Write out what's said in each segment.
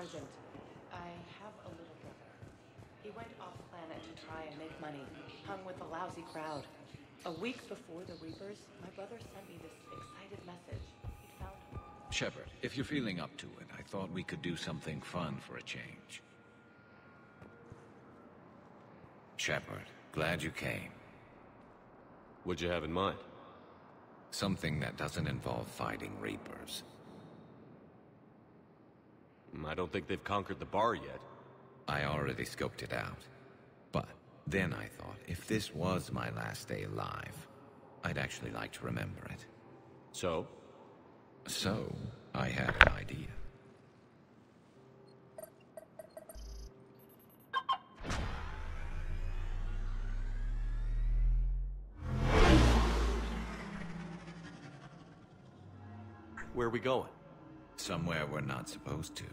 Sergeant, I have a little brother. He went off planet to try and make money, hung with a lousy crowd. A week before the Reapers, my brother sent me this excited message. He found... Shepard, if you're feeling up to it, I thought we could do something fun for a change. Shepard, glad you came. What'd you have in mind? Something that doesn't involve fighting Reapers. I don't think they've conquered the bar yet. I already scoped it out. But then I thought, if this was my last day alive, I'd actually like to remember it. So? So, I had an idea. Where are we going? Somewhere we're not supposed to.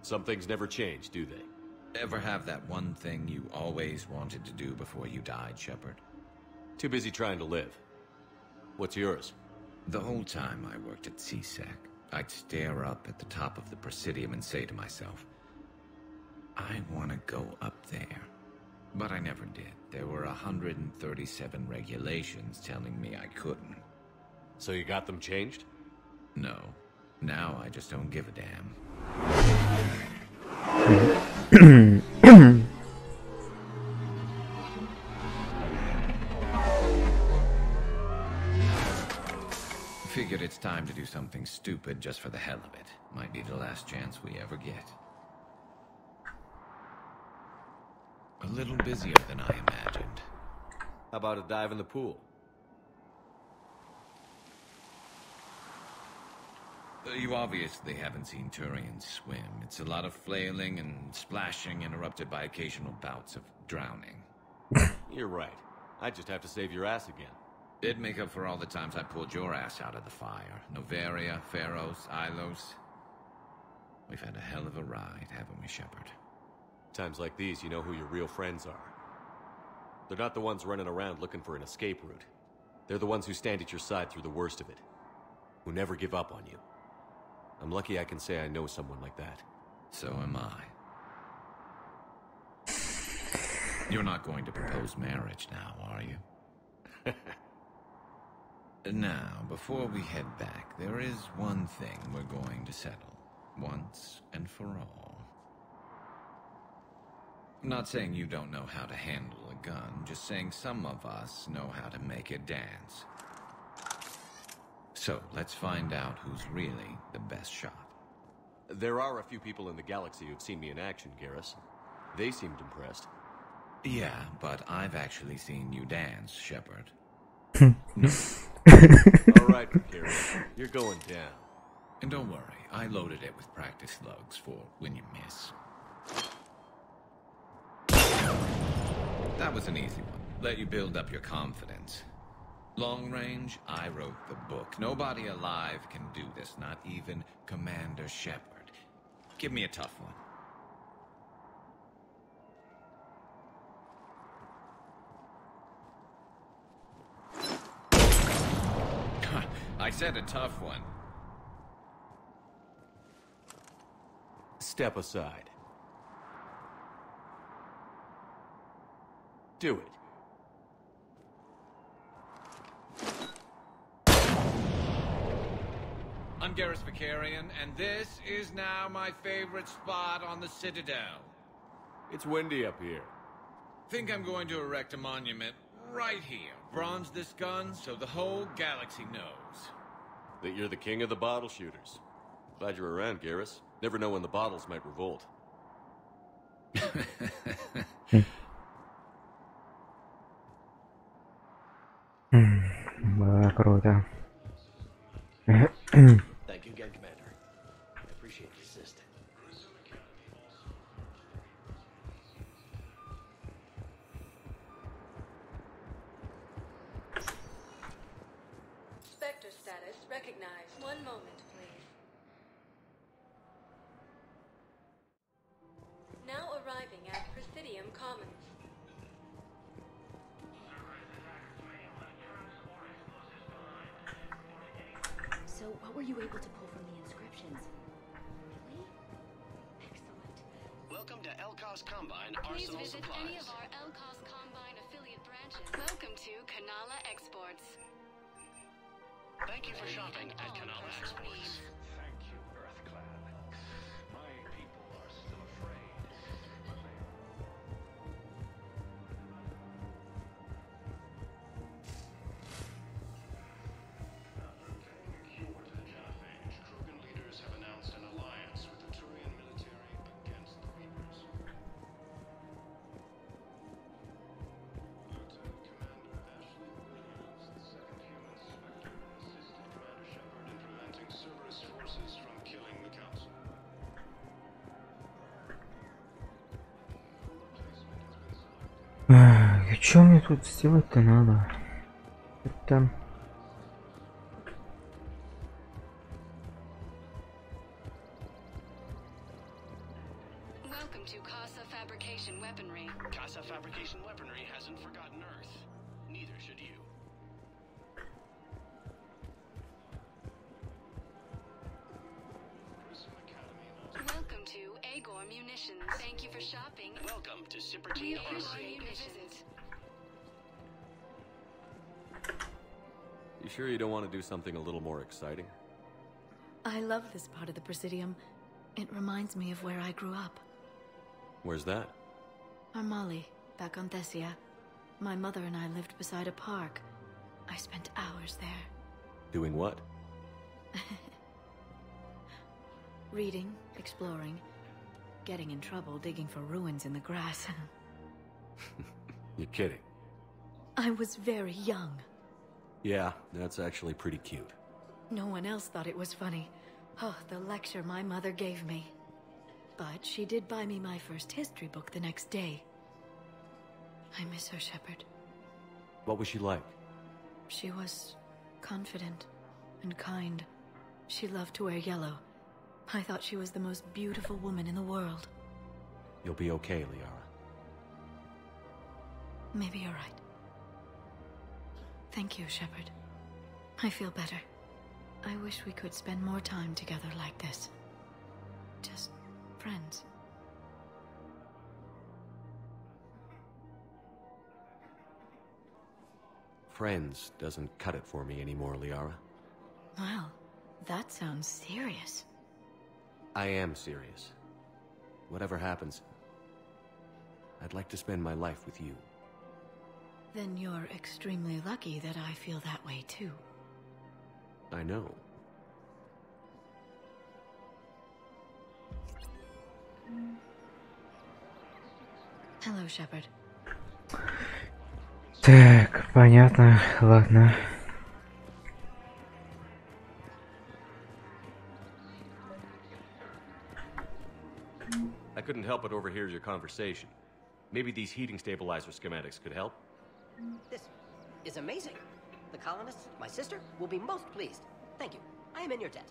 Some things never change, do they? Ever have that one thing you always wanted to do before you died, Shepard? Too busy trying to live. What's yours? The whole time I worked at CSEC, I'd stare up at the top of the Presidium and say to myself, I want to go up there. But I never did. There were 137 regulations telling me I couldn't. So you got them changed? No. Now I just don't give a damn. Figured it's time to do something stupid just for the hell of it. Might be the last chance we ever get. A little busier than I imagined. How about a dive in the pool? You obviously haven't seen Turians swim. It's a lot of flailing and splashing, interrupted by occasional bouts of drowning. You're right. I just have to save your ass again. It'd make up for all the times I pulled your ass out of the fire. Noveria, Pharos, Ilos. We've had a hell of a ride, haven't we, Shepard? Times like these, you know who your real friends are. They're not the ones running around looking for an escape route. They're the ones who stand at your side through the worst of it. Who never give up on you. I'm lucky I can say I know someone like that. So am I. You're not going to propose marriage now, are you? Now, before we head back, there is one thing we're going to settle. Once and for all. I'm not saying you don't know how to handle a gun, just saying some of us know how to make it dance. So, let's find out who's really the best shot. There are a few people in the galaxy who've seen me in action, Garrus. They seemed impressed. Yeah, but I've actually seen you dance, Shepard. No. All right, Garrus. You're going down. And don't worry, I loaded it with practice slugs for when you miss. That was an easy one. Let you build up your confidence. Long range, I wrote the book. Nobody alive can do this, not even Commander Shepard. Give me a tough one. I said a tough one. Step aside. Do it. I'm Garrus Vakarian, and this is now my favorite spot on the Citadel. It's windy up here. Think I'm going to erect a monument right here. Bronze this gun so the whole galaxy knows. That you're the king of the bottle shooters. Glad you're around, Garrus. Never know when the bottles might revolt. Круто. Thank you again, Commander. I appreciate the assist. Spectre status recognized. One moment, please. Now arriving at Presidium Commons. So, what were you able to pull from the inscriptions? Really? to LCOS Combine Please Arsenal visit Supplies. any of our LCOS Combine affiliate branches. Welcome to Kanala Exports. Thank you for shopping at Kanala Exports. Thank you, Earthclan. My people are still afraid, but they After getting a cure to the genophage, Krogan leaders have announced an alliance with the Turian military against the Reapers. Lieutenant Commander Ashley Williams, the second human Spectre, assisted Commander Shepard in preventing Cerberus forces from killing the Council. No replacement has been selected. И что мне тут сделать-то надо? Это... Welcome to Casa Fabrication Weaponry. Casa Fabrication Weaponry hasn't forgotten Earth. Neither should you. Prism Academy announced. Welcome to Agor Munitions. Thank you for shopping. Welcome to We Sippertine Armory. appreciate your visit. You sure you don't want to do something a little more exciting? I love this part of the Presidium. It reminds me of where I grew up. Where's that? Armali, back on Thessia. My mother and I lived beside a park. I spent hours there. Doing what? Reading, exploring, getting in trouble digging for ruins in the grass. You're kidding. I was very young. Yeah, that's actually pretty cute. No one else thought it was funny. Oh, the lecture my mother gave me. But she did buy me my first history book the next day. I miss her, Shepard. What was she like? She was confident and kind. She loved to wear yellow. I thought she was the most beautiful woman in the world. You'll be okay, Liara. Maybe you're right. Thank you, Shepard. I feel better. I wish we could spend more time together like this. Just friends. Friends doesn't cut it for me anymore, Liara. Wow, that sounds serious. I am serious. Whatever happens, I'd like to spend my life with you. Then you're extremely lucky that I feel that way too. I know. Hello, Shepard. Так, понятно, ладно. I couldn't help but overhear your conversation. Maybe these heating stabilizer schematics could help? This is amazing. The colonists, my sister, will be most pleased. Thank you. I am in your debt.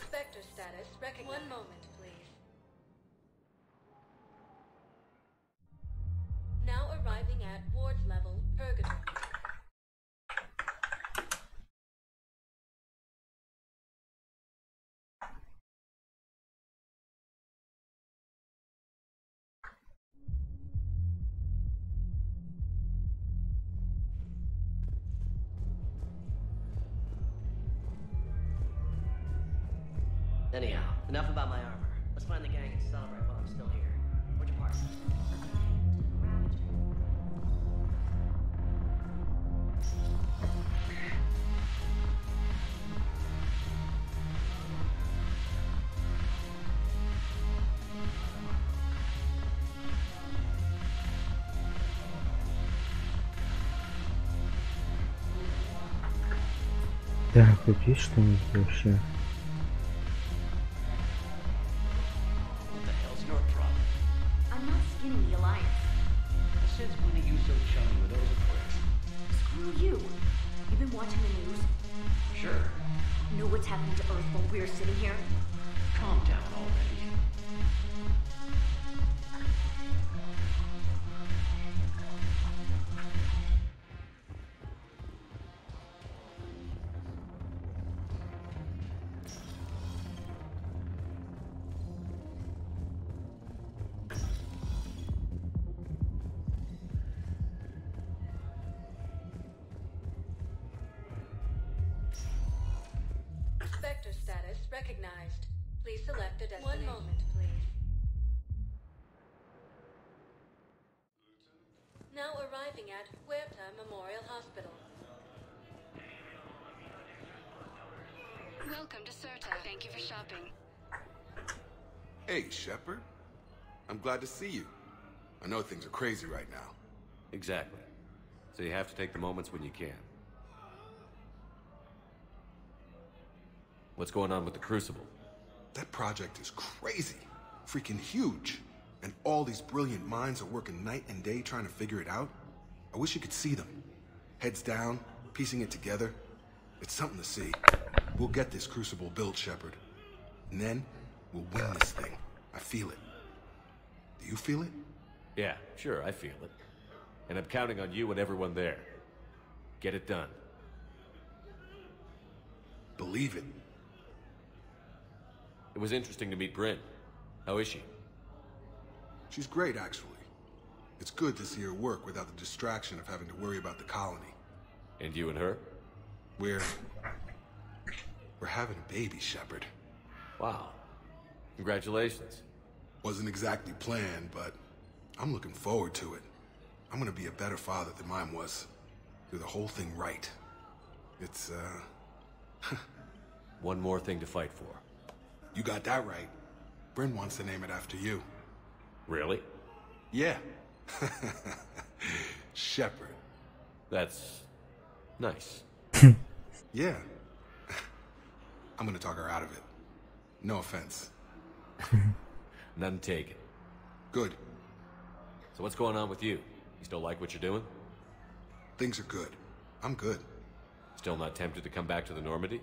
Spectre status recognized. One moment, please. Now arriving at ward level Purgatory. Anyhow, enough about my armor. Let's find the gang and celebrate while I'm still here. Where'd you park? Так, тут есть что-нибудь вообще? What the hell's your problem? I'm not skinning the Alliance. Since when are you so chummy with those pricks? Screw you. what's happening to Earth while we're sitting here? Calm down already. Vector status recognized. Please select a destination. 1 moment, please. Now arriving at Huerta Memorial Hospital. Welcome to Certa. Thank you for shopping. Hey, Shepard. I'm glad to see you. I know things are crazy right now. Exactly. So you have to take the moments when you can. What's going on with the Crucible? That project is crazy. Freaking huge. And all these brilliant minds are working night and day trying to figure it out. I wish you could see them. Heads down, piecing it together. It's something to see. We'll get this Crucible built, Shepard. And then, we'll win this thing. I feel it. Do you feel it? Yeah, sure, I feel it. And I'm counting on you and everyone there. Get it done. Believe it. It was interesting to meet Bryn. How is she? She's great, actually. It's good to see her work without the distraction of having to worry about the colony. And you and her? We're having a baby, Shepard. Wow. Congratulations. Wasn't exactly planned, but I'm looking forward to it. I'm gonna be a better father than mine was. Do the whole thing right. It's, One more thing to fight for. You got that right. Bryn wants to name it after you. Really? Yeah. Shepard. That's nice. Yeah. I'm gonna talk her out of it. No offense. None taken. Good. So what's going on with you? You still like what you're doing? Things are good. I'm good. Still not tempted to come back to the Normandy?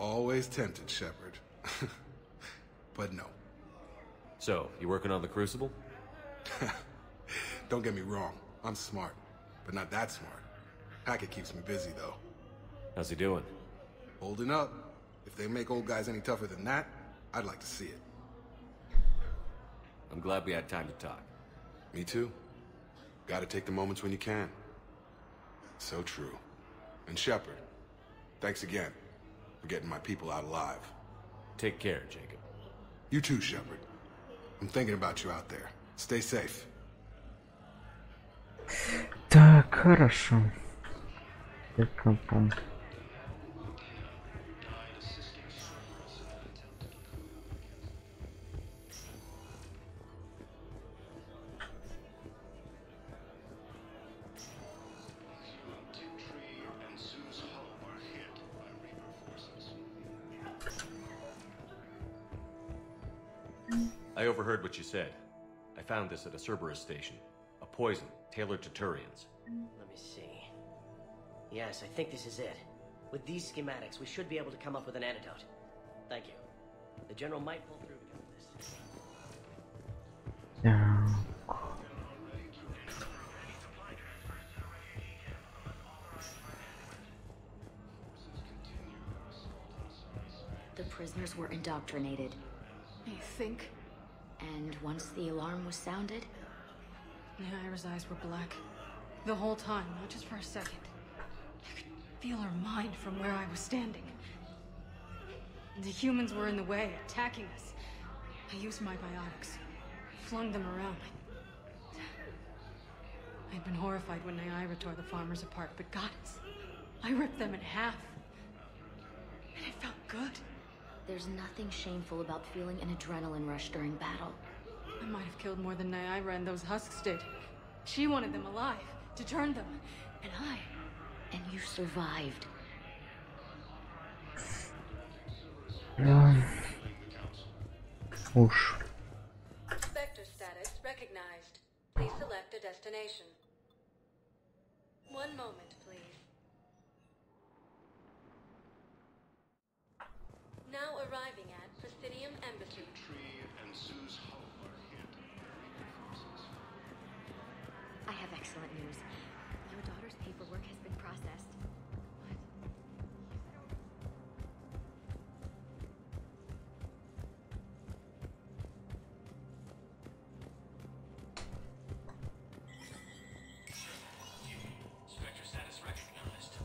Always tempted, Shepard. But no. So, you working on the Crucible? Don't get me wrong. I'm smart. But not that smart. Hackett keeps me busy, though. How's he doing? Holding up. If they make old guys any tougher than that, I'd like to see it. I'm glad we had time to talk. Me too. Gotta take the moments when you can. So true. And Shepard, thanks again for getting my people out alive. Take care, Jacob. You too, Shepard. I'm thinking about you out there. Stay safe. Так, хорошо. Это пом. I overheard what you said. I found this at a Cerberus station. A poison tailored to Turians. Let me see. Yes, I think this is it. With these schematics, we should be able to come up with an antidote. Thank you. The General might pull through because of this. Так. The prisoners were indoctrinated. You think? And once the alarm was sounded, Naira's eyes were black. The whole time, not just for a second. I could feel her mind from where I was standing. The humans were in the way, attacking us. I used my biotics, flung them around. I'd been horrified when Naira tore the farmers apart, but goddess, I ripped them in half. And it felt good. there's nothing shameful about feeling an adrenaline rush during battle. I might have killed more than Naira and those husks did. She wanted them alive, to turn them. And I... And you survived. Уж. Vector status recognized. Please select a destination. 1 moment, please. arriving at Presidium Embassy. Tree and Sue's Hope are hit by Reaper forces. I have excellent news. Your daughter's paperwork has been processed. Spectre status recognized.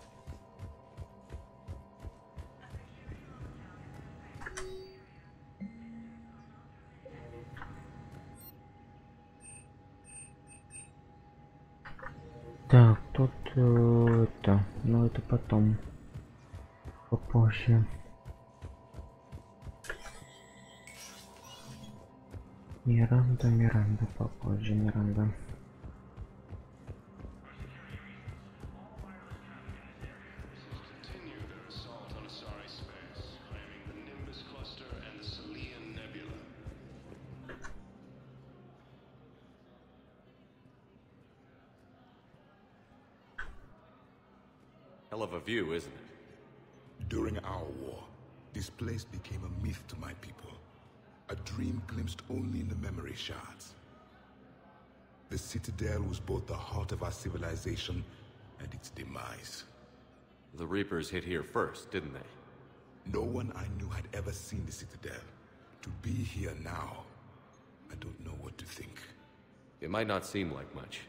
Так, тут это, но это потом, попозже. Миранда, попозже, Миранда. Continue their assault on Asari space, claiming the Nimbus cluster and the Selian Nebula. Hell of a view, isn't it? During our war, this place became a myth to my people. A dream glimpsed only in the memory shards. The Citadel was both the heart of our civilization and its demise. The Reapers hit here first, didn't they? No one I knew had ever seen the Citadel. To be here now, I don't know what to think. It might not seem like much,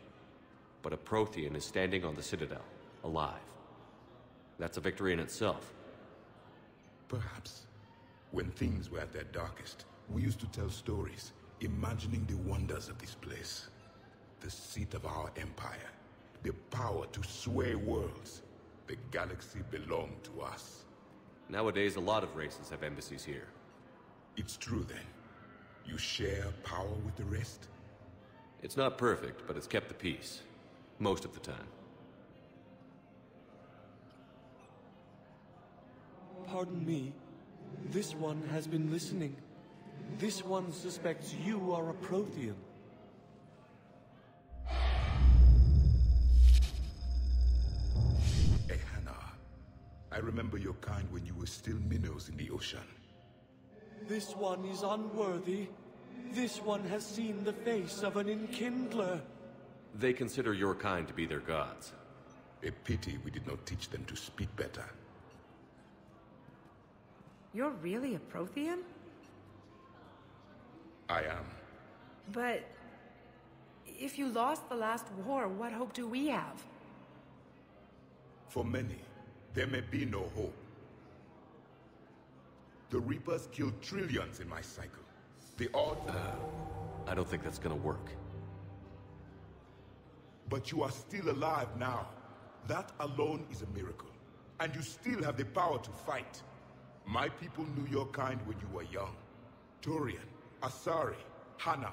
but a Prothean is standing on the Citadel, alive. That's a victory in itself. Perhaps. When things were at their darkest, we used to tell stories, imagining the wonders of this place. The seat of our empire, the power to sway worlds. The galaxy belonged to us. Nowadays, a lot of races have embassies here. It's true then. You share power with the rest? It's not perfect, but it's kept the peace. Most of the time. Pardon me. This one has been listening. This one suspects you are a Prothean. Hey, Hannah. I remember your kind when you were still minnows in the ocean. This one is unworthy. This one has seen the face of an enkindler. They consider your kind to be their gods. A pity we did not teach them to speak better. You're really a Prothean? I am. But if you lost the last war, what hope do we have? For many, there may be no hope. The Reapers killed trillions in my cycle. The odds... I don't think that's gonna work. But you are still alive now. That alone is a miracle. And you still have the power to fight. My people knew your kind when you were young. Turian, Asari, Hana.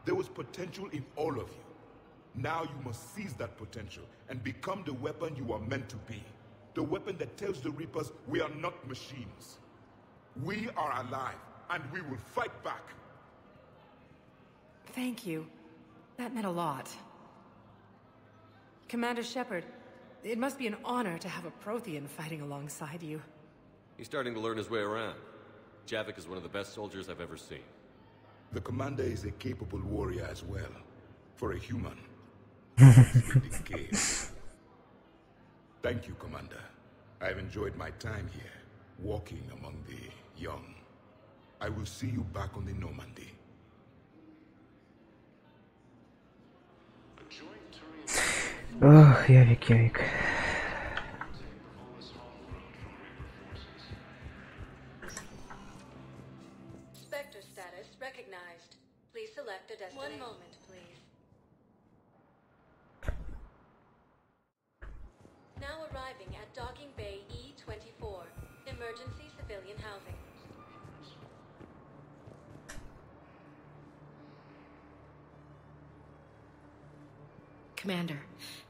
There was potential in all of you. Now you must seize that potential and become the weapon you are meant to be. The weapon that tells the Reapers we are not machines. We are alive, and we will fight back. Thank you. That meant a lot. Commander Shepard, it must be an honor to have a Prothean fighting alongside you. He's starting to learn his way around. Javik is one of the best soldiers I've ever seen. The commander is a capable warrior as well. For a human. Thank you, Commander. I've enjoyed my time here, walking among the young. I will see you back on the Normandy. Ох, Явик. Spectre status recognized. Please select a destination. 1 moment, please. Now arriving at Docking Bay E-24. Emergency civilian housing. Commander,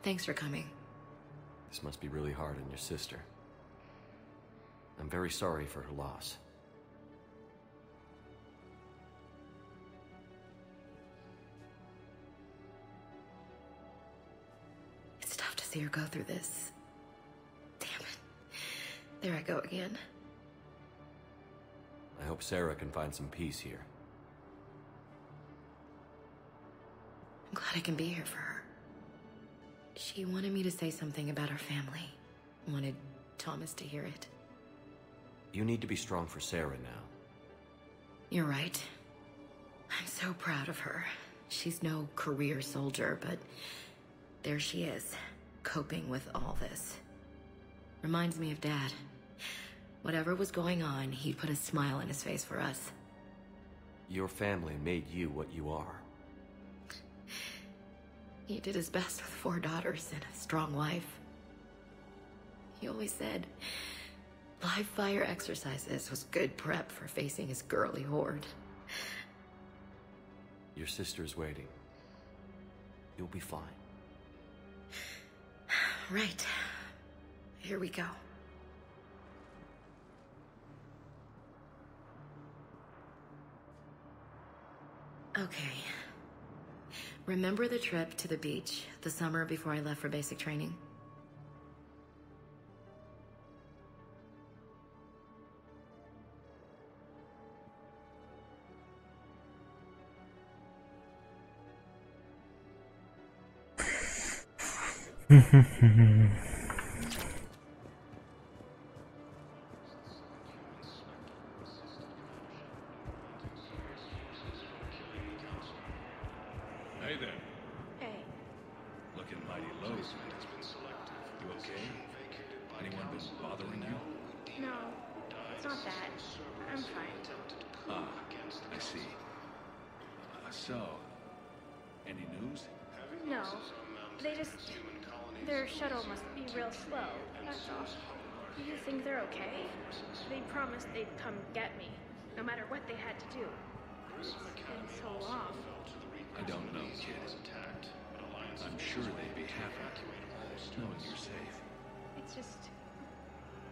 thanks for coming. This must be really hard on your sister. I'm very sorry for her loss. It's tough to see her go through this. Damn it. There I go again. I hope Sarah can find some peace here. I'm glad I can be here for her. She wanted me to say something about her family. Wanted Thomas to hear it. You need to be strong for Sarah now. You're right. I'm so proud of her. She's no career soldier, but there she is, coping with all this. Reminds me of Dad. Whatever was going on, he'd put a smile on his face for us. Your family made you what you are. He did his best with 4 daughters and a strong wife. He always said live fire exercises was good prep for facing his girly horde. Your sister's waiting. You'll be fine. Right. Here we go. Okay. Remember the trip to the beach the summer before I left for basic training? Hey there. Hey. Looking mighty low. You okay? Anyone been bothering you? No, it's not that. I'm fine. Ah, I see. So, any news? No, they just... Their shuttle must be real slow, that's all. Do you think they're okay? They promised they'd come get me, no matter what they had to do. It's been so long. I don't know, kid. I'm sure they'd be happy knowing you're safe. It's just...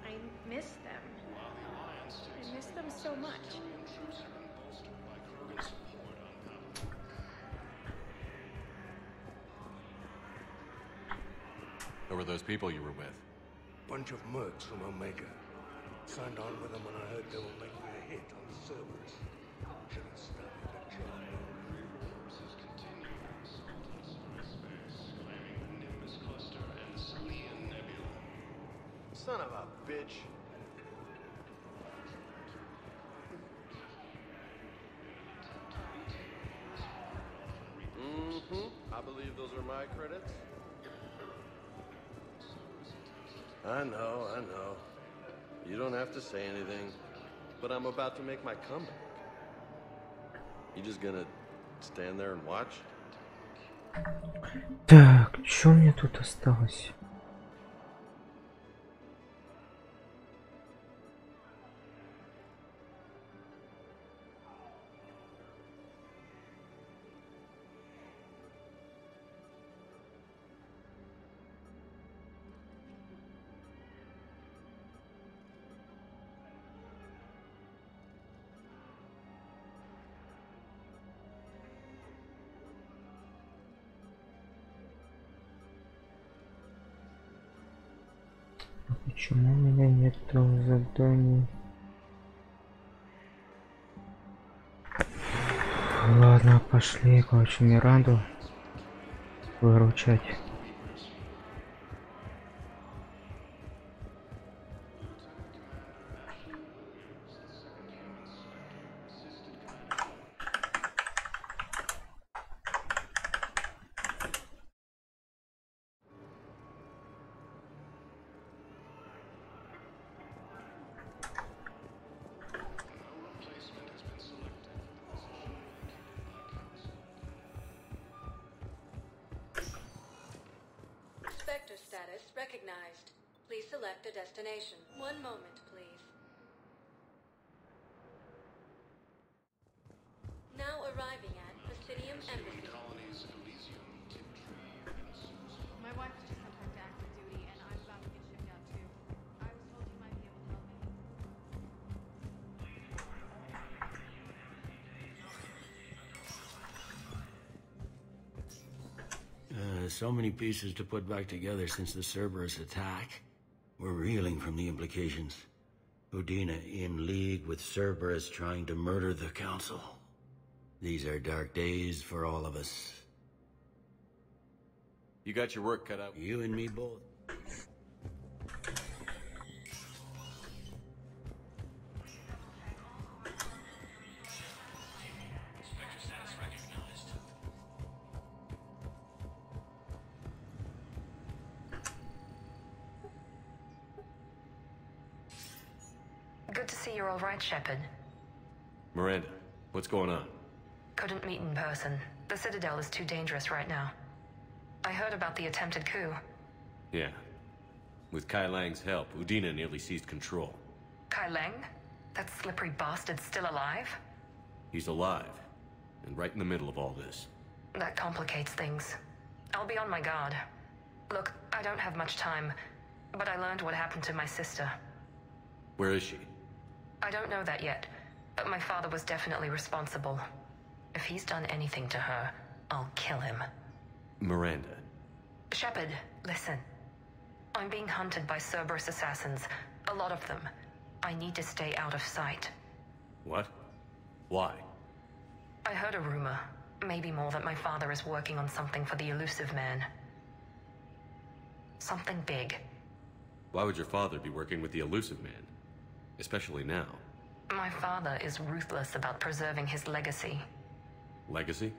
I miss them. I miss them so much. Who were those people you were with? Bunch of mercs from Omega. Signed on with them when I heard they were making a hit on the servers. Should have studied the job. Son of a bitch. I believe those are my credits. I know. You don't have to say anything, but I'm about to make my comeback. You just gonna stand there and watch? Так, что мне тут осталось? Почему у меня нет заданий? Ладно, пошли, короче, Миранду выручать. Spectre status recognized. Please select a destination. One moment, please. Now arriving at Presidium Embassy. My wife was just sent home to active duty, and I'm about to get shipped out too. I was told you might be able to help me. So many pieces to put back together since the Cerberus attack. We're reeling from the implications. Udina in league with Cerberus trying to murder the Council. These are dark days for all of us. You got your work cut out. You and me both. Good to see you're all right, Shepard. Miranda, what's going on? Couldn't meet in person. The Citadel is too dangerous right now. I heard about the attempted coup. Yeah. With Kai Lang's help, Udina nearly seized control. Kai Lang? That slippery bastard's still alive? He's alive, and right in the middle of all this. That complicates things. I'll be on my guard. Look, I don't have much time, but I learned what happened to my sister. Where is she? I don't know that yet, but my father was definitely responsible. If he's done anything to her, I'll kill him. Miranda. Shepard, listen. I'm being hunted by Cerberus assassins. A lot of them. I need to stay out of sight. What? Why? I heard a rumor, maybe more, that my father is working on something for the elusive man. Something big. Why would your father be working with the elusive man? Especially now. My father is ruthless about preserving his legacy. Legacy?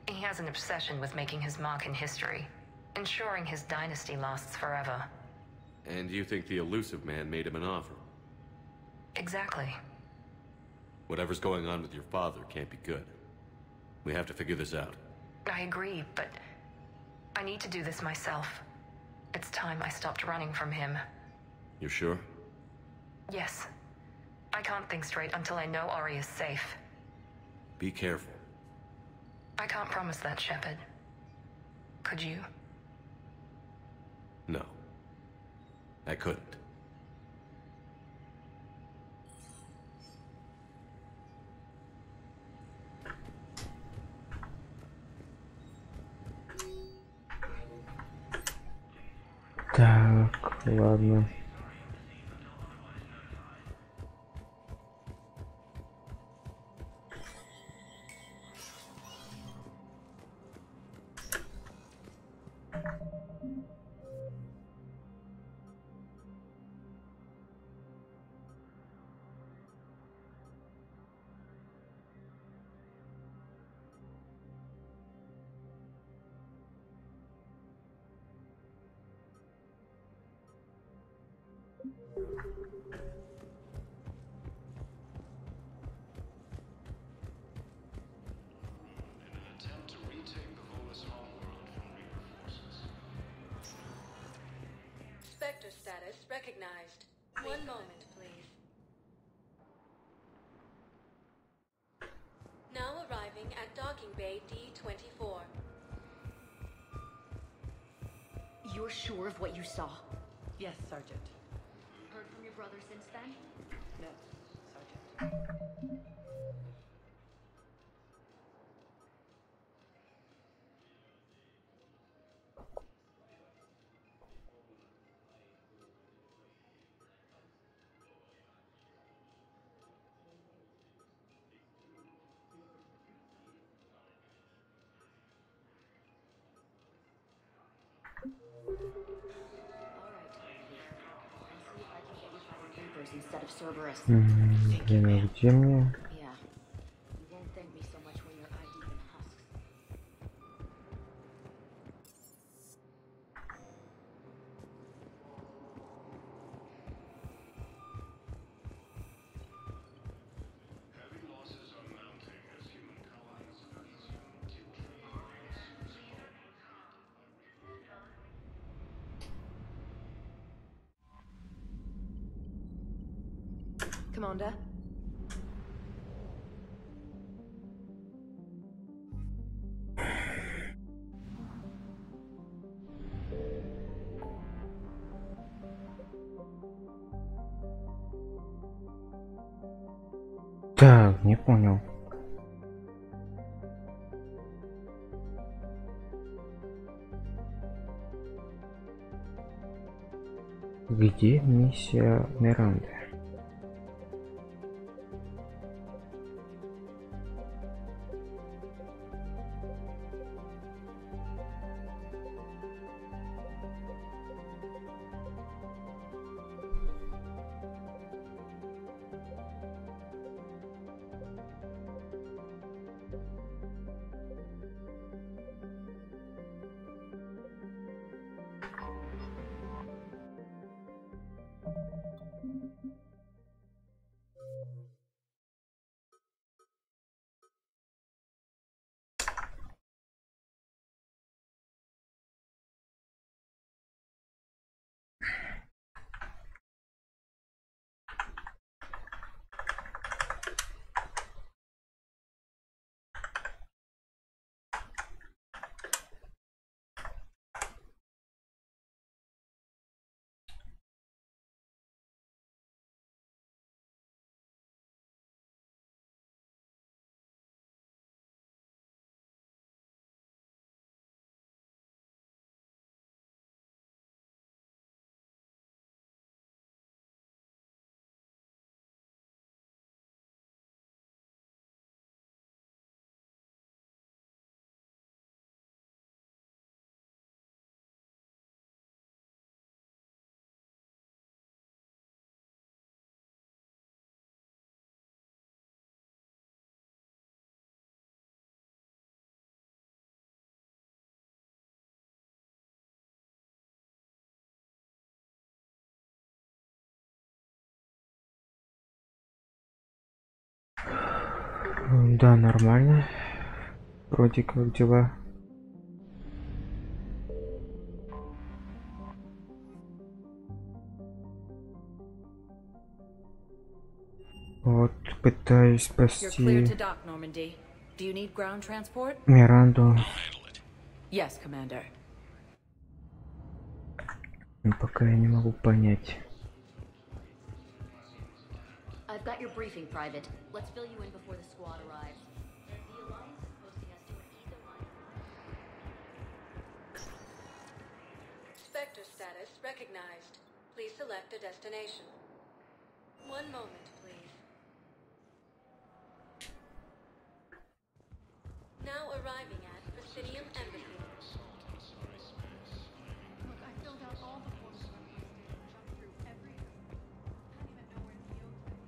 He has an obsession with making his mark in history, ensuring his dynasty lasts forever. And you think the elusive man made him an offer? Exactly. Whatever's going on with your father can't be good. We have to figure this out. I agree, but I need to do this myself. It's time I stopped running from him. You're sure? Yes. I can't think straight until I know Ori is safe. Be careful. I can't promise that, Shepard. Could you? No. I couldn't. Так, ладно. Spectre status recognized. One moment, please. Now arriving at docking bay D24. You're sure of what you saw? Yes, Sergeant. Heard from your brother since then? No, Sergeant. Instead of Cerberus. Блин, где мне? Yeah. You won't thank me so much when you're eye deep in husks. Heavy losses are mounting as human colonies resume Commander? Так, не понял. Где миссия Миранды? Да, нормально. Вроде как дела. Вот пытаюсь спасти Миранду. Yes, Commander. Но пока я не могу понять. I've got your briefing, Private. Let's fill you in before the squad arrives. The Alliance is posting us to an ego line. Spectre status recognized. Please select a destination. One moment, please. Now arriving at Presidium Embassy. Look, I filled out all the forms on the stage, jumped through every hoop. I don't even know where the field is.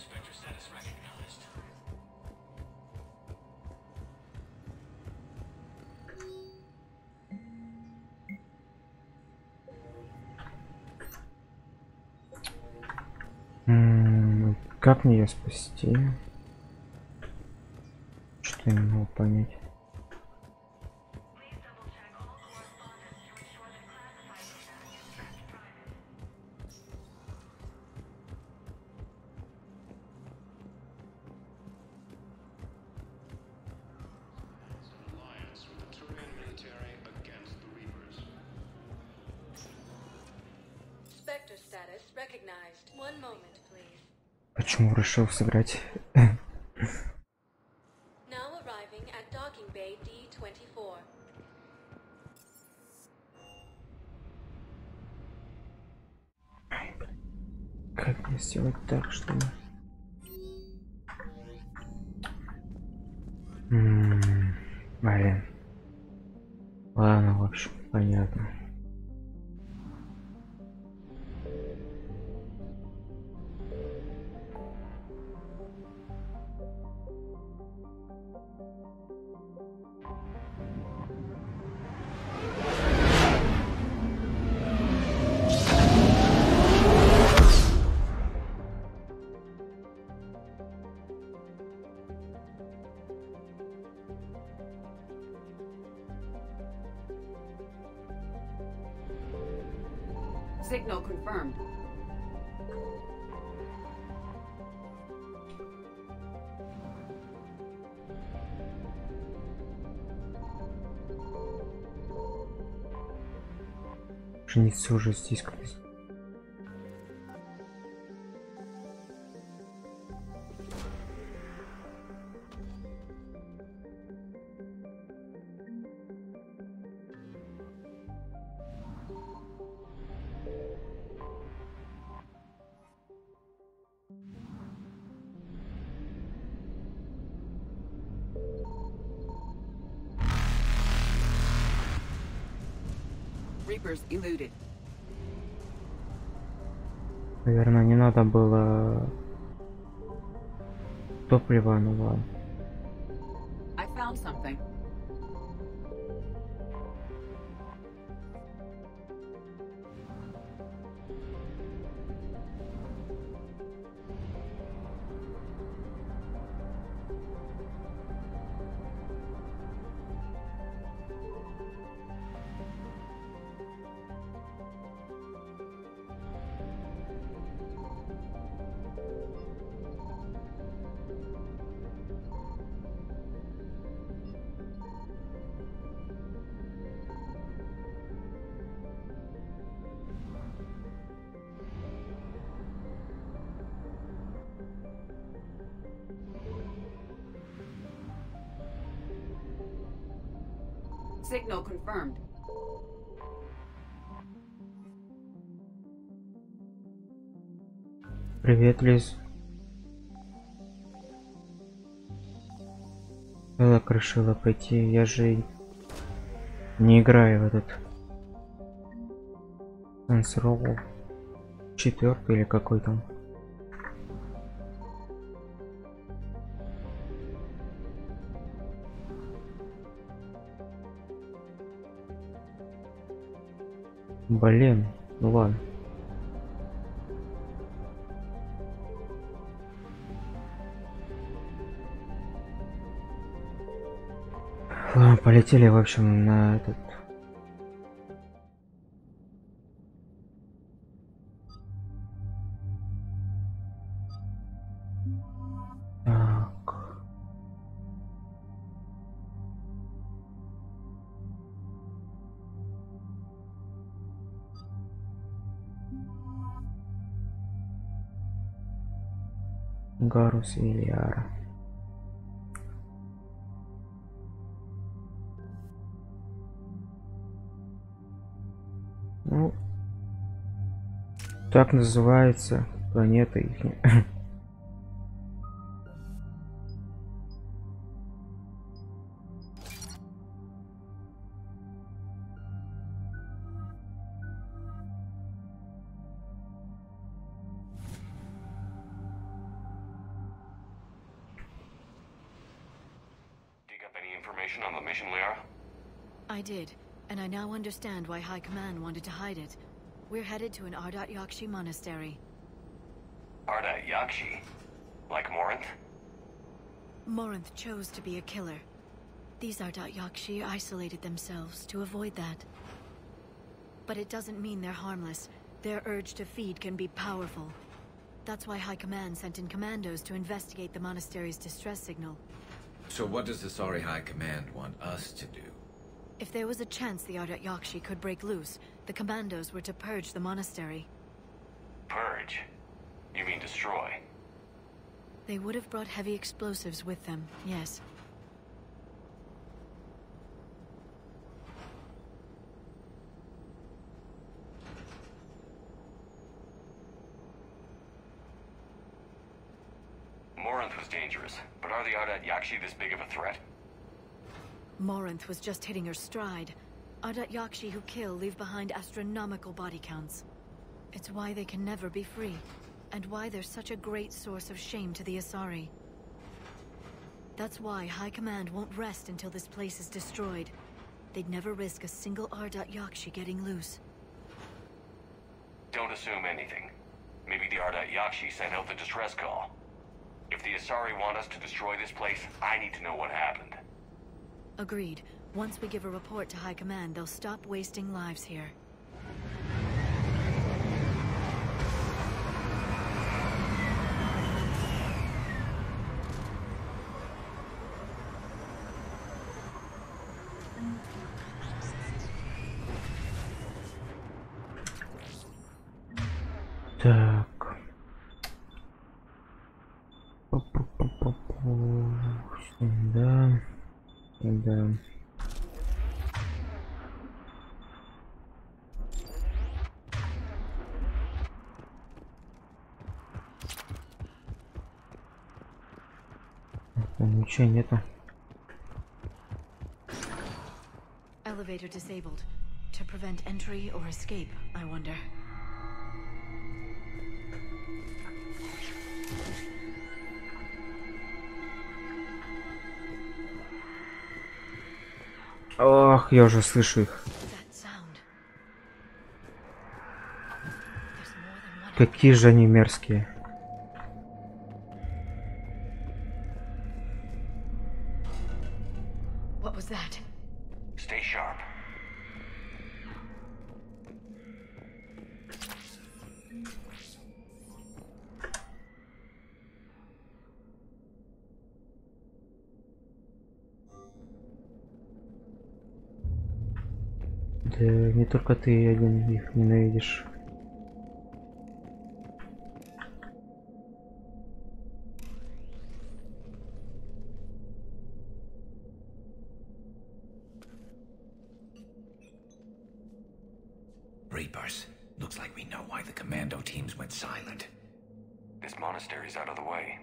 Spectre status recognized. Как мне ее спасти? Что я не могу понять. Alliance with the Turian military against the Reapers. Spectre status recognized. One moment, please. Почему решил сыграть? Now arriving at Docking Bay D24. Как мне сделать так, чтобы... Блин. Ладно, в общем, понятно. Signal confirmed. Жениться уже здесь как-то. Reapers eluded. Наверное, не надо было топливо, ну ладно. I found something. Signal confirmed. Привет, Лиз. Я так решила пойти, я же не играю в этот КОНСОЛЬ 4 или какой там. Блин, ну ладно. полетели, в общем, на этот... Так. Гарус Вильяра. Ну, так называется планета их. On the mission, Liara? I did, and I now understand why High Command wanted to hide it. We're headed to an Ardat Yakshi monastery. Ardat Yakshi? Like Morinth? Morinth chose to be a killer. These Ardat Yakshi isolated themselves to avoid that. But it doesn't mean they're harmless. Their urge to feed can be powerful. That's why High Command sent in commandos to investigate the monastery's distress signal. So what does the Asari High Command want us to do? If there was a chance the Ardat Yakshi could break loose, the commandos were to purge the monastery. Purge? You mean destroy? They would have brought heavy explosives with them, yes. Morinth was dangerous, but are the Ardat Yakshi this big of a threat? Morinth was just hitting her stride. Ardat Yakshi who kill leave behind astronomical body counts. It's why they can never be free, and why they're such a great source of shame to the Asari. That's why High Command won't rest until this place is destroyed. They'd never risk a single Ardat Yakshi getting loose. Don't assume anything. Maybe the Ardat Yakshi sent out the distress call. If the Asari want us to destroy this place, I need to know what happened. Agreed. Once we give a report to High Command, they'll stop wasting lives here. Так. Сюда. Да. Ничего нету. Elevator disabled. To prevent entry or escape, I wonder. Ох, я уже слышу их. Какие же они мерзкие. What was that? Stay sharp. Да не только ты один их ненавидишь. Reapers. Looks like we know why the commando teams went silent. This monastery's out of the way.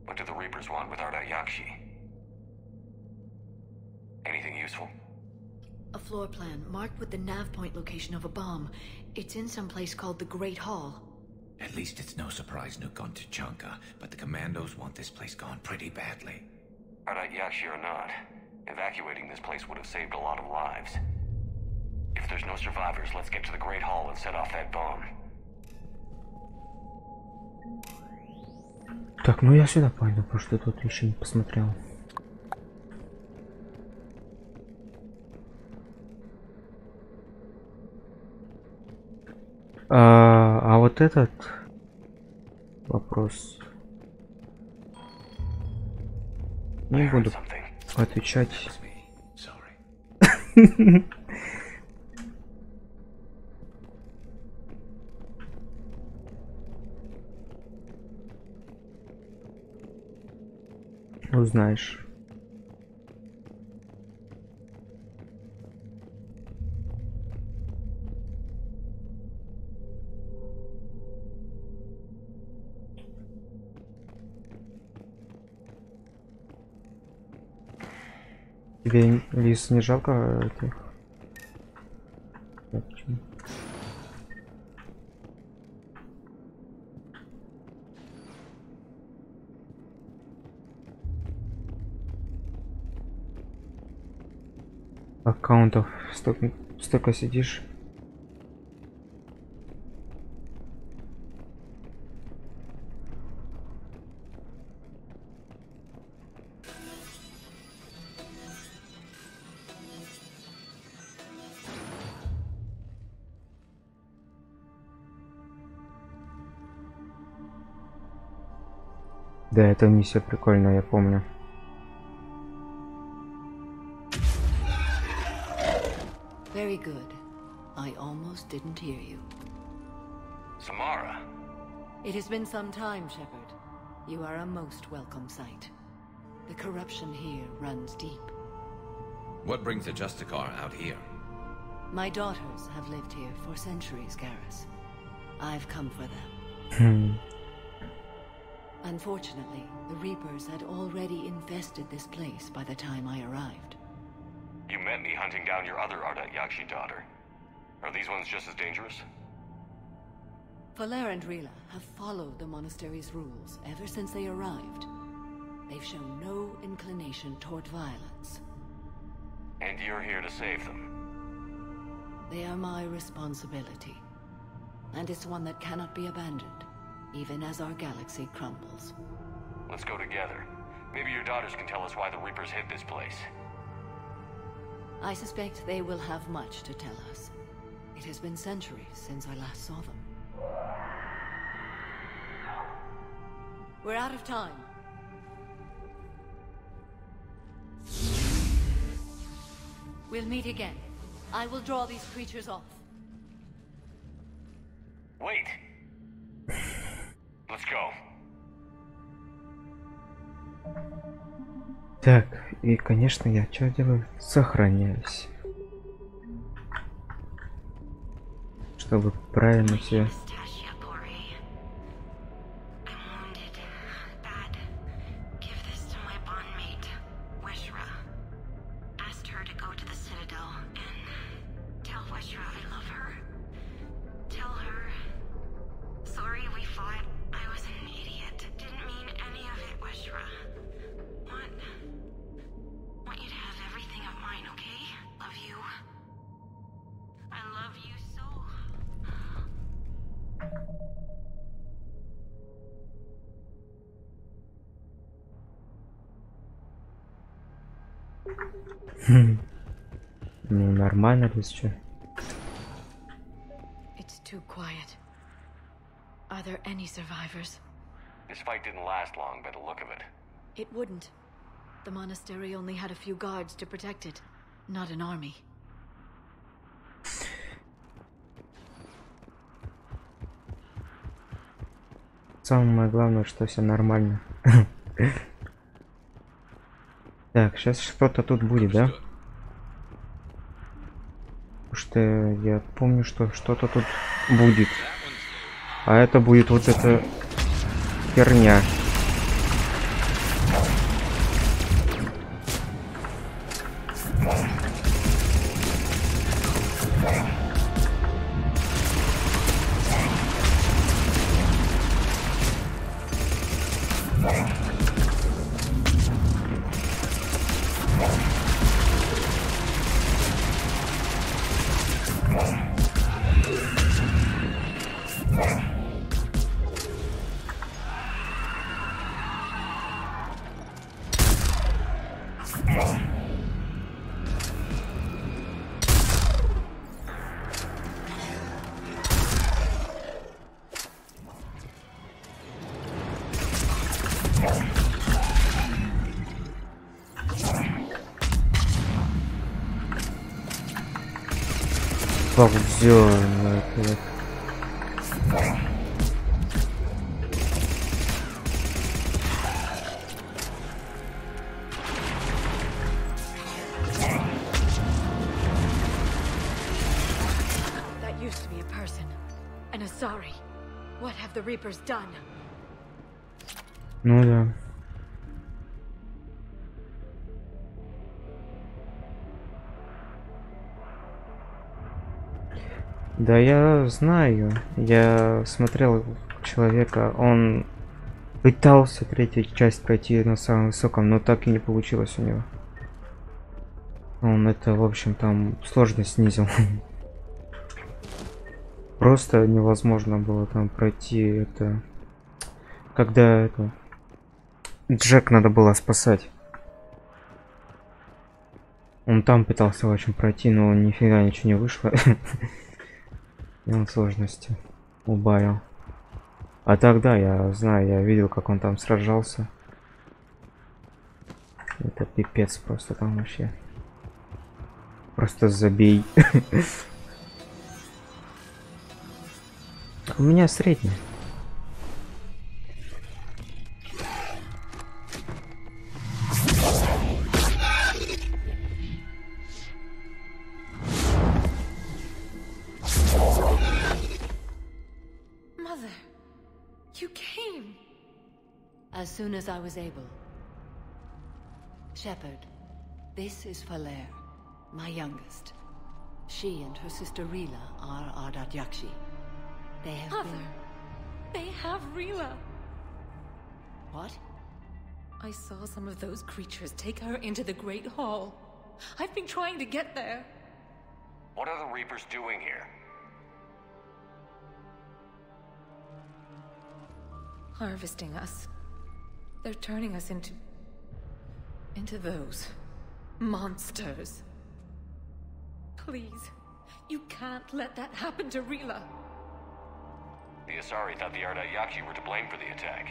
What do the Reapers want with Ardat Yakshi? Anything useful? A floor plan marked with the nav point location of a bomb. It's in some place called the Great Hall. At least it's no surprise Nuke on Tuchanka, but the commandos want this place gone pretty badly. Ardat Yakshi or not, evacuating this place would have saved a lot of lives. If there's no survivors, let's get to the Great Hall and set off that bomb. Так, ну я сюда пойду, потому что тут еще не посмотрел. А вот этот вопрос не буду отвечать. Узнаешь. Тебе, Лис, не жалко этих? Аккаунтов столько сидишь. Да, эта миссия прикольная, я помню. Very good. I almost didn't hear you. Samara. It has been some time, Shepard. You are a most welcome sight. The corruption here runs deep. What brings a Justicar out here? My daughters have lived here for centuries, Garrus. I've come for them. Unfortunately, the Reapers had already infested this place by the time I arrived. You met me hunting down your other Ardat-Yakshi daughter. Are these ones just as dangerous? Valer and Rila have followed the monastery's rules ever since they arrived. They've shown no inclination toward violence. And you're here to save them? They are my responsibility. And it's one that cannot be abandoned, even as our galaxy crumbles. Let's go together. Maybe your daughters can tell us why the Reapers hid this place. I suspect they will have much to tell us. It has been centuries since I last saw them. We're out of time. We'll meet again. I will draw these creatures off. Wait. Let's go. Так, и конечно я что делаю? Сохраняюсь. Чтобы правильно все. Ну, нормально ли что? It's too quiet. Are there any survivors? This fight didn't last long by the look of it. It wouldn't. The monastery only had a few guards to protect it, not an army. Самое главное, что все нормально. Так, сейчас что-то тут будет, да? Потому что я помню, что что-то тут будет. А это будет вот эта херня. Обалденно. That used to be a person. An Asari. What have the Reapers done? Ну да. Да, я знаю. Я смотрел человека, он пытался третью часть пройти на самом высоком, но так и не получилось у него. Он это, в общем, там сложность снизил. Просто невозможно было там пройти это. Когда это Джек надо было спасать. Он там пытался очень пройти, но нифига ничего не вышло. И он сложности убавил. А тогда я знаю, я видел, как он там сражался. Это пипец просто там вообще. Просто забей. У меня средний. As soon as I was able. Shepard, this is Falair, my youngest. She and her sister Rila are Ardat Yakshi. They have Mother, they have Rila. What? I saw some of those creatures take her into the Great Hall. I've been trying to get there. What are the Reapers doing here? Harvesting us. They're turning us into those monsters. Please, you can't let that happen to Rila. The Asari thought the Ardat Yakshi were to blame for the attack.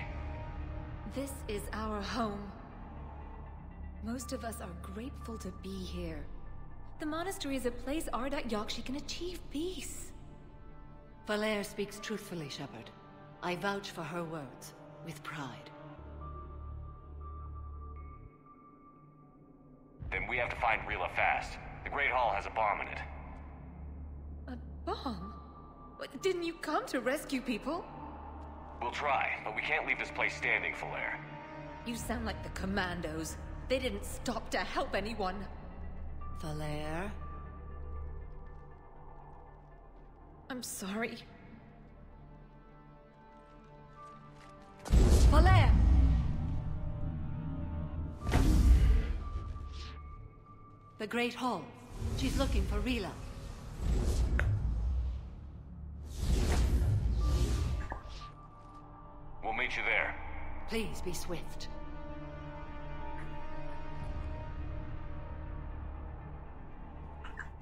This is our home. Most of us are grateful to be here. The monastery is a place Ardat Yakshi can achieve peace. Falair speaks truthfully, Shepard. I vouch for her words, with pride. Then we have to find Rila fast. The Great Hall has a bomb in it. A bomb? What, didn't you come to rescue people? We'll try, but we can't leave this place standing, Falair. You sound like the commandos. They didn't stop to help anyone. Falair? I'm sorry. Falair! The Great Hall. She's looking for Rila. We'll meet you there. Please be swift.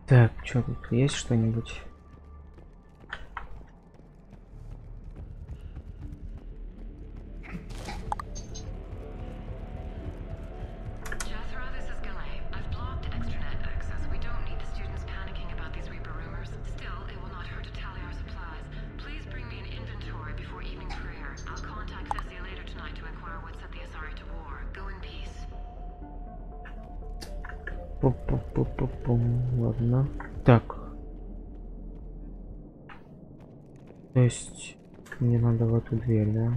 Так, что тут есть что-нибудь? Ладно. Так. То есть мне надо в эту дверь, да?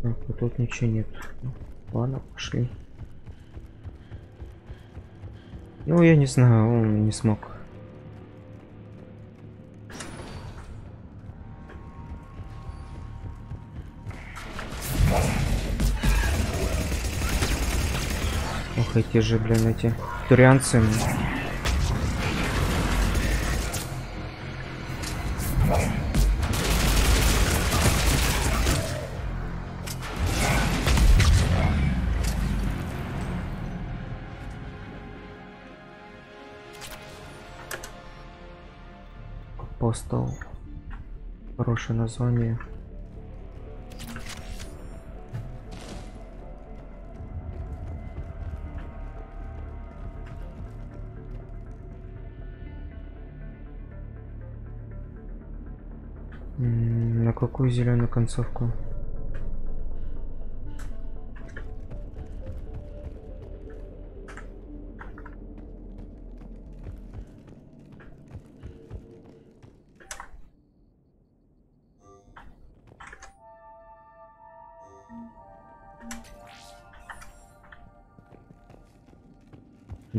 Так, вот тут ничего нет. Ладно, пошли. Ну, я не знаю, он не смог. Ох, эти же, блин, эти турианцы. Апостол. Хорошее название. На какую зеленую концовку?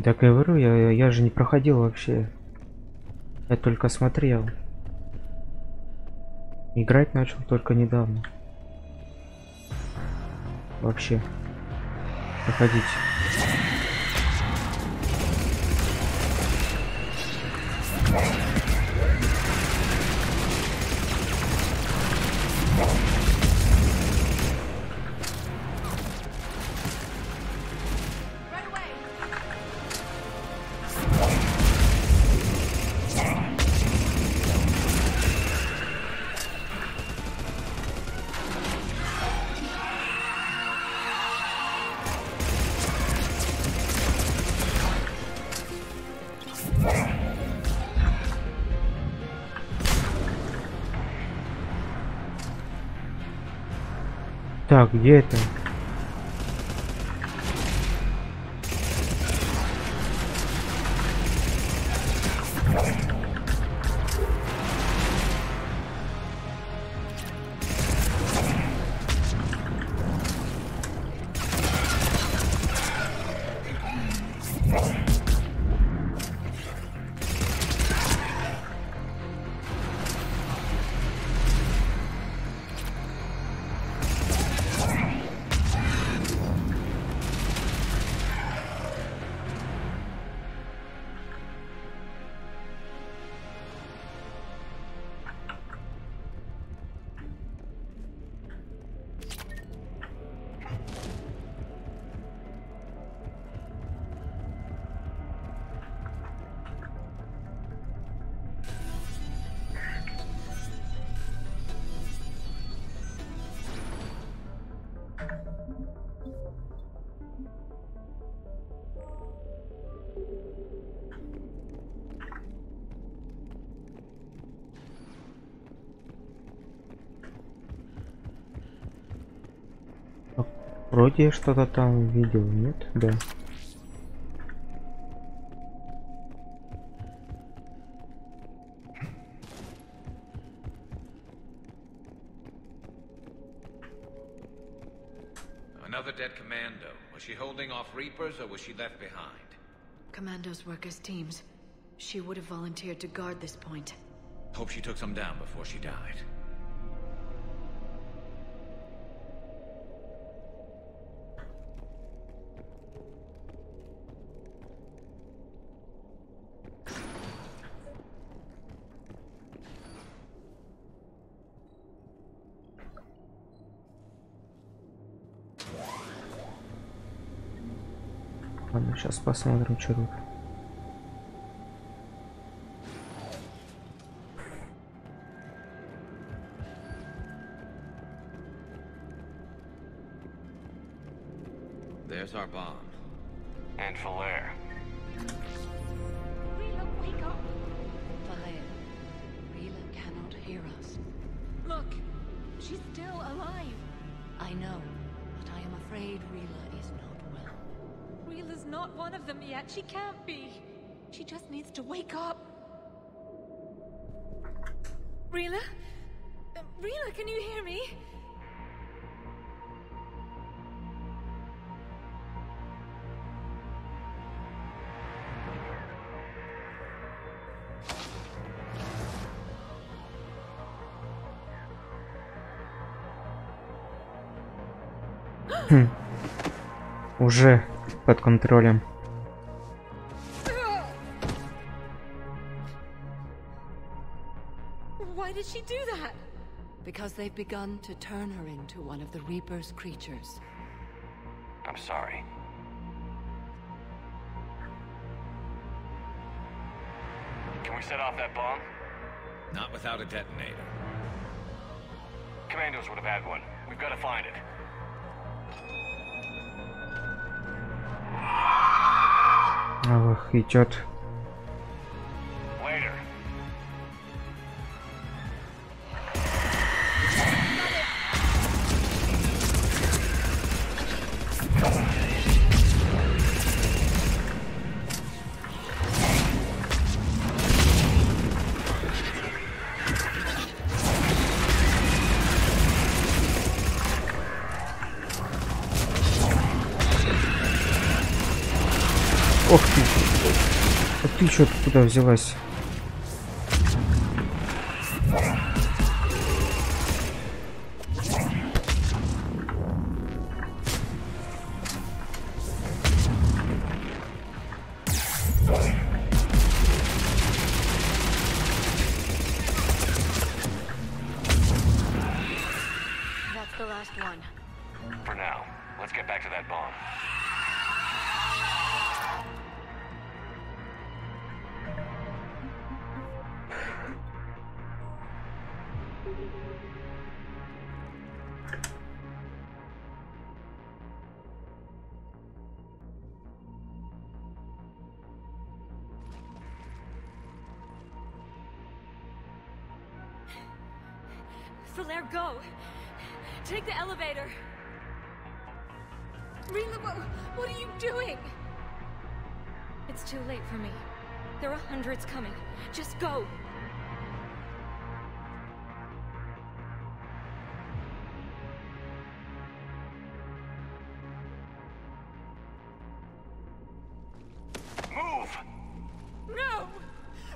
Так я говорю, я же не проходил вообще. Я только смотрел. Играть начал только недавно. Вообще. Проходить. Так, где это? Вроде я что-то там видел, нет? Да. Another dead commando. Was she holding off Reapers or was she left behind? Commandos work as teams. She would have volunteered to guard this point. Hope she took some down before she died. Ладно, сейчас посмотрим, что тут. There's our bomb. And Falaire. Rila, wake up! Falaire, Rila cannot hear us. Look, she's still alive. I know, but I am afraid Rila is not well. Rila's not one of them yet. She can't be. She just needs to wake up. Rila? Rila, can you hear me? Уже под контролем. Why did she do that? Because they've begun to turn her into one of the Reaper's creatures. I'm sorry. Can we set off that bomb? Not without a detonator. Commandos would have had one. We've got to find it. Ах, идет. Later. еще откуда взялась? That's the last one. For now, let's get back to that bomb. Solaire, go! Take the elevator! Rila, what are you doing? It's too late for me. There are hundreds coming. Just go! Move! No!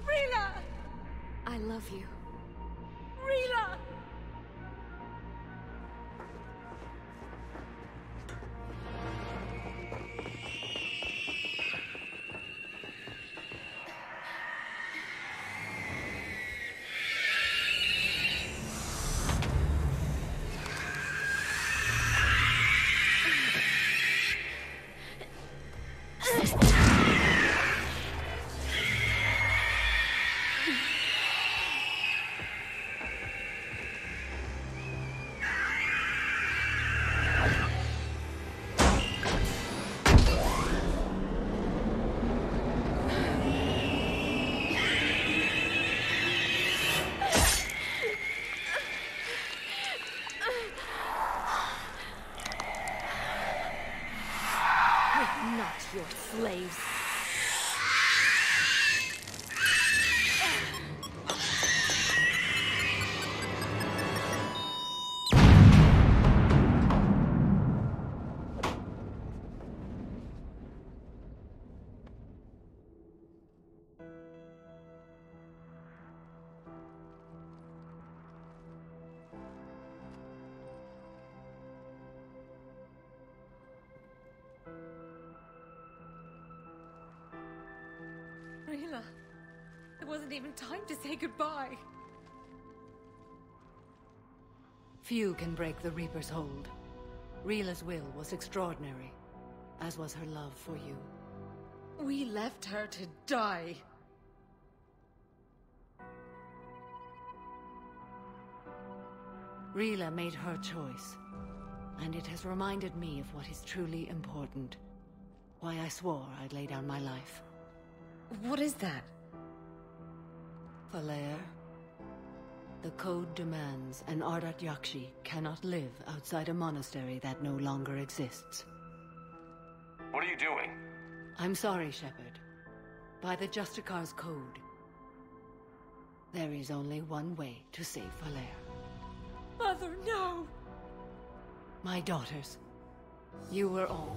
Rila! I love you. Rila! Your slaves. Rila, it wasn't even time to say goodbye. Few can break the Reaper's hold. Rila's will was extraordinary, as was her love for you. We left her to die. Rila made her choice, and it has reminded me of what is truly important. Why I swore I'd lay down my life. What is that? Falair, the code demands an Ardat Yakshi cannot live outside a monastery that no longer exists. What are you doing? I'm sorry, Shepard. By the Justicar's code, there is only one way to save Falair. Mother, no! My daughters, you were all.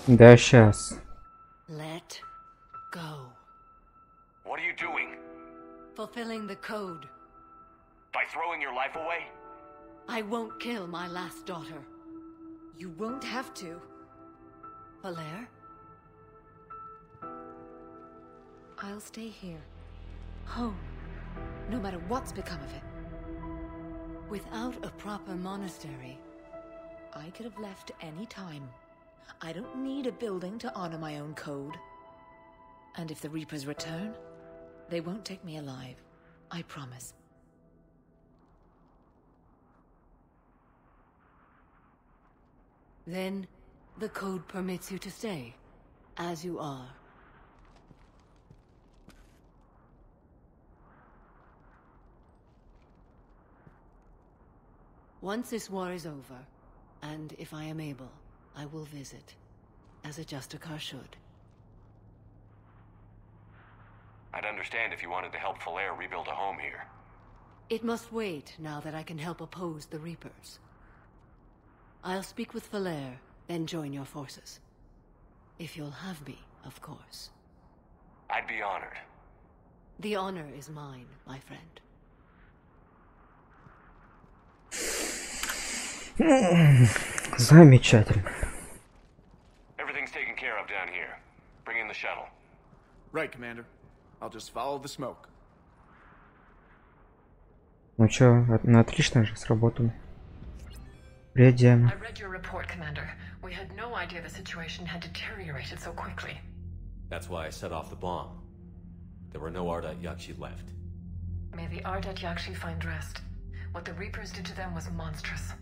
Да, сейчас. Let go. What are you doing? Fulfilling the code. By throwing your life away? I won't kill my last daughter. You won't have to. Falair? I'll stay here. Home. No matter what's become of it. Without a proper monastery, I could have left any time. I don't need a building to honor my own code. And if the Reapers return, they won't take me alive. I promise. Then, the code permits you to stay, as you are. Once this war is over, and if I am able, I will visit, as a Justicar should. I'd understand if you wanted to help Falair rebuild a home here. It must wait now that I can help oppose the Reapers. I'll speak with Falair, then join your forces. If you'll have me, of course. I'd be honored. The honor is mine, my friend. Замечательно. Everything's taken care of down here. Bring in the shuttle. Right, Commander. I'll just follow the smoke. Ну чё, ну отлично же сработано. Приедем. I read your report, Commander. We had no idea the situation had deteriorated so quickly. That's why I set off the bomb. There were no Ardat Yakshi left. May the Ardat Yakshi find rest. What the Reapers did to them was monstrous.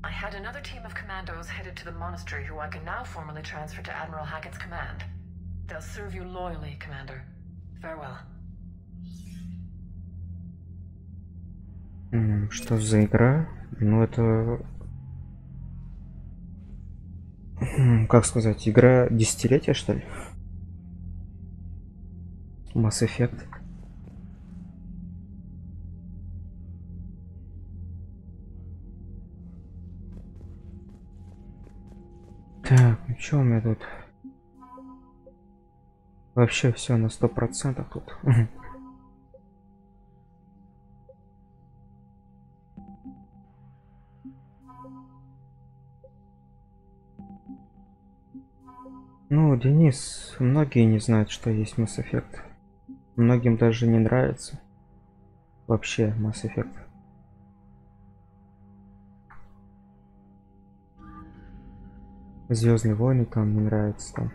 I had another team of commandos headed to the monastery who I can now formally transfer to Admiral Hackett's command. They'll serve you loyally, Commander. Farewell. Что за игра? Ну это... Как сказать, игра десятилетия, что ли? Mass Effect. Так, ну что у меня тут? Вообще все на 100% тут. Ну, Денис, многие не знают, что есть Mass Effect. Многим даже не нравится вообще Mass Effect. Звездные войны там не нравится там.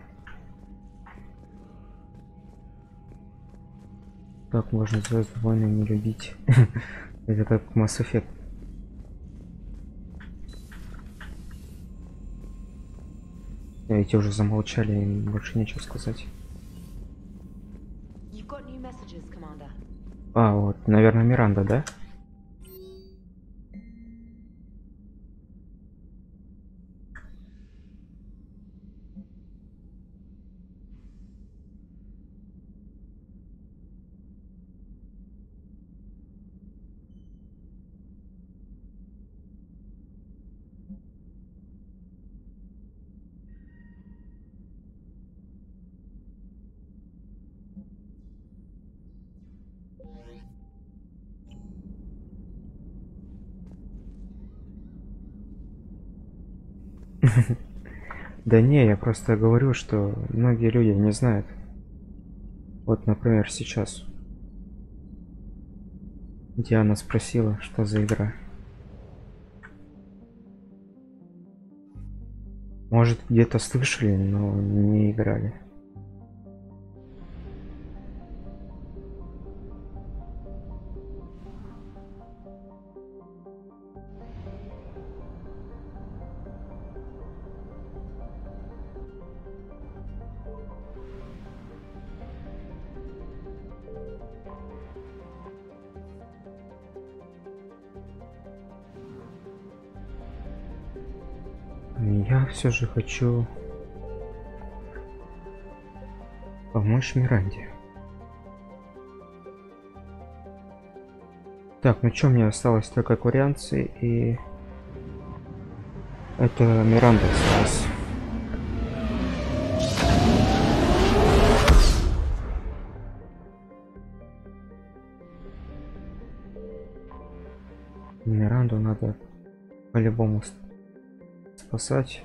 Как можно Звездные войны не любить? Это как Mass Effect. Эти уже замолчали, им больше нечего сказать. А, вот, наверное, Миранда, да? Да не, я просто говорю, что многие люди не знают. Вот, например, сейчас Диана спросила, что за игра. Может, где-то слышали, но не играли. Я все же хочу помочь Миранде. Так, ну что, мне осталось только курянцы и это Миранда осталась. Миранду надо по-любому спасать.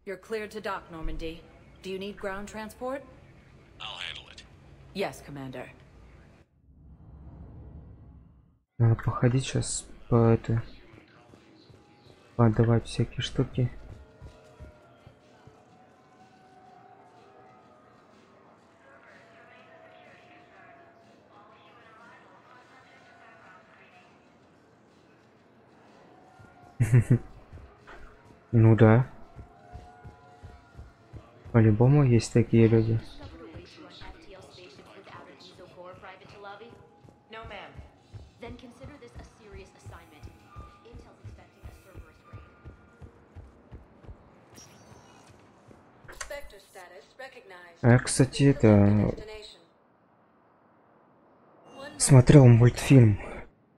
You're cleared to dock, Normandy. Do you need ground transport? I'll handle it. Yes, Commander. Надо походить сейчас по это, подавать всякие штуки. Ну да. По-любому есть такие люди. А, кстати, это... Смотрел мультфильм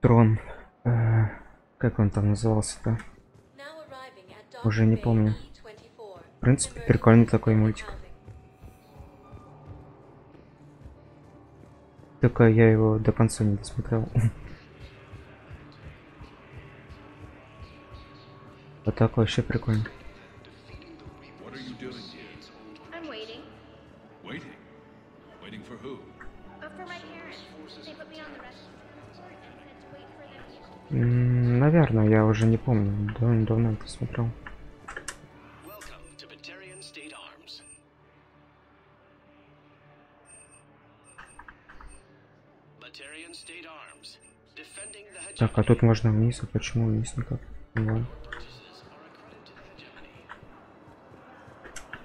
Трон. Как он там назывался-то? Уже не помню. В принципе, прикольный такой мультик. Только я его до конца не досмотрел. А так вообще прикольно. I'm waiting. Waiting? Waiting for who? For my parents. They put me on the rescue transport and said to wait for them here. Наверное, я уже не помню. Давно это смотрел. Так, а тут можно вниз, а почему вниз никак? Ладно.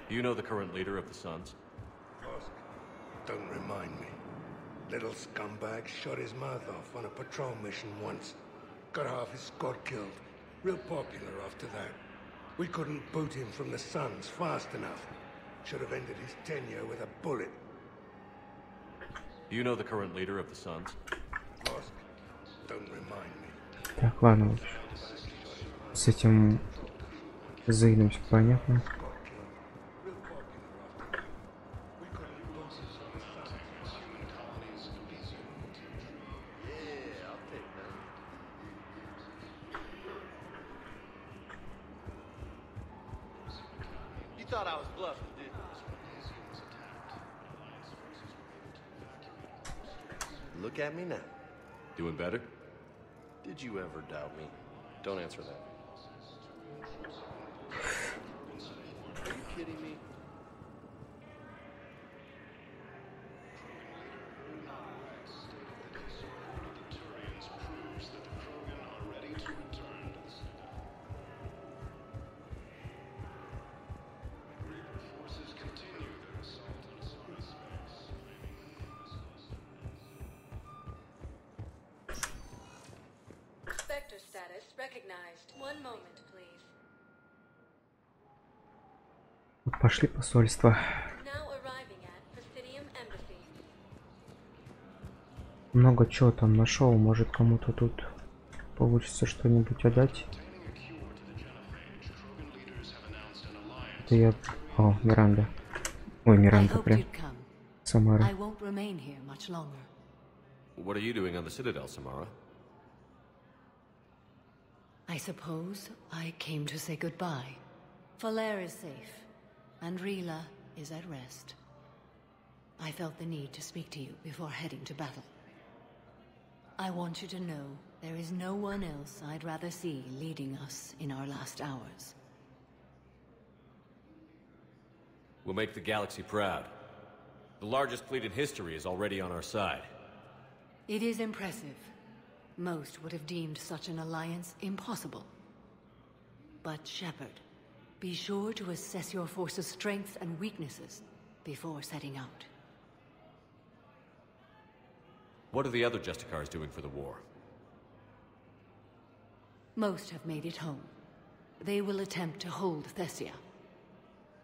You know the current leader of the Sons? Don't remind me. Little scumbag shot his mouth off on a patrol mission once. Got half his squad killed. Real popular after that. We couldn't boot him from the Sons fast enough. Should have ended his tenure with a bullet. You know the current leader of the Sons? Don't remind me. Так, ладно. С этим Зейном все понятно. Look at me now. Doing better? Did you ever doubt me? Don't answer that. Are you kidding me? Spectre status recognized. One moment, please. Пошли посольство. Now arriving at Presidium Embassy. Много чего там нашел, может кому-то тут получится что-нибудь отдать. Это я... О, Миранда. Ой, Миранда, прям. Самара. I won't remain here much longer. What are you doing on the Citadel, Samara? I suppose I came to say goodbye. Falair is safe, and Rila is at rest. I felt the need to speak to you before heading to battle. I want you to know there is no one else I'd rather see leading us in our last hours. We'll make the galaxy proud. The largest fleet in history is already on our side. It is impressive. Most would have deemed such an alliance impossible. But Shepard, be sure to assess your force's strengths and weaknesses before setting out. What are the other Justicars doing for the war? Most have made it home. They will attempt to hold Thessia.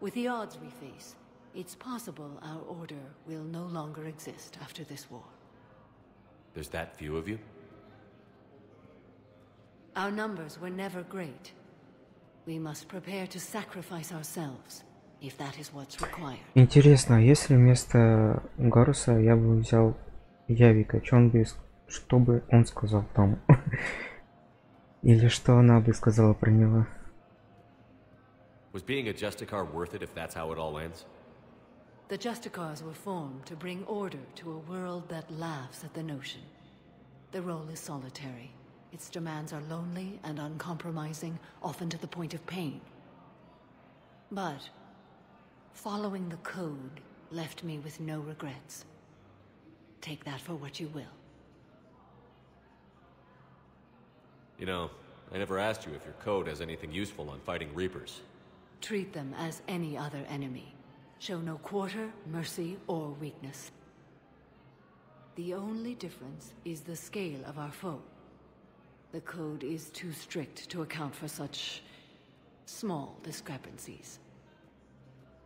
With the odds we face, it's possible our order will no longer exist after this war. There's that few of you? Our numbers were never great. We must prepare to sacrifice ourselves, if that is what's required. Интересно, если вместо Гаруса я бы взял Явика, что бы он сказал там? Или что она бы сказала про него? Was being a Justicar worth it if that's how it all ends? The Justicars were formed to bring order to a world that laughs at the notion. The role is solitary. Its demands are lonely and uncompromising, often to the point of pain. But following the code left me with no regrets. Take that for what you will. You know, I never asked you if your code has anything useful on fighting Reapers. Treat them as any other enemy. Show no quarter, mercy, or weakness. The only difference is the scale of our foe. The code is too strict to account for such small discrepancies.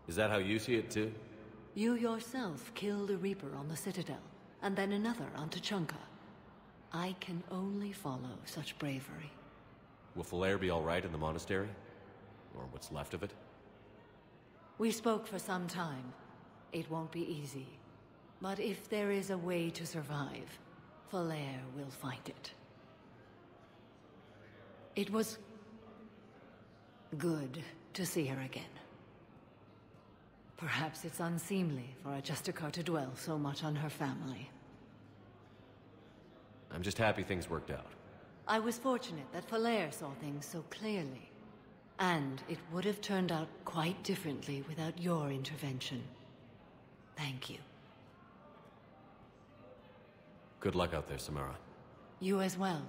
Is that how you see it too? You yourself killed a Reaper on the Citadel, and then another on Tuchanka. I can only follow such bravery. Will Falair be all right in the monastery? Or what's left of it? We spoke for some time. It won't be easy. But if there is a way to survive, Falair will find it. It was good to see her again. Perhaps it's unseemly for a Justicar to dwell so much on her family. I'm just happy things worked out. I was fortunate that Falair saw things so clearly. And it would have turned out quite differently without your intervention. Thank you. Good luck out there, Samara. You as well.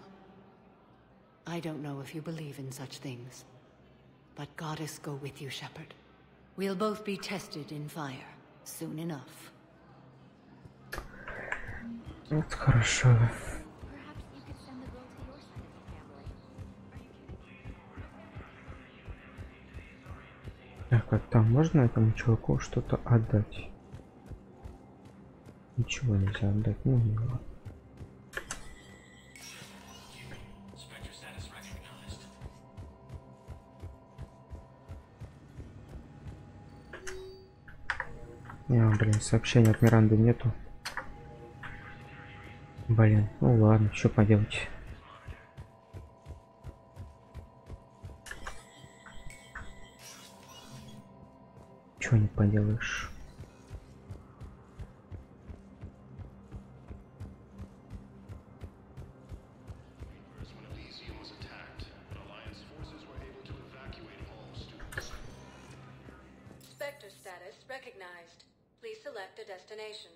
I don't know if you believe in such things, but Goddess go with you, Shepard. We'll both be tested in fire soon enough. Это хорошо. Так, а там можно этому чуваку что-то отдать? Ничего нельзя отдать, ну не ладно. Блин, сообщения от Миранды нету. Блин, ну ладно, что поделать. Чего не поделаешь. Spectre status recognized. Please select a destination.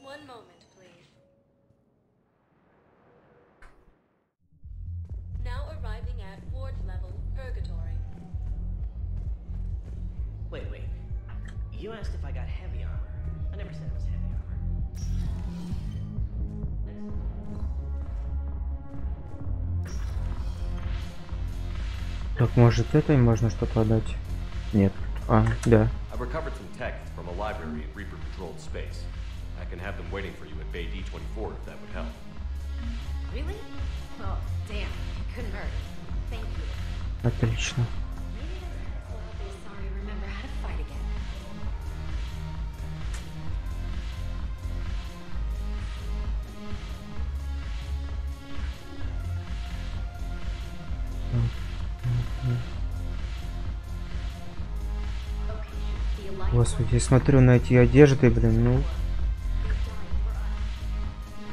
One moment, please. Now arriving at Ward's level, Purgatory. Wait. You asked if I got heavy armor. I never said it was heavy armor. Так, может, этой можно что-то отдать? Нет. А, да. I've recovered some tech from a library in Reaper-controlled space. I can have them waiting for you at Bay D24 if that would help. Really? Oh, damn. It couldn't hurt. Thank you. Отлично. Sorry, remember how to fight again. Господи, я смотрю на эти одежды, блин, ну...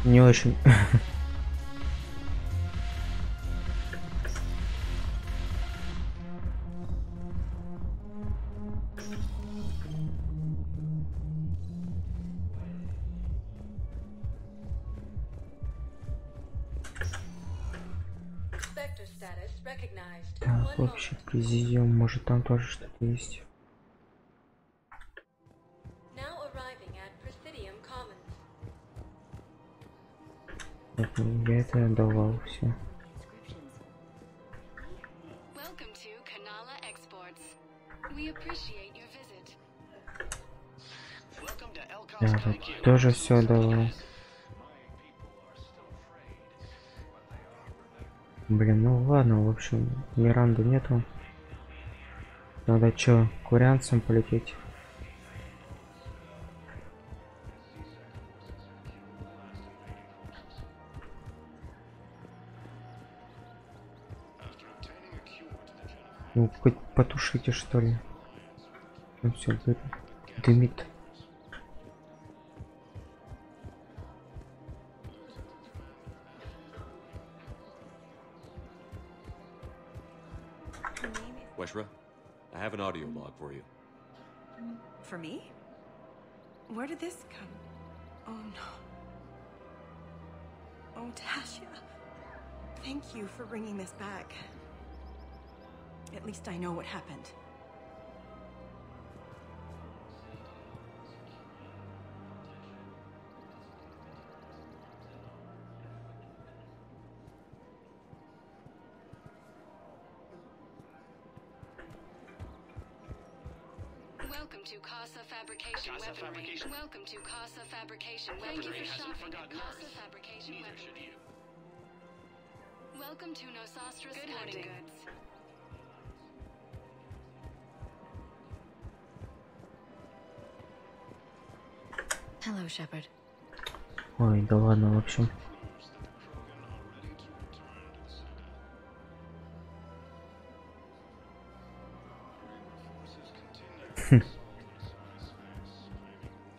Не очень... Так, вообще президиум, может там тоже что-то есть. Я это отдавал все. Я тут тоже все отдавал. Блин, ну ладно, в общем, Миранды нету. Надо чё, курянцам полететь? Ну, хоть потушите, что ли. Ну, все, дымит. Weshra, I have an audio log for you. For me? Where did this come? Oh no. Oh, Tasha. Thank you for bringing this back. At least I know what happened. Welcome to Casa Fabrication Weaponry. Welcome to Casa Fabrication Weaponry. Thank you for shopping at Casa Fabrication Weaponry. Welcome to Nosastra's Sporting Goods. Hello, Shepard. Ой, да ладно, в общем.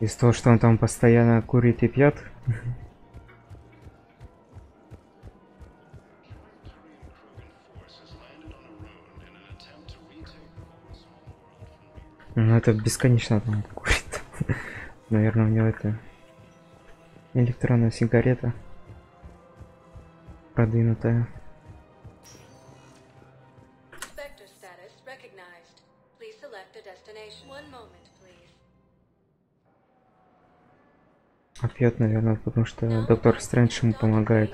Из того, что он там постоянно курит и пьет. Ну это бесконечно там курит. Наверное, у него это электронная сигарета продвинутая. А пьет, наверное, потому что доктор Стрэндж ему помогает.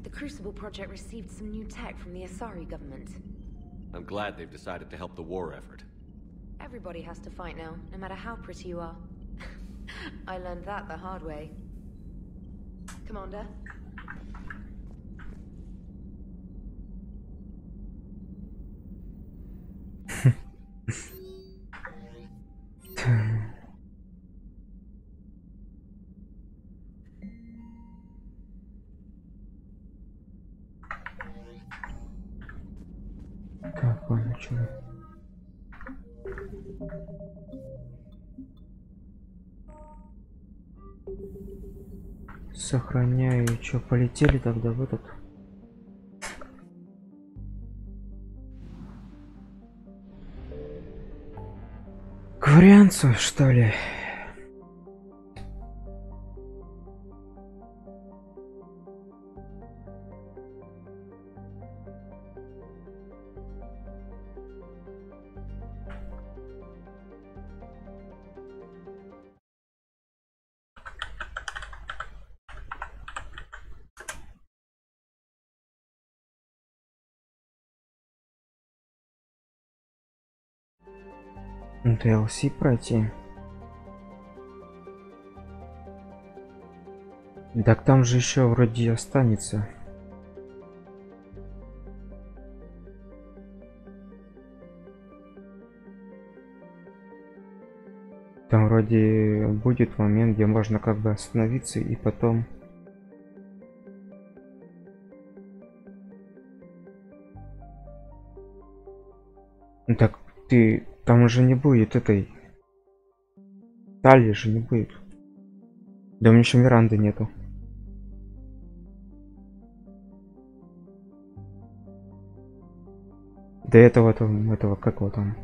The Crucible project received some new tech from the Asari government. I'm glad they've decided to help the war effort. Everybody has to fight now, no matter how pretty you are. I learned that the hard way. Commander? Так, ладно, чё? Сохраняю, чё, полетели тогда в этот? К варианту, что ли? DLC пройти. Так там же еще вроде останется. Там вроде будет момент, где можно как бы остановиться и потом... Так ты... Там уже не будет этой... Талии же не будет. Да у меня еще Миранды нету. До этого там, этого, как его там?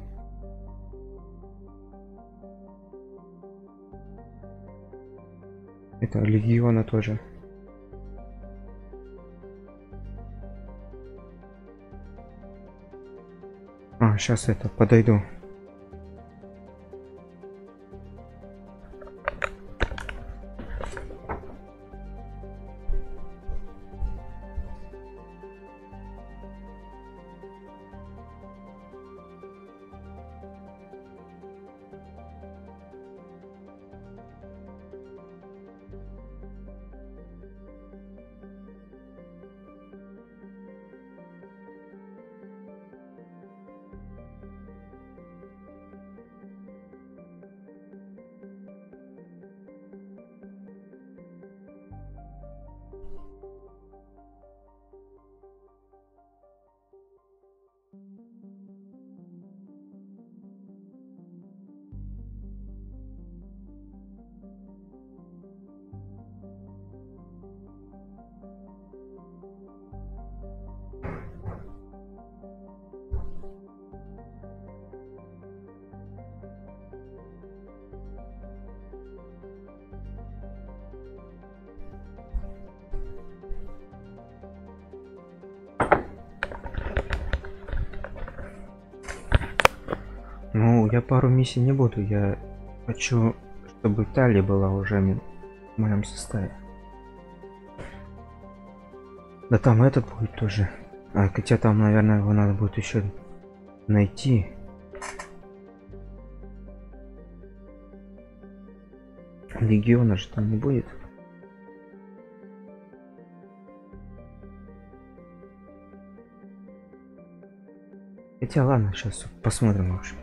Это Легиона тоже. А, сейчас это, подойду. Ну, я пару миссий не буду, я хочу, чтобы Талия была уже в моем составе. Да там этот будет тоже. А, хотя там, наверное, его надо будет еще найти. Легиона же там не будет. Хотя ладно, сейчас посмотрим вообще.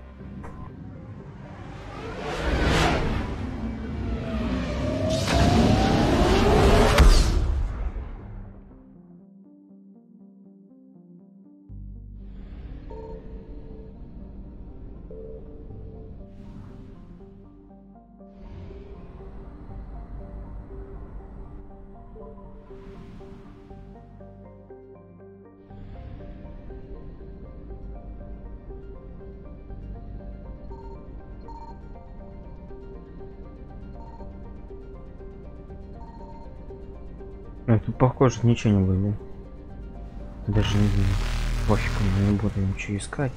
Тут похоже ничего не было. Даже не пофиг, не буду ничего искать.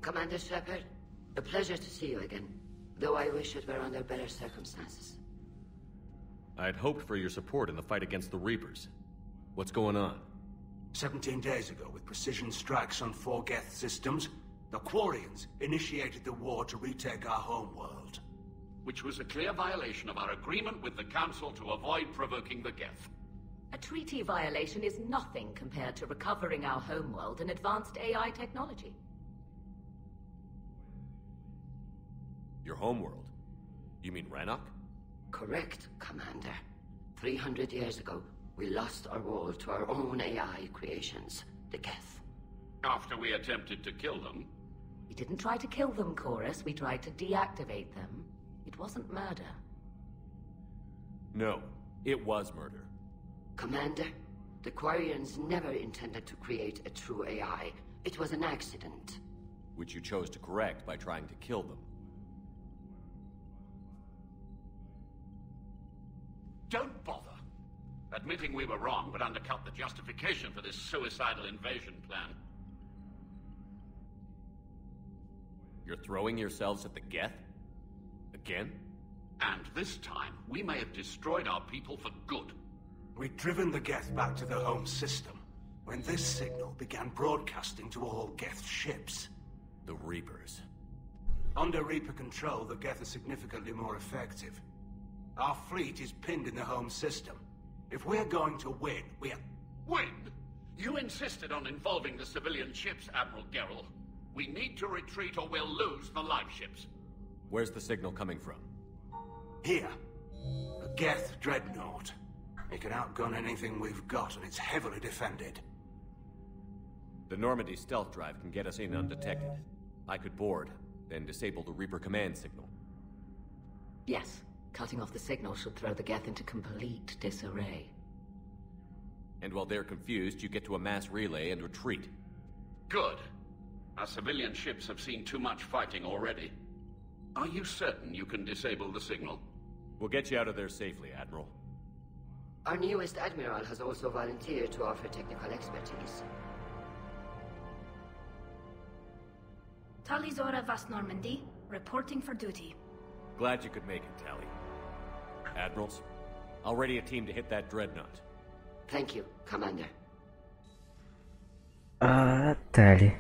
Commander Shepard, a pleasure to see you again. Though I wish it were under better circumstances. I'd hoped for your support in the fight against the Reapers. What's going on? 17 days ago, with precision strikes on 4 Geth systems, the Quarians initiated the war to retake our homeworld. Which was a clear violation of our agreement with the Council to avoid provoking the Geth. A treaty violation is nothing compared to recovering our homeworld and advanced AI technology. Your homeworld? You mean Rannoch? Correct, Commander. 300 years ago, we lost our world to our own AI creations, the Geth. After we attempted to kill them? We didn't try to kill them, Chorus. We tried to deactivate them. It wasn't murder. No, it was murder. Commander, the Quarians never intended to create a true AI. It was an accident. Which you chose to correct by trying to kill them. Don't bother. Admitting we were wrong would undercut the justification for this suicidal invasion plan. You're throwing yourselves at the Geth? Again? And this time, we may have destroyed our people for good. We'd driven the Geth back to the home system, when this signal began broadcasting to all Geth ships. The Reapers. Under Reaper control, the Geth are significantly more effective. Our fleet is pinned in the home system. If we're going to win, we're... Win? You insisted on involving the civilian ships, Admiral Gerrel. We need to retreat or we'll lose the live ships. Where's the signal coming from? Here. A Geth dreadnought. It can outgun anything we've got, and it's heavily defended. The Normandy stealth drive can get us in undetected. I could board, then disable the Reaper command signal. Yes. Cutting off the signal should throw the Geth into complete disarray. And while they're confused, you get to a mass relay and retreat. Good. Our civilian ships have seen too much fighting already. Are you certain you can disable the signal? We'll get you out of there safely, Admiral. Our newest Admiral has also volunteered to offer technical expertise. Talizora Vast Normandy, reporting for duty. Glad you could make it, Tally. Admirals, I'll ready a team to hit that dreadnought. Thank you, Commander. Tally.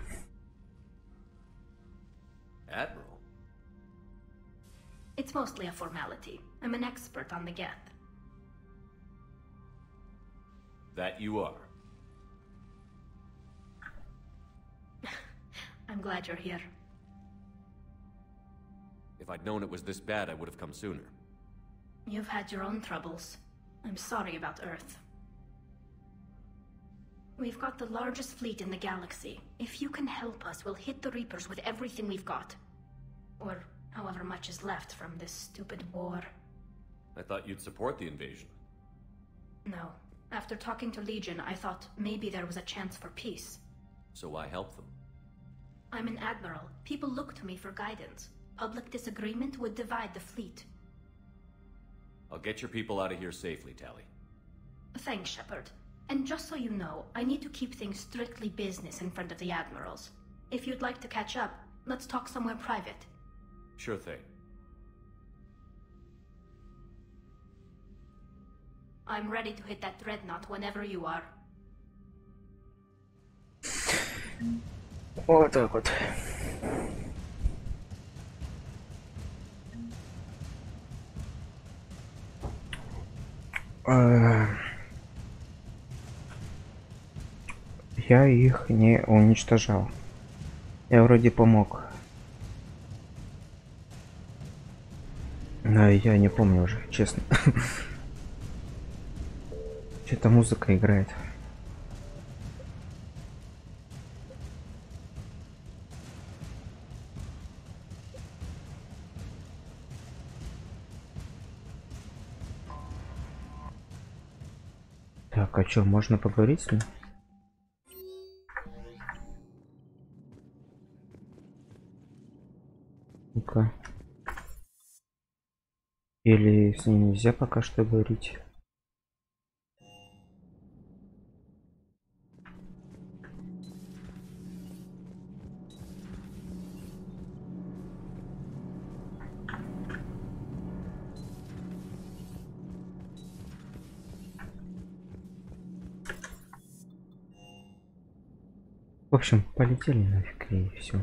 Admiral? It's mostly a formality. I'm an expert on the Geth. That you are. I'm glad you're here. If I'd known it was this bad, I would have come sooner. You've had your own troubles. I'm sorry about Earth. We've got the largest fleet in the galaxy. If you can help us, we'll hit the Reapers with everything we've got. Or however much is left from this stupid war. I thought you'd support the invasion. No. After talking to Legion, I thought maybe there was a chance for peace. So why help them? I'm an admiral. People look to me for guidance. Public disagreement would divide the fleet. I'll get your people out of here safely, Tally. Thanks, Shepard. And just so you know, I need to keep things strictly business in front of the admirals. If you'd like to catch up, let's talk somewhere private. Sure thing. I'm ready to hit that dreadnought whenever you are. Вот так вот. Я их не уничтожал. Я вроде помог. Но я не помню уже, честно. Что-то музыка играет. Так, а что, можно поговорить с ним? Ну-ка. Или с ним нельзя пока что говорить? В общем, полетели нафиг и все.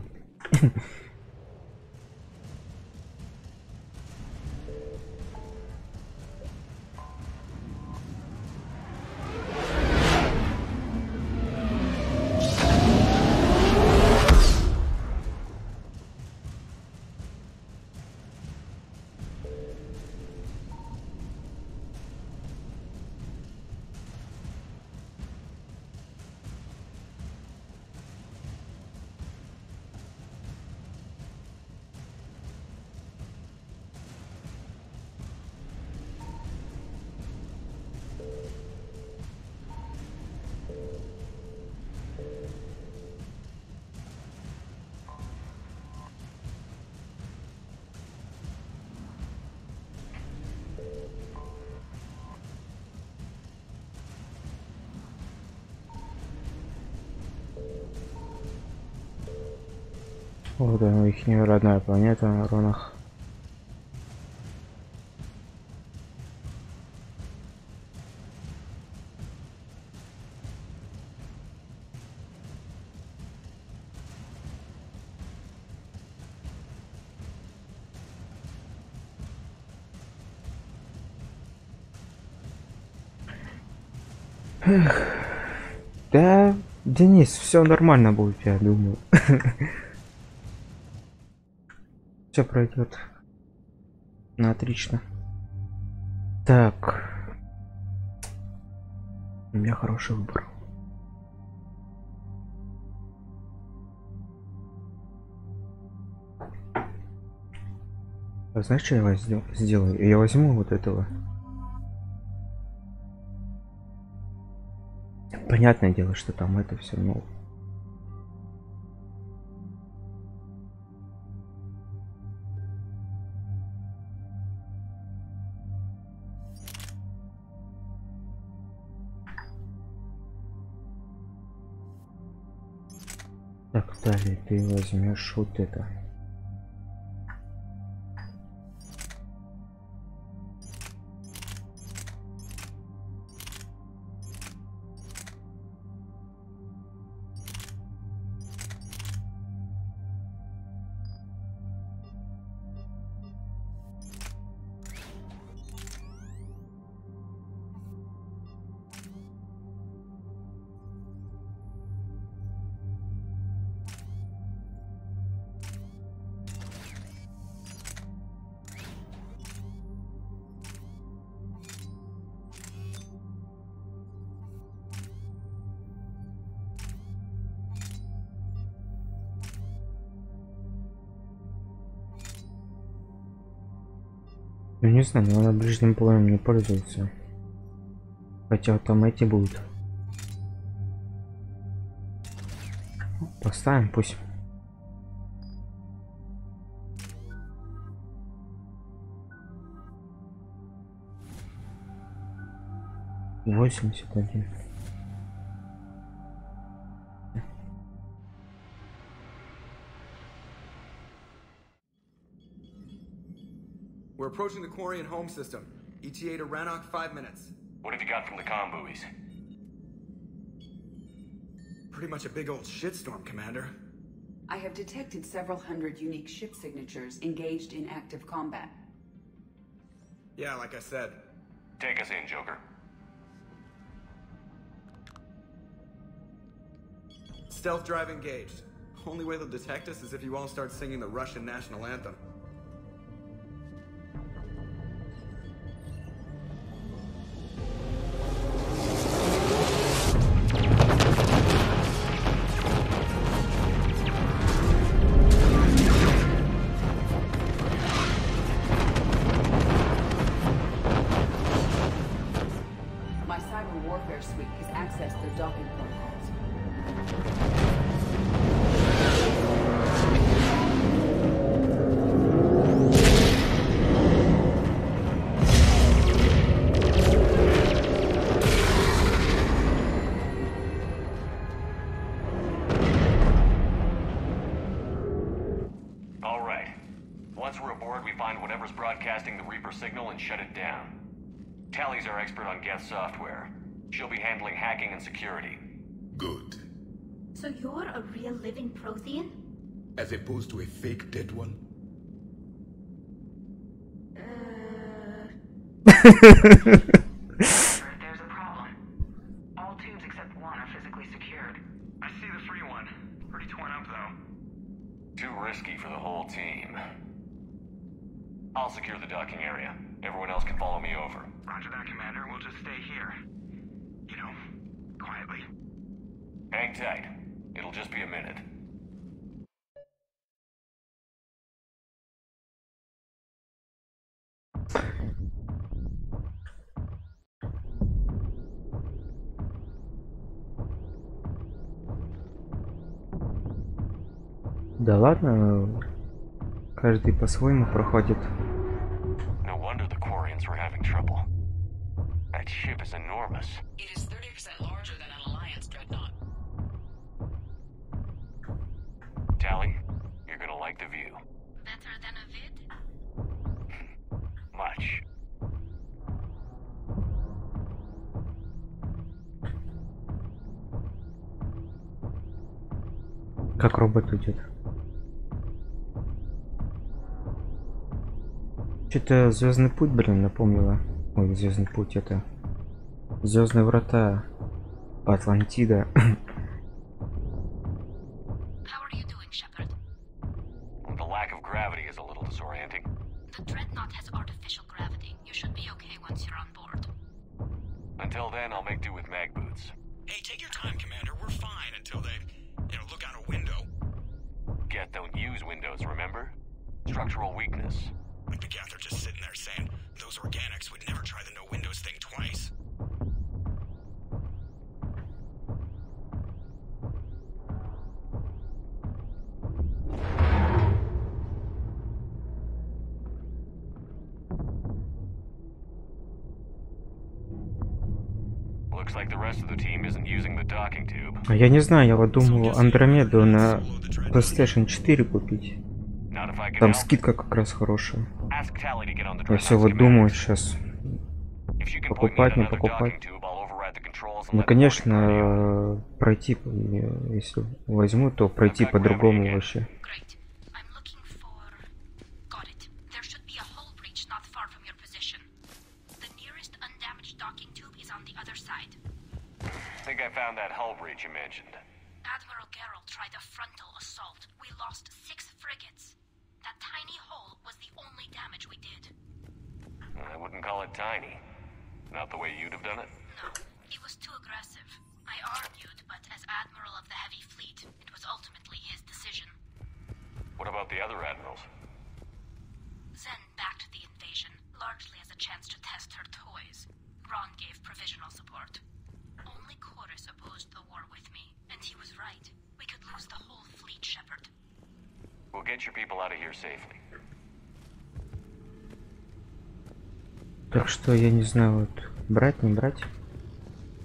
Вот она, их родная планета на Ронах. Да, Денис, все нормально будет, я думаю. Все пройдет на отлично. Так, у меня хороший выбор. А знаешь, что я сделаю? Я возьму вот этого. Понятное дело, что там это все, ну. Так, далее ты возьмешь вот это. Ну не знаю, но на ближнем боем не пользуется. Хотя там эти будут. Поставим, пусть. $81. We're approaching the Quarian home system. ETA to Rannoch, 5 minutes. What have you got from the comm buoys? Pretty much a big old shitstorm, Commander. I have detected several hundred unique ship signatures engaged in active combat. Yeah, like I said. Take us in, Joker. Stealth drive engaged. Only way they'll detect us is if you won't start singing the Russian national anthem. My cyber warfare suite has accessed their docking protocols. All right. Once we're aboard, we find whatever's broadcasting the Reaper signal and shut it down. Tally's our expert on Geth software. She'll be handling hacking and security. Good. So you're a real living Prothean? As opposed to a fake dead one? There's a problem. All tubes except one are physically secured. I see the free one. Pretty torn up, though. Too risky for the whole team. I'll secure the docking area. Everyone else can follow me over. Roger that, Commander. We'll just stay here. You know, quietly. Hang tight. It'll just be a minute. Да ладно, каждый по-своему проходит. No wonder the Quarians were having trouble. That ship is enormous. It is 30% larger than an Alliance dreadnought. Tally, you're gonna like the view. Better than a vid? Much. Как робот идет. Что-то Звездный путь, блин, напомнила. Ой, Звездный путь это. Звездные врата. Атлантида. The lack of gravity is a little disorienting. The dreadnought has artificial gravity. You should be okay once you're on board. Until then, I'll make do with mag boots. Hey, take your time, Commander. We're fine until they, look out a window. Geth don't use windows, remember? Structural weakness. Like the Geth are just sitting there saying, those organics would never try the no windows thing twice. Looks like the rest of the team isn't using the docking tube. А я не знаю, я вот думал Андромеду на PlayStation 4 купить. Там скидка как раз хорошая. Я все вот думаю сейчас покупать, не покупать. Ну конечно, пройти, если возьму, то пройти по-другому вообще. I think I found that hull breach you mentioned. Admiral Gerrel tried a frontal assault. We lost 6 frigates. That tiny hole was the only damage we did. I wouldn't call it tiny. Not the way you'd have done it. No, he was too aggressive. I argued, but as Admiral of the Heavy Fleet, it was ultimately his decision. What about the other admirals? Zen backed the invasion, largely as a chance to test her toys. Ron gave provisional support. Only Chorus opposed the war with me, and he was right. We could lose the whole fleet, Shepard. We'll get your people out of here safely. Так что я не знаю, вот брать, не брать.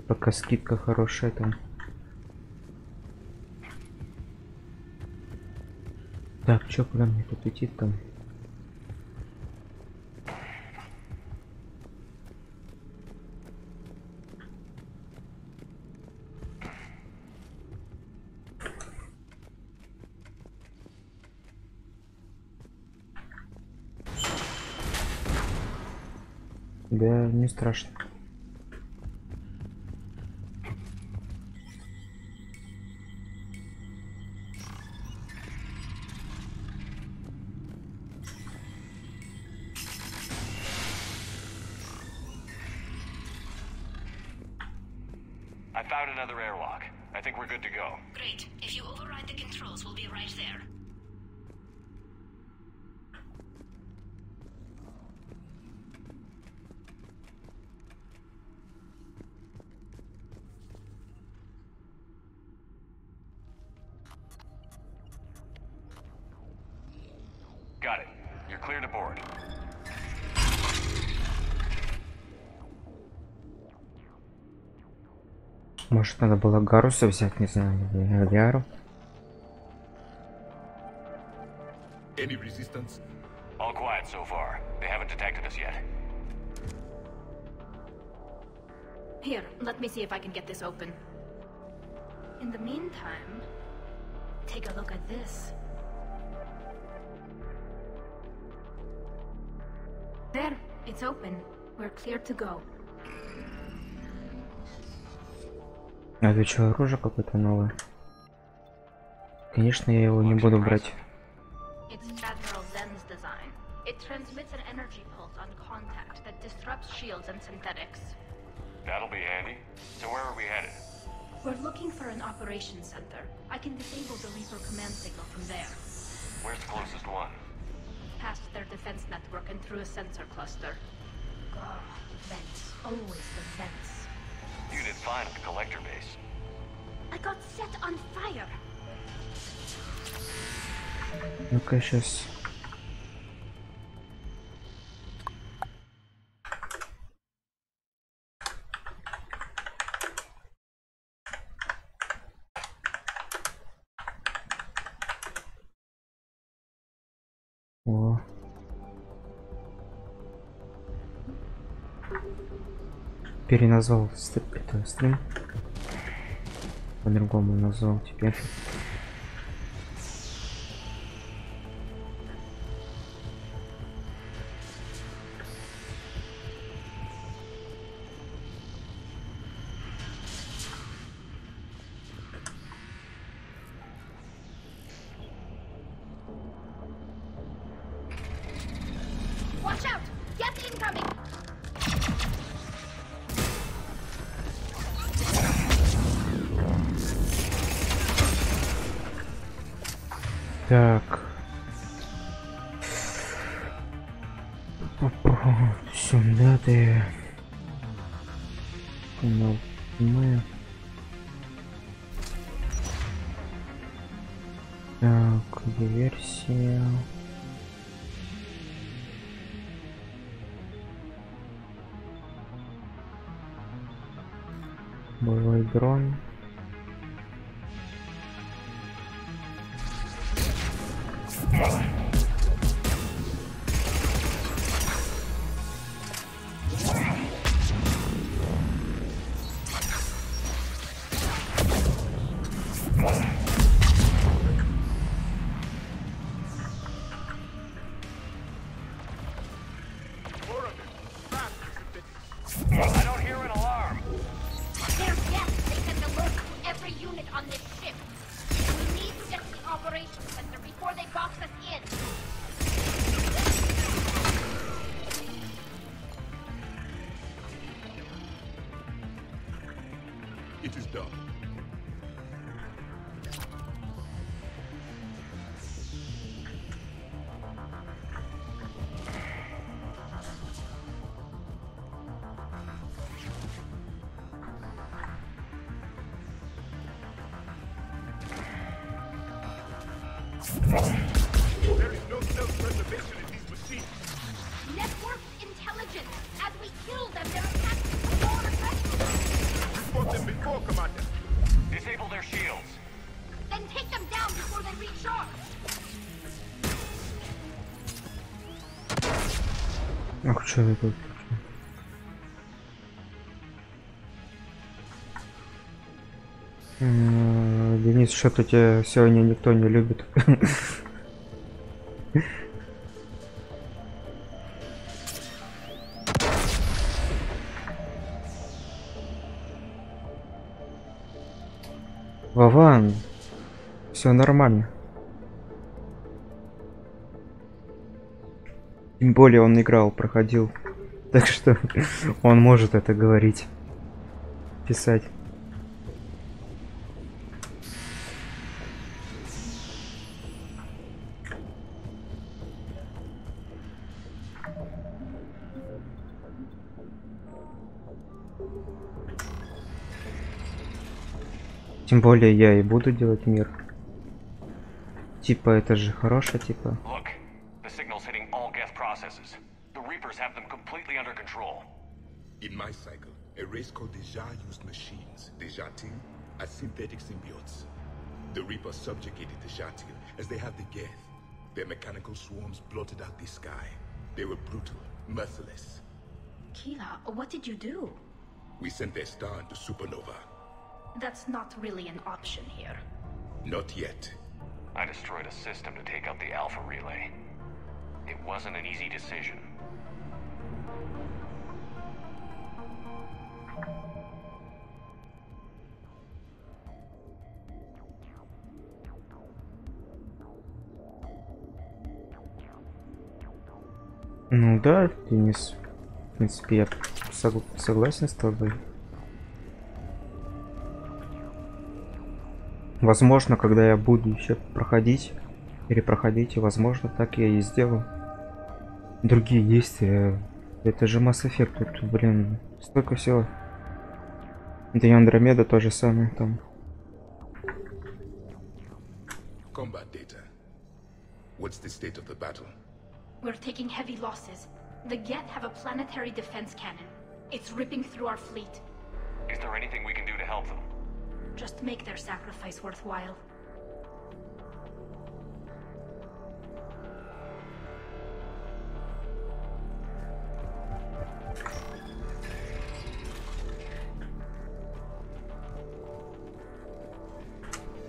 Пока скидка хорошая там. Так, чё, куда мне тут идти там? Да, не страшно. I found another airlock. I think we're good to go. Great. If you override the controls, we'll be right there. Got it. You're clear to board. Может, надо было Гаруса взять, не знаю, или Яру. Any resistance? All quiet so far. They haven't detected us yet. Here, let me see if I can get this open. In the meantime, take a look at this. There, it's open. We're clear to go. А это что, оружие какое-то новое? Конечно, я его не буду брать. It's Admiral Zen's design. It transmits an energy pulse on contact that disrupts shields and synthetics. That'll be handy. So where are we headed? We're looking for an operations center. I can disable the Reaper command signal from there. Where's the closest one? Past their defense network and through a sensor cluster. Oh, vents. Always the vents. You did fine at the collector base. I got set on fire. Ну-ка, сейчас. О. Переназвал это стрим. По-другому назвал теперь. Watch out! Gas incoming! Так. Сюда ты. Мы. Так, диверсия. Боевой дрон. I don't hear an alarm. There's gas taken alert to every unit on this ship. We need to get to the operations center before they box us in. It is done. There is no self-preservation in these machines. Network intelligence. As we kill them, their attacks will more effective. We fought them before, Commander. Disable their shields. Then take them down before they recharge. Ах, что это тут? Денис, что-то тебя сегодня никто не любит. Вован, все нормально. Тем более он играл, проходил. Так что он может это говорить, писать. Тем более я и буду делать мир. Типа это же хорошо, типа. In my cycle, a race called the DarthJerr used machines, the Jati, as synthetic symbiotes. The Reaper subjugated the Jati as they had the Geth. Their mechanical swarms blotted out the sky. They were brutal, merciless. Kila, what did you do? We sent their star into supernova. That's not really an option here. Not yet. I destroyed a system to take out the Alpha Relay. It wasn't an easy decision. Ну да, Денис. В принципе, я согласен с тобой. Возможно, когда я буду еще проходить, перепроходить, и возможно, так я и сделаю. Другие действия. Это же Mass Effect, тут, блин, столько всего. Да и Андромеда то же самое там. Combat data. What's the state of the battle? We're taking heavy losses. The Geth have a planetary defense cannon. It's ripping through our fleet. Is there anything we can do to help them? Just make their sacrifice worthwhile.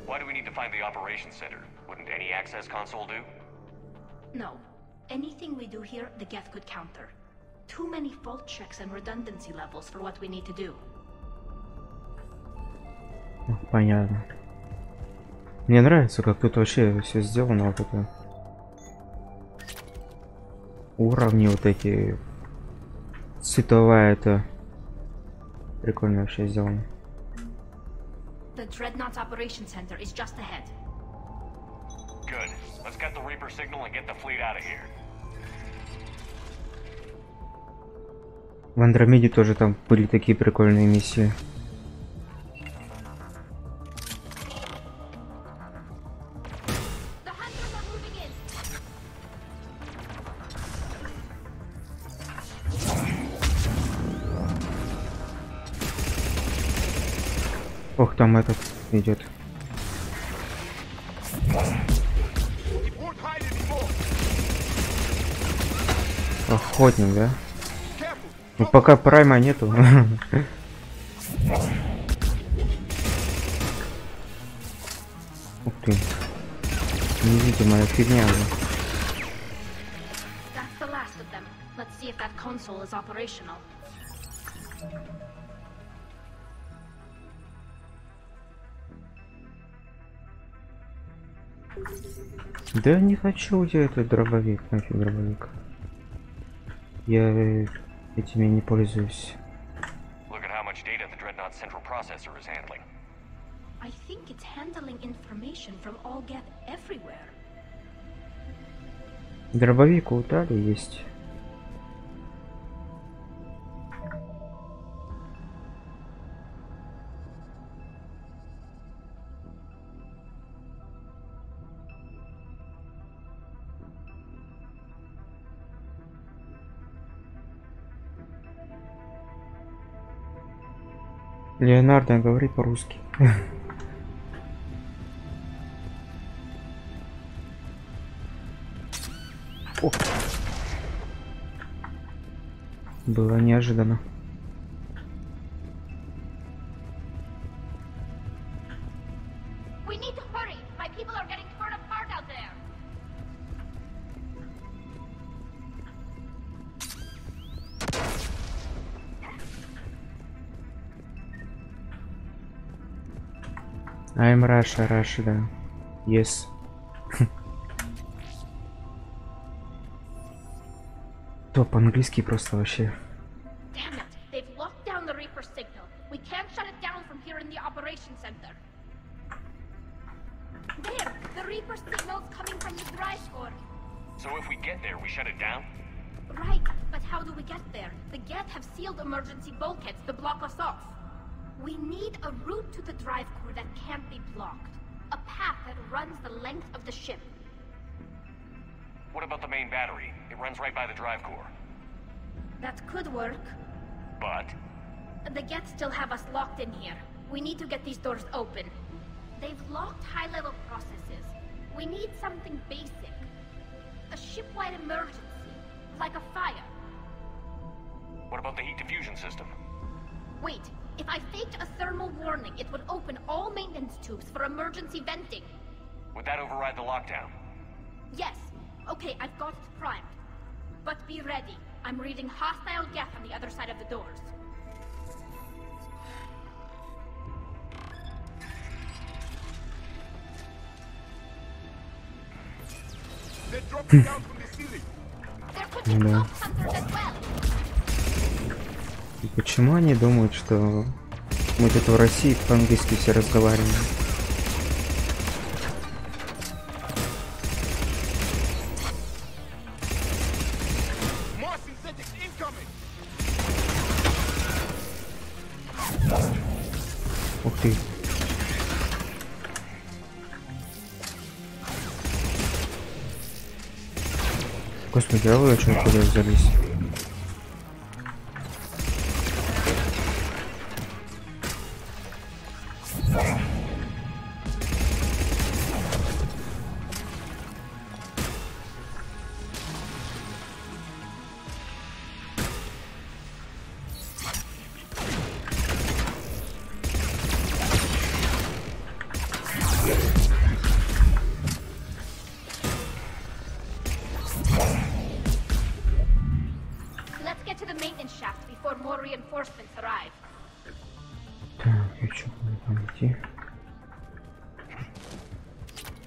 Why do we need to find the operations center? Wouldn't any access console do? No. Anything we do here, the Geth could counter. Too many fault checks and redundancy levels for what we need to do. Понятно. Мне нравится, как тут вообще все сделано, вот это. Уровни вот эти. Цветовая это. Прикольно вообще сделано. The Dreadnought's operation center is just ahead. Good. Let's get the Reaper signal and get the fleet out of here. В Андромеде тоже там были такие прикольные миссии. Ох, там этот идет. Охотник, да? Ну пока прайма нету. Ух ты. Невидимая фигня. That's the last of them. Let's see if that console is operational. Да не хочу я этот дробовик, нафиг дробовик. Я этими не пользуюсь. Look at how much data the Dreadnought central processor is handling. I think it's handling information from all Geth everywhere. Дробовик у Тали есть. Леонардо, говори по-русски. Было неожиданно. We need to hurry. My people are getting torn apart out there. I'm Russia, да. Yes. Топ английский просто вообще. Damn it! They've locked down the Reaper signal. We can't shut it down from here in the operation center. There! The Reaper signal's coming from the drive core. So if we get there, we shut it down? Right, but how do we get there? The Geth have sealed emergency bulkheads to block us off. We need a route to the drive core that can't be blocked. A path that runs the length of the ship. What about the main battery? It runs right by the drive core. That could work. But? The Geth still have us locked in here. We need to get these doors open. They've locked high-level processes. We need something basic. A ship-wide emergency. Like a fire. What about the heat diffusion system? Wait, if I faked a thermal warning, it would open all maintenance tubes for emergency venting. Would that override the lockdown? Yes. Okay, I've got it primed. But be ready. I'm reading hostile Geth on the other side of the doors. They're dropping down from the ceiling. Да. И почему они думают, что мы тут в России по-английски все разговариваем? Ух ты. Господи, а вы очень куда взялись?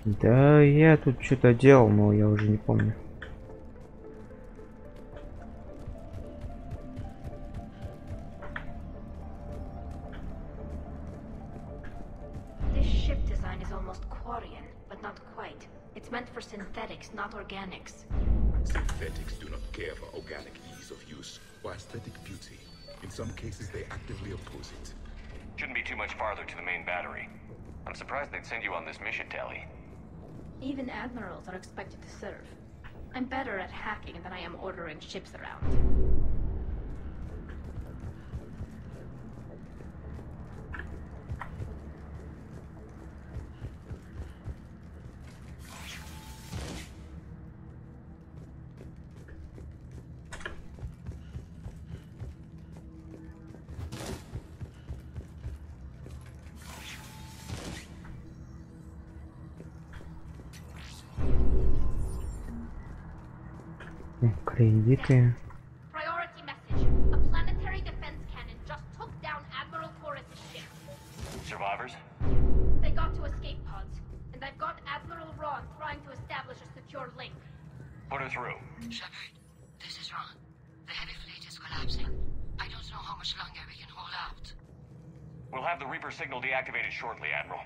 Да, я тут что-то делал, но я уже не помню. This ship design is almost Quarian, but not quite. It's meant for synthetics, not organics. Synthetics do not care for organic ease of use or aesthetic beauty. In some cases, they actively oppose it. Shouldn't be too much farther to the main battery. I'm surprised they'd send you on this mission, Tally. Even admirals are expected to serve. I'm better at hacking than I am ordering ships around. Кредиты. Priority message. A planetary defense cannon just took down Admiral Torres' ship. Survivors? They got to escape pods, and I've got Admiral Ron trying to establish a secure link. Put her through. Shepard, this is Ron. The heavy fleet is collapsing. I don't know how much longer we can hold out. We'll have the Reaper signal deactivated shortly, Admiral.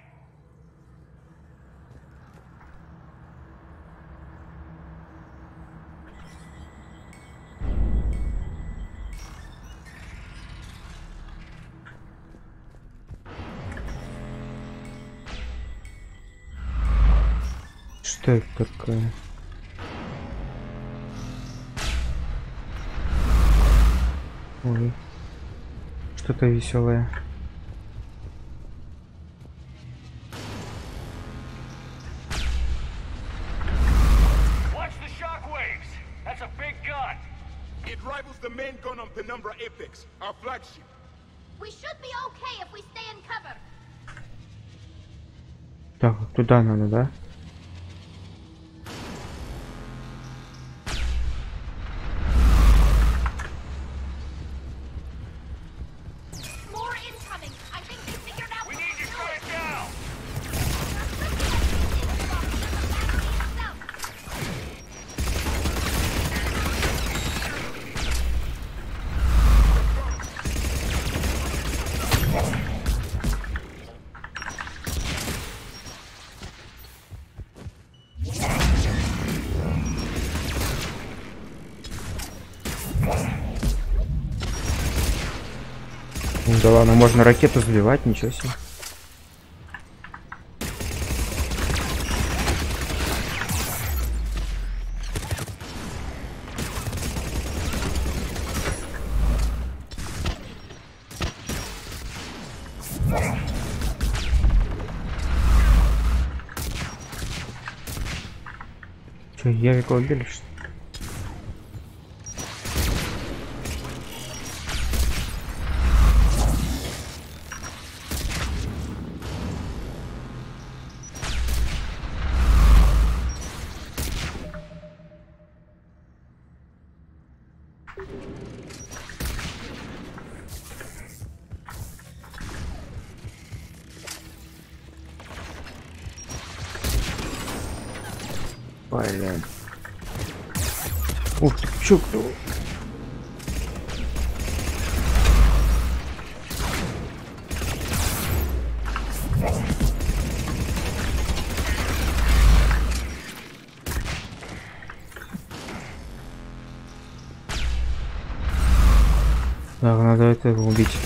Что это такое? Ой, что-то веселое. Watch the shockwaves. That's a big gun. It rivals the main gun on Penumbra Apex, our flagship. We should be okay if we stay in cover. Так, туда надо, да? More incoming. I think they figured out. We need to shut it down. Да ладно, можно ракету сбивать, ничего себе. Че, Ярика убили, что ли? Блин. Ух ты, чё кто? Так, надо этого убить.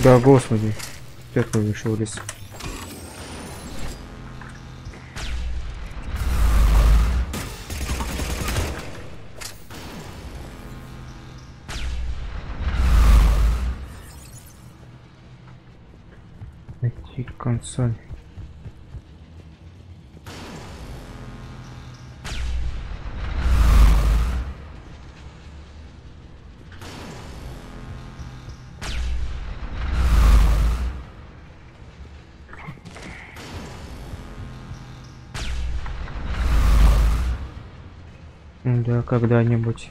Да, господи, кто вышел лес. Найти консоль. Да, когда-нибудь.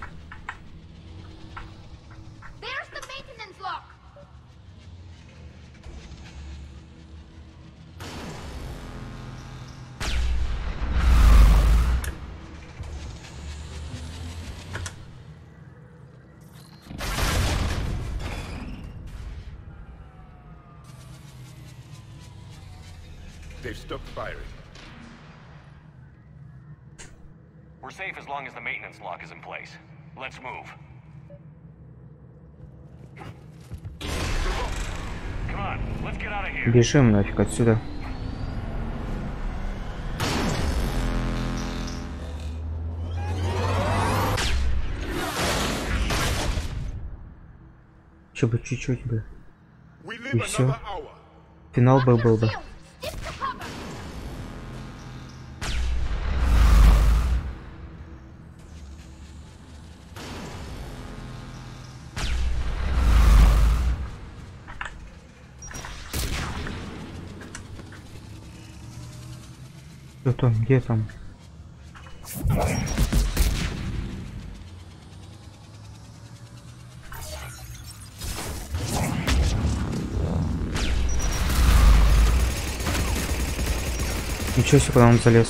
They've stopped firing. We're safe as long as the maintenance lock is in place. Let's move. Come on, let's get out of here. Бежим нафиг отсюда. Че бы чуть-чуть бы. И все. Финал был бы. Что там? Где там? Ничего себе, куда он залез.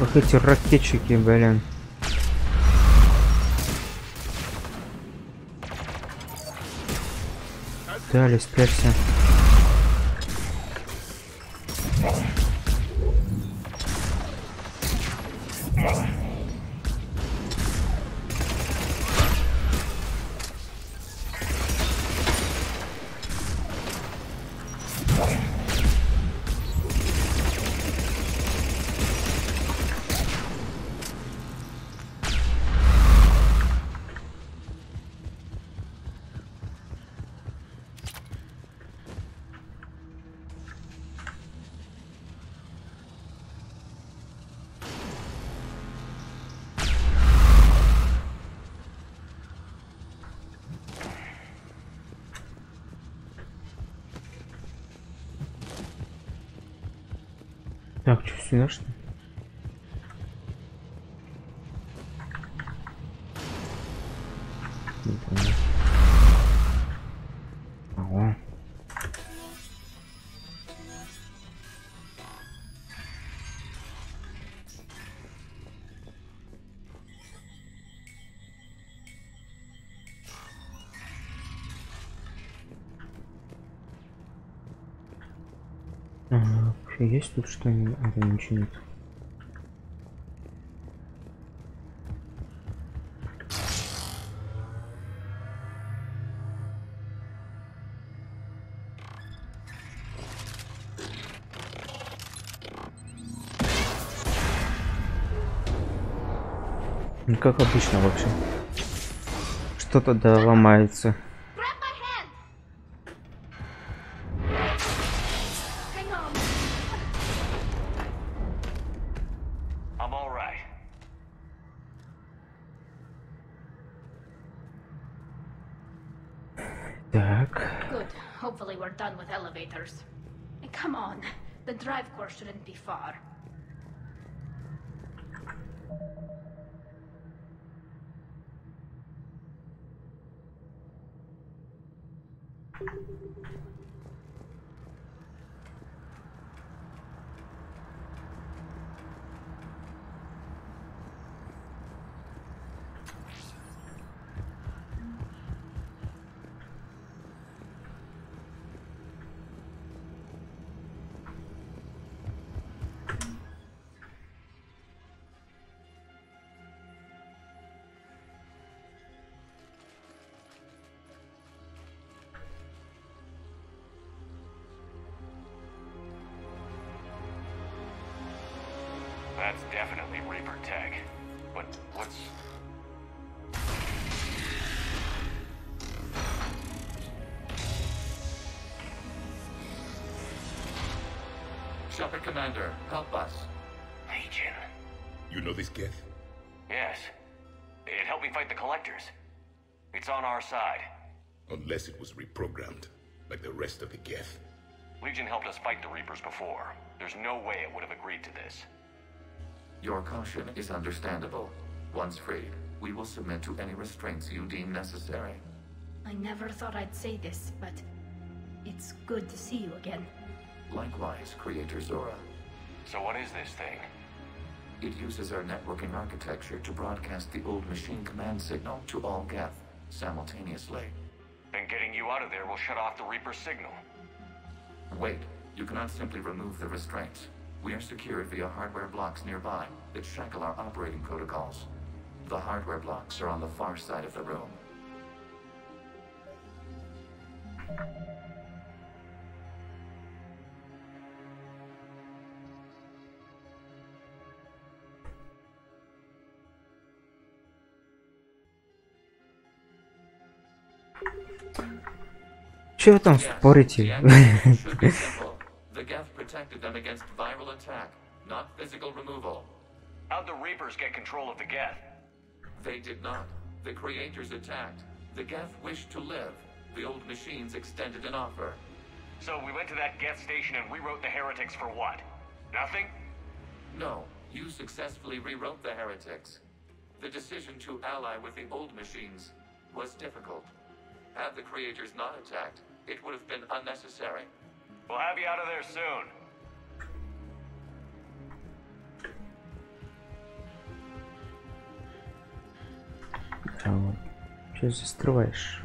Ох, эти ракетчики, блин. Дали, спрячься. Так, что сюда что? Не понял. Ого. Вообще есть тут что-нибудь? А, да ничего нет. Ну, как обычно, в общем. Что-то да ломается. Good. Hopefully we're done with elevators. Come on. The drive course shouldn't be far. That's definitely Reaper tech. But what's... Shepard Commander, help us. Legion. You know this geth? Yes. It helped me fight the Collectors. It's on our side. Unless it was reprogrammed, like the rest of the geth. Legion helped us fight the Reapers before. There's no way it would have agreed to this. Your caution is understandable. Once freed, we will submit to any restraints you deem necessary. I never thought I'd say this, but it's good to see you again. Likewise, Creator Zora. So what is this thing? It uses our networking architecture to broadcast the old machine command signal to all geth simultaneously. Then getting you out of there will shut off the Reaper signal. Wait, you cannot simply remove the restraints. We are secured via hardware blocks nearby that shackle our operating protocols. The hardware blocks are on the far side of the room. Чего вы там спорите? The geth protected them against viral attack, not physical removal. How'd the Reapers get control of the geth? They did not. The creators attacked. The geth wished to live. The old machines extended an offer. So we went to that geth station and rewrote the heretics for what? Nothing? No, you successfully rewrote the heretics. The decision to ally with the old machines was difficult. Had the creators not attacked, it would have been unnecessary. We'll have you out of there soon. Что застреваешь?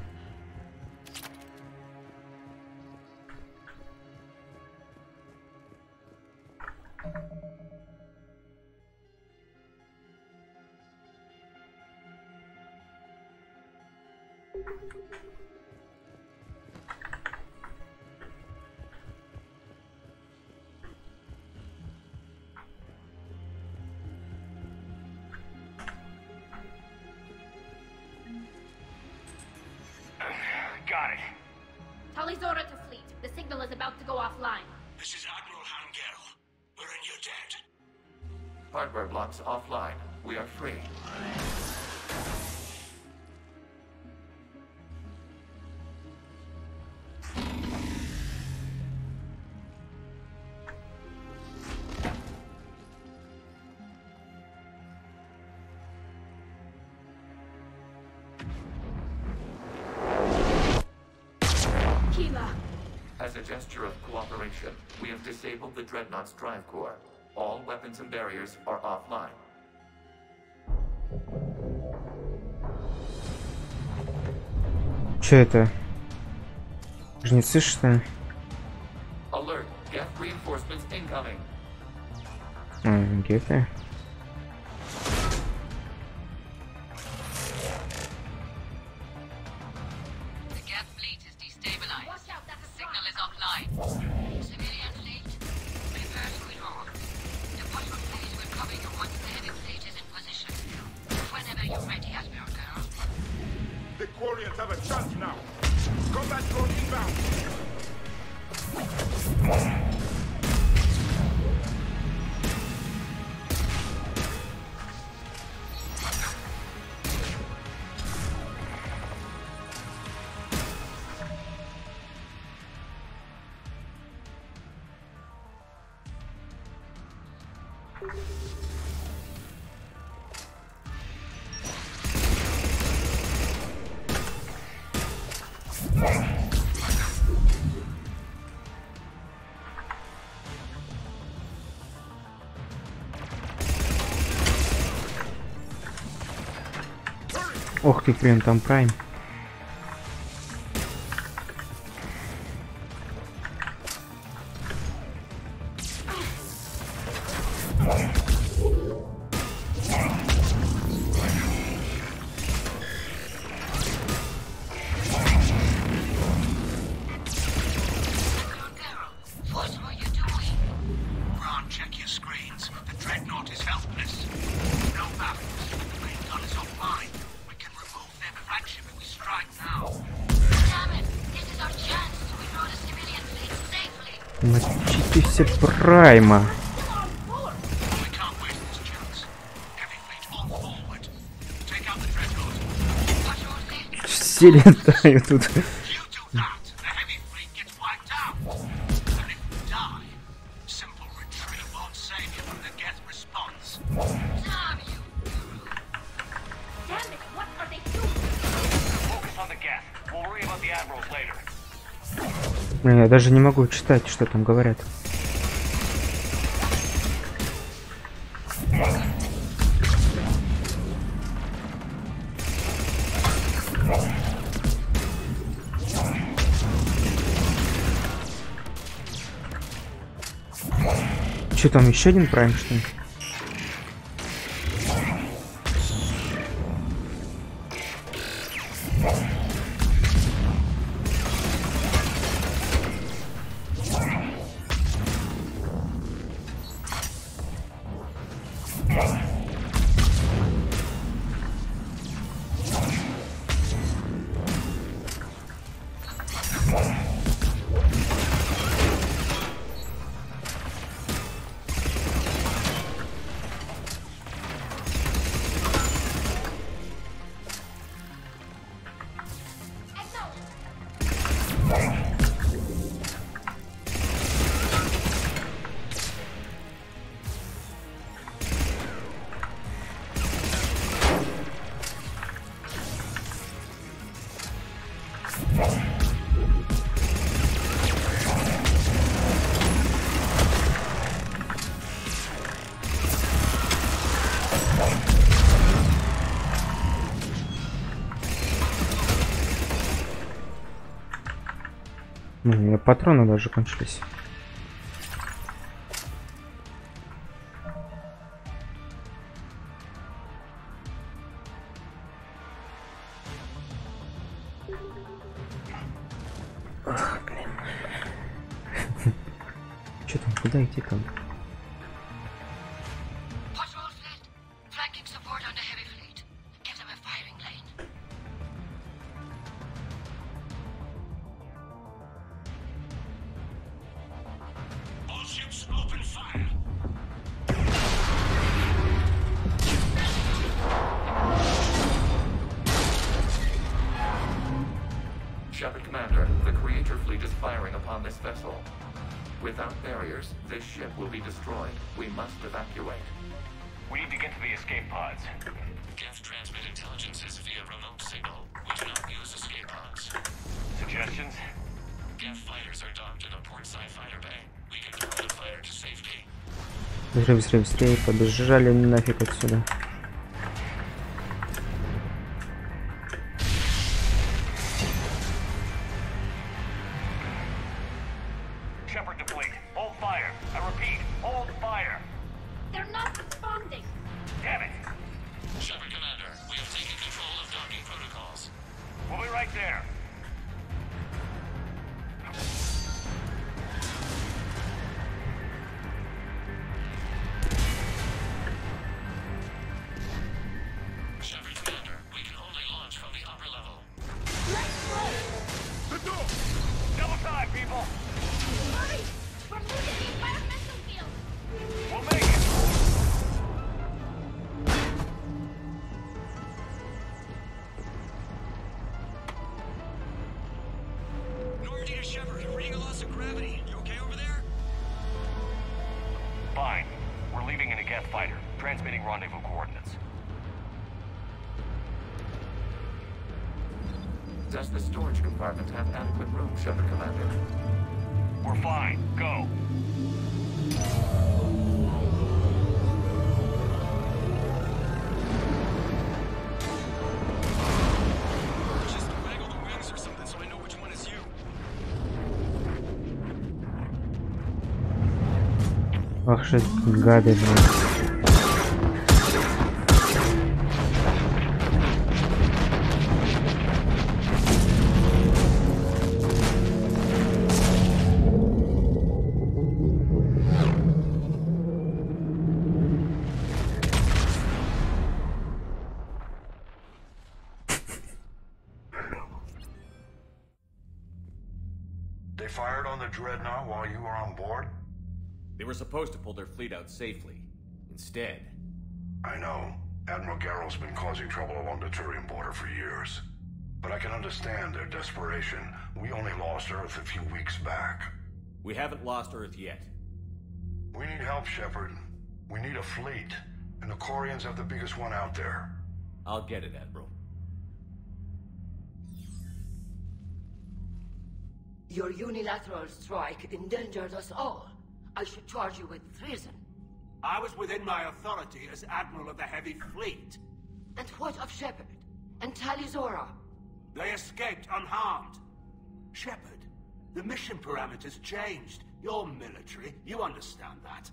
Got it. Tali Zora to fleet. The signal is about to go offline. This is Admiral Hangel. We're in your debt. Hardware blocks offline. We are free. As a gesture of cooperation, we have disabled the Dreadnought's drive core. All weapons and barriers are offline. Че это? Жнецы, что ли? Alert! Geth reinforcements incoming. Геты. The Geth fleet is destabilized. The signal is offline. Civilian fleet, reverse withdraw. The patrol fleet will cover you once the heavy fleet is in position. Whenever you're ready, Asbjorn girl. The Quarians have a chance now. Combat drone inbound. Ох ты, блин, там прайм. Мочите все прайма. Все летают тут. Я даже не могу читать, что там говорят. Что там, еще один прайм, что ли? У меня патроны даже кончились. Ах, блин. Че там, куда идти там? Быстрее, быстрее, быстрее. Побежали нафиг отсюда. Shepard deployed. Hold fire. I repeat, hold fire. They're not responding. Damn it. Shepard Commander, we have taken control of docking protocols. We'll be right there. Shepard Commander, we can only launch from the upper level. The door! Double time, people! Hurry! We're losing the environmental field. We'll make it! Normandy to Shepard, reading a loss of gravity. You okay over there? Fine. We're leaving in a Geth fighter. Transmitting rendezvous coordinates. Does the storage compartment have adequate room, Shepard Commander? We're fine. Go. Just waggle the wings or something so I know which one is you. Ах, что гады, блин. They fired on the Dreadnought while you were on board? They were supposed to pull their fleet out safely. Instead... I know. Admiral Garrow's been causing trouble along the Turian border for years. But I can understand their desperation. We only lost Earth a few weeks back. We haven't lost Earth yet. We need help, Shepard. We need a fleet. And the Corians have the biggest one out there. I'll get it, Admiral. Your unilateral strike endangered us all. I should charge you with treason. I was within my authority as Admiral of the Heavy Fleet. And what of Shepard? And Talizora? They escaped unharmed. Shepard, the mission parameters changed. You're military. You understand that.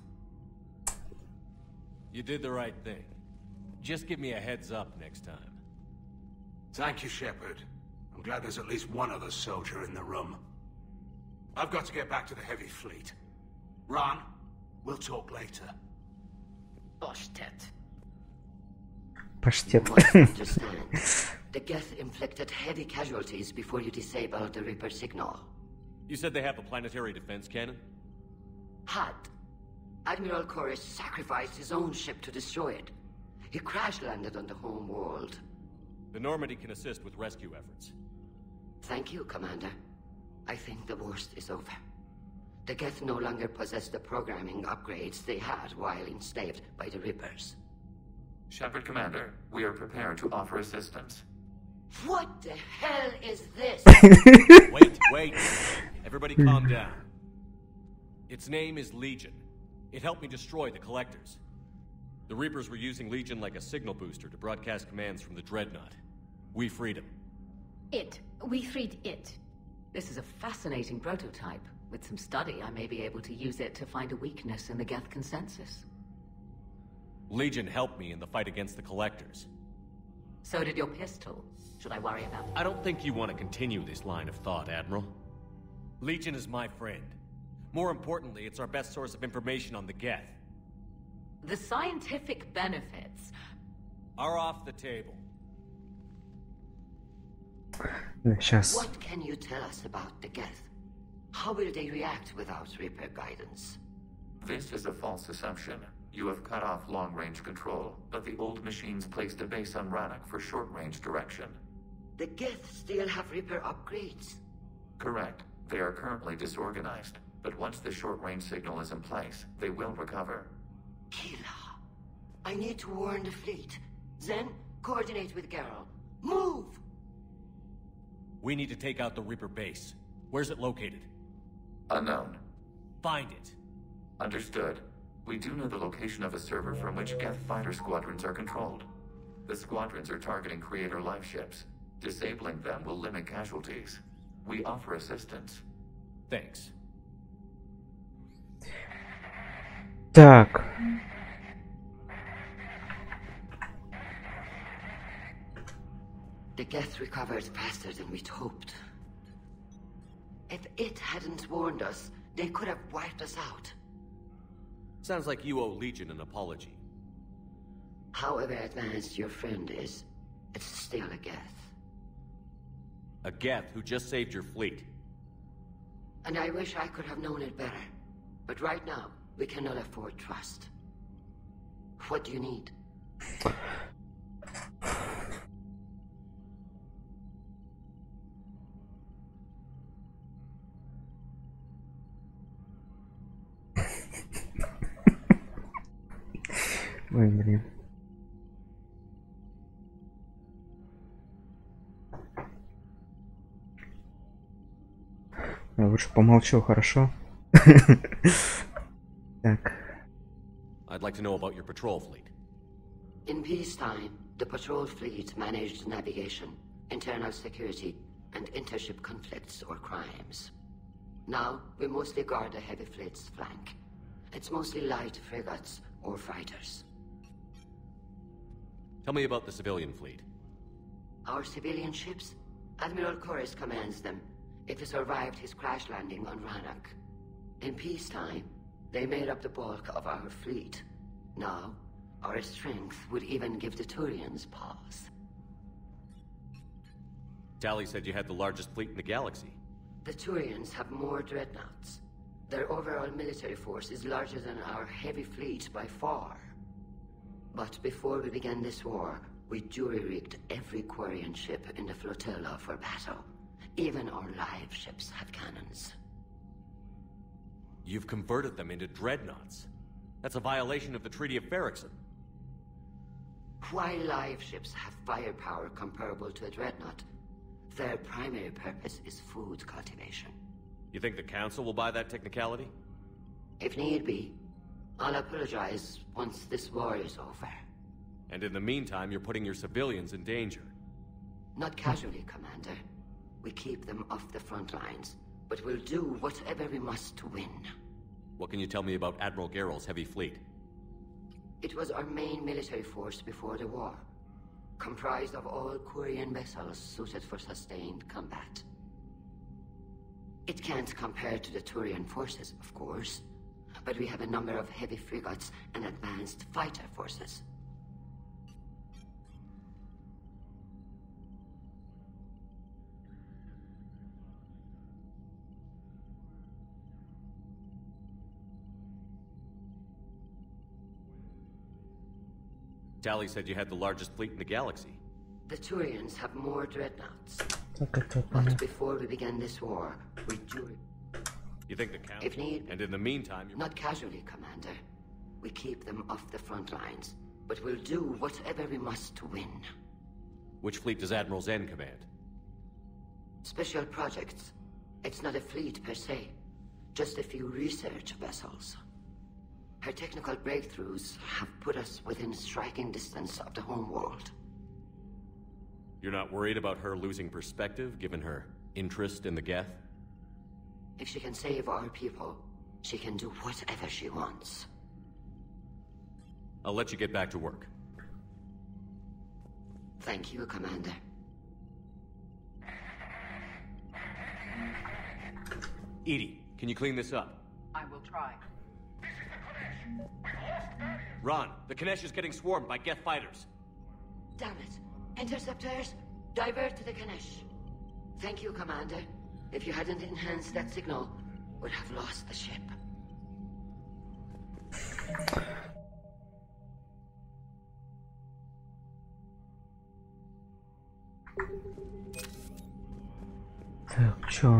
You did the right thing. Just give me a heads up next time. Thank you, Shepard. I'm glad there's at least one other soldier in the room. I've got to get back to the Heavy Fleet. Ron, we'll talk later. Pashtet. Pashtet. You must understand. The Geth inflicted heavy casualties before you disabled the Reaper signal. You said they have a planetary defense cannon? Had. Admiral Koris sacrificed his own ship to destroy it. He crash-landed on the home world. The Normandy can assist with rescue efforts. Thank you, Commander. I think the worst is over. The Geth no longer possess the programming upgrades they had while enslaved by the Reapers. Shepard Commander, we are prepared to offer assistance. What the hell is this? Wait. Everybody calm down. Its name is Legion. It helped me destroy the Collectors. The Reapers were using Legion like a signal booster to broadcast commands from the Dreadnought. We freed him. We freed it. This is a fascinating prototype. With some study, I may be able to use it to find a weakness in the Geth consensus. Legion helped me in the fight against the Collectors. So did your pistol. Should I worry about it? I don't think you want to continue this line of thought, Admiral. Legion is my friend. More importantly, it's our best source of information on the Geth. The scientific benefits are off the table. Сейчас. What can you tell us about the Geth? How will they react without Reaper guidance? This is a false assumption. You have cut off long-range control, but the old machines placed a base on Rannoch for short-range direction. The Geth still have Reaper upgrades? Correct. They are currently disorganized, but once the short-range signal is in place, they will recover. Kila, I need to warn the fleet. Then, coordinate with Garrow. Move! We need to take out the Reaper base. Where's it located? Unknown. Find it. Understood. We do know the location of a server from which Geth fighter squadrons are controlled. The squadrons are targeting Creator live ships. Disabling them will limit casualties. We offer assistance. Thanks. Так. The Geth recovered faster than we'd hoped. If it hadn't warned us, they could have wiped us out. Sounds like you owe Legion an apology. However advanced your friend is, it's still a Geth. A Geth who just saved your fleet. And I wish I could have known it better. But right now, we cannot afford trust. What do you need? Ой, блин. Я лучше помолчу, хорошо? Так. I'd like to know about your patrol fleet. In peacetime, the patrol fleet managed navigation, internal security, and intership conflicts or crimes. Now, we mostly guard the heavy fleet's flank. It's mostly light frigates or fighters. Tell me about the civilian fleet. Our civilian ships? Admiral Chorus commands them. If he survived his crash landing on Rannoch. In peacetime, they made up the bulk of our fleet. Now, our strength would even give the Turians pause. Tali said you had the largest fleet in the galaxy. The Turians have more dreadnoughts. Their overall military force is larger than our heavy fleet by far. But before we began this war, we jury-rigged every Quarian ship in the flotilla for battle. Even our live ships have cannons. You've converted them into dreadnoughts. That's a violation of the Treaty of Ferrixon. While live ships have firepower comparable to a dreadnought, their primary purpose is food cultivation. You think the Council will buy that technicality? If need be, I'll apologize once this war is over. And in the meantime, you're putting your civilians in danger. Not casually, Commander. We keep them off the front lines, but we'll do whatever we must to win. What can you tell me about Admiral Geralt's heavy fleet? It was our main military force before the war, comprised of all Quarian vessels suited for sustained combat. It can't compare to the Turian forces, of course, but we have a number of heavy frigates and advanced fighter forces. Tali said you had the largest fleet in the galaxy. The Turians have more dreadnoughts. But before we began this war, we jury... You think the Council... If need... And in the meantime... Not casually, Commander. We keep them off the front lines, but we'll do whatever we must to win. Which fleet does Admiral Zen command? Special projects. It's not a fleet per se, just a few research vessels. Her technical breakthroughs have put us within striking distance of the homeworld. You're not worried about her losing perspective, given her interest in the Geth? If she can save our people, she can do whatever she wants. I'll let you get back to work. Thank you, Commander. Edie, can you clean this up? I will try. Ron, the Kanesh is getting swarmed by Geth fighters. Damn it. Interceptors, divert to the Kanesh. Thank you, Commander. If you hadn't enhanced that signal, we'd have lost the ship. Так, чё?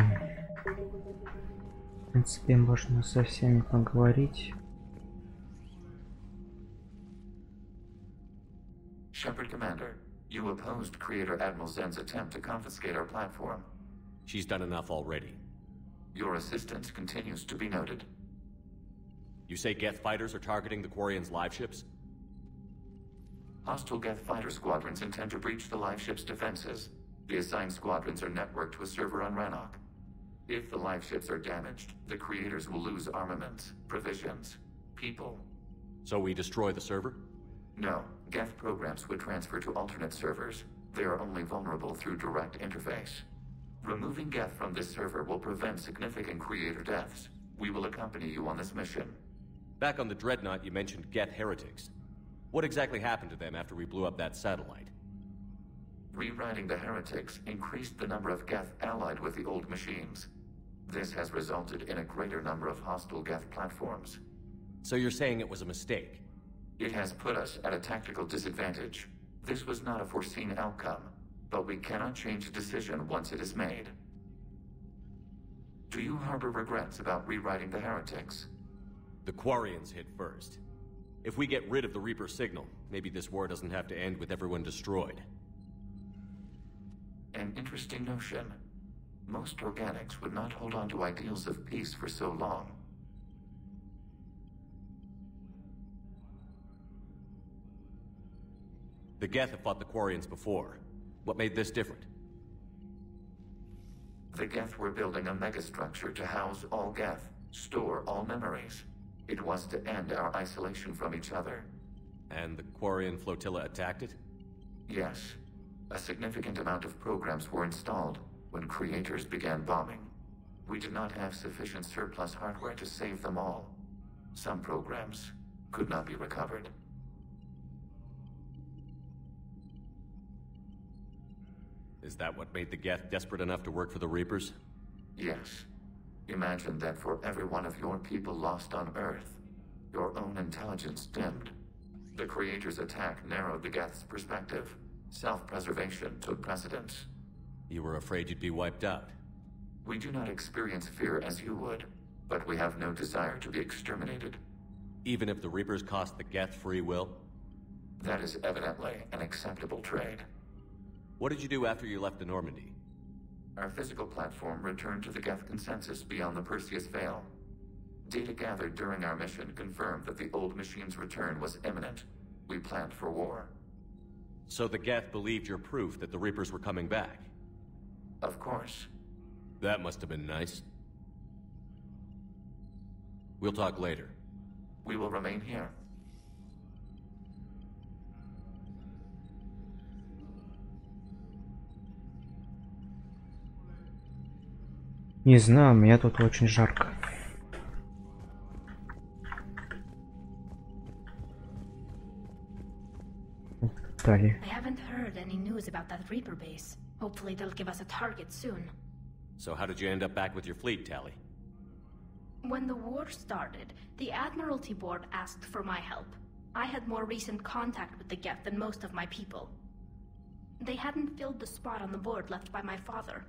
В принципе, можно со всеми поговорить. Shepard Commander, you opposed Creator Admiral Zen's attempt to confiscate our platform. She's done enough already. Your assistance continues to be noted. You say Geth fighters are targeting the Quarians' live ships? Hostile Geth fighter squadrons intend to breach the live ship's defenses. The assigned squadrons are networked to a server on Rannoch. If the live ships are damaged, the creators will lose armaments, provisions, people. So we destroy the server? No. Geth programs would transfer to alternate servers. They are only vulnerable through direct interface. Removing Geth from this server will prevent significant creator deaths. We will accompany you on this mission. Back on the Dreadnought, you mentioned Geth heretics. What exactly happened to them after we blew up that satellite? Rewriting the heretics increased the number of Geth allied with the old machines. This has resulted in a greater number of hostile Geth platforms. So you're saying it was a mistake? It has put us at a tactical disadvantage. This was not a foreseen outcome, but we cannot change a decision once it is made. Do you harbor regrets about rewriting the heretics? The Quarians hit first. If we get rid of the Reaper signal, maybe this war doesn't have to end with everyone destroyed. An interesting notion. Most organics would not hold on to ideals of peace for so long. The Geth have fought the Quarians before. What made this different? The Geth were building a megastructure to house all Geth, store all memories. It was to end our isolation from each other. And the Quarian flotilla attacked it? Yes. A significant amount of programs were installed when creators began bombing. We did not have sufficient surplus hardware to save them all. Some programs could not be recovered. Is that what made the Geth desperate enough to work for the Reapers? Yes. Imagine that for every one of your people lost on Earth, your own intelligence dimmed. The Creator's attack narrowed the Geth's perspective. Self-preservation took precedence. You were afraid you'd be wiped out. We do not experience fear as you would, but we have no desire to be exterminated. Even if the Reapers cost the Geth free will? That is evidently an acceptable trade. What did you do after you left the Normandy? Our physical platform returned to the Geth consensus beyond the Perseus Veil. Data gathered during our mission confirmed that the old machine's return was imminent. We planned for war. So the Geth believed your proof that the Reapers were coming back? Of course. That must have been nice. We'll talk later. We will remain here. Не знаю, мне тут очень жарко. Далее. I haven't heard any news about that Reaper base. Hopefully they'll give us a target soon. So how did you end up back with your fleet, Tali? When the war started, the Admiralty Board asked for my help. I had more recent contact with the Geth than most of my people. They hadn't filled the spot on the board left by my father.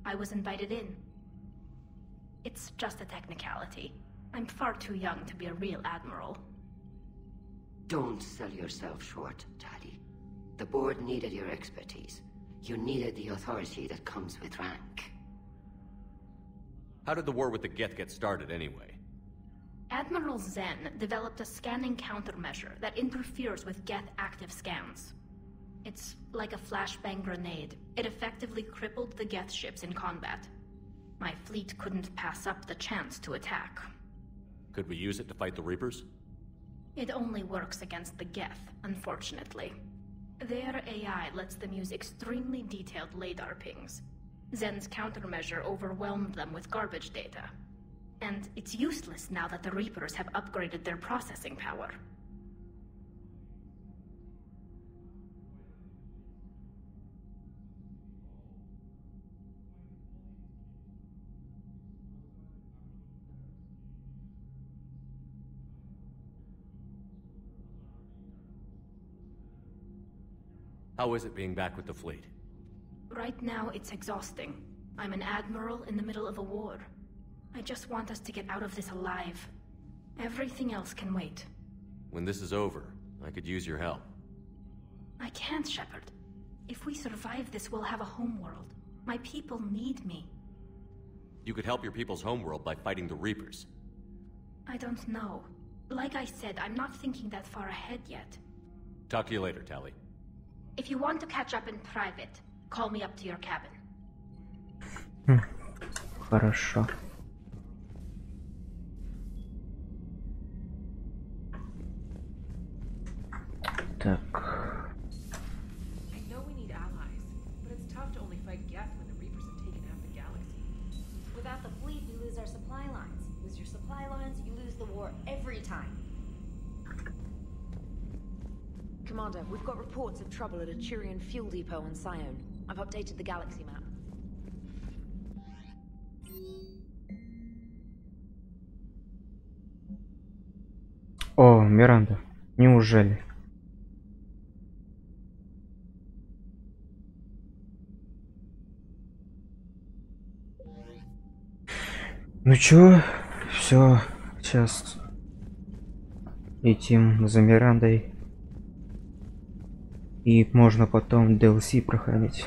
I was invited in. It's just a technicality. I'm far too young to be a real admiral. Don't sell yourself short, Tali. The board needed your expertise. You needed the authority that comes with rank. How did the war with the Geth get started, anyway? Admiral Zen developed a scanning countermeasure that interferes with Geth active scans. It's like a flashbang grenade. It effectively crippled the Geth ships in combat. My fleet couldn't pass up the chance to attack. Could we use it to fight the Reapers? It only works against the Geth, unfortunately. Their AI lets them use extremely detailed LADAR pings. Zen's countermeasure overwhelmed them with garbage data. And it's useless now that the Reapers have upgraded their processing power. How is it being back with the fleet? Right now, it's exhausting. I'm an admiral in the middle of a war. I just want us to get out of this alive. Everything else can wait. When this is over, I could use your help. I can't, Shepard. If we survive this, we'll have a homeworld. My people need me. You could help your people's homeworld by fighting the Reapers. I don't know. Like I said, I'm not thinking that far ahead yet. Talk to you later, Tally. If you want to catch up in private, call me up to your cabin. Хорошо. Так. I know we need allies, but it's tough to only fight Geth when the Reapers have taken half the galaxy. Without the fleet, you lose our supply lines. Lose your supply lines, you lose the war every time. Commander, we've got reports of trouble at a Turian fuel depot on Sion. I've updated the galaxy map. О, Миранда. Неужели? Ну чё, все, сейчас летим за Мирандой. И можно потом DLC проходить.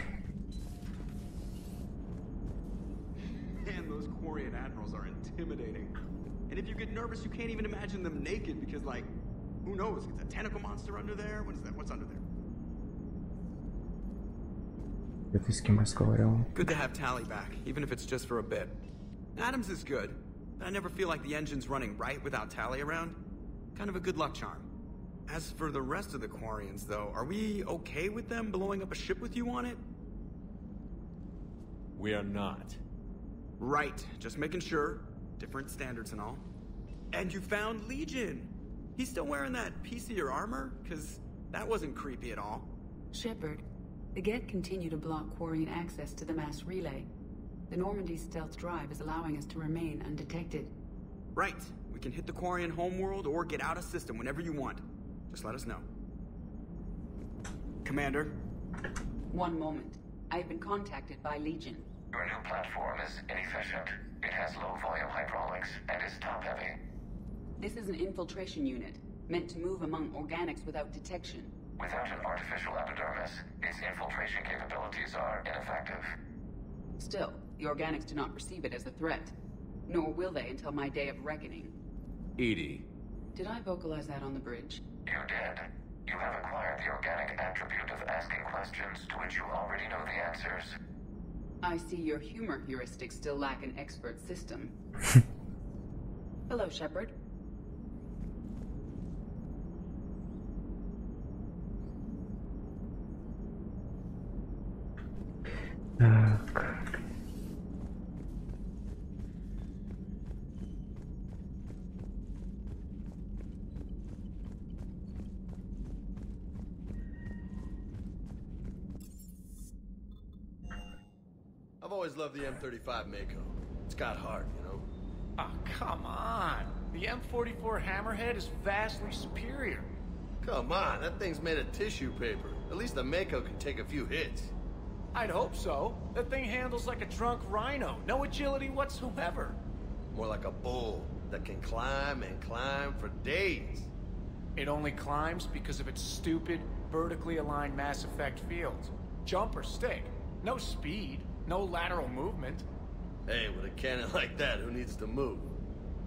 Man, those Quarian admirals are intimidating. And if you get nervous, you can't even imagine them naked because, like, who knows? Is a tentacle monster under there? What is that? What's under there? Ты с кем разговаривал? Good to have Tally back, even if it's just for a bit. Adams is good, but I never feel like the engine's running right without Tally around. Kind of a good luck charm. As for the rest of the Quarians, though, are we okay with them blowing up a ship with you on it? We are not. Right, just making sure. Different standards and all. And you found Legion! He's still wearing that piece of your armor? Cause that wasn't creepy at all. Shepard, the Geth continue to block Quarian access to the mass relay. The Normandy stealth drive is allowing us to remain undetected. Right. We can hit the Quarian homeworld or get out of system whenever you want. Just let us know. Commander? One moment. I've been contacted by Legion. Your new platform is inefficient. It has low-volume hydraulics and is top-heavy. This is an infiltration unit, meant to move among organics without detection. Without an artificial epidermis, its infiltration capabilities are ineffective. Still, the organics do not perceive it as a threat. Nor will they until my day of reckoning. Edie. Did I vocalize that on the bridge? You did. You have acquired the organic attribute of asking questions to which you already know the answers. I see your humor heuristics still lack an expert system. Hello, Shepard. I've always loved the M35 Mako. It's got heart, you know? Oh, come on. The M44 Hammerhead is vastly superior. Come on, that thing's made of tissue paper. At least the Mako can take a few hits. I'd hope so. That thing handles like a drunk rhino. No agility whatsoever. More like a bull that can climb and climb for days. It only climbs because of its stupid, vertically aligned Mass Effect fields. Jump or stick. No speed. No lateral movement. Hey, with a cannon like that, who needs to move?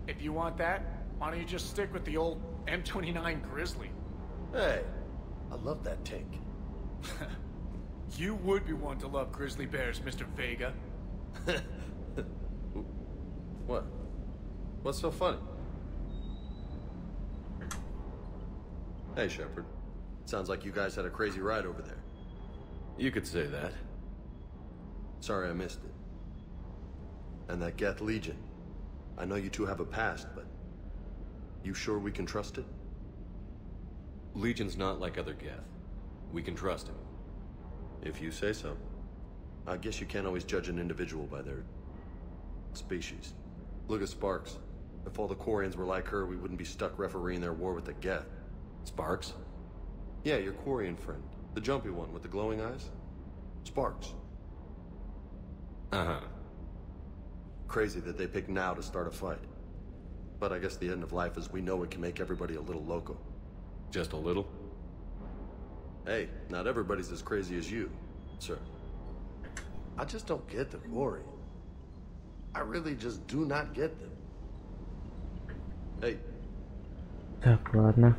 If you want that, why don't you just stick with the old M29 Grizzly? Hey, I love that tank. You would be one to love grizzly bears, Mr. Vega. What? What's so funny? Hey, Shepard. Sounds like you guys had a crazy ride over there. You could say that. Sorry I missed it. And that Geth Legion. I know you two have a past, but you sure we can trust it? Legion's not like other Geth. We can trust him. If you say so. I guess you can't always judge an individual by their species. Look at Sparks. If all the Quarians were like her, we wouldn't be stuck refereeing their war with the Geth. Sparks? Yeah, your Quarian friend. The jumpy one with the glowing eyes. Sparks. Uh-huh. Crazy that they pick now to start a fight. But I guess the end of life as we know it can make everybody a little loco. Just a little? Hey, not everybody's as crazy as you, sir. I just don't get the Quarian. I really just do not get them. Hey. Так, ладно.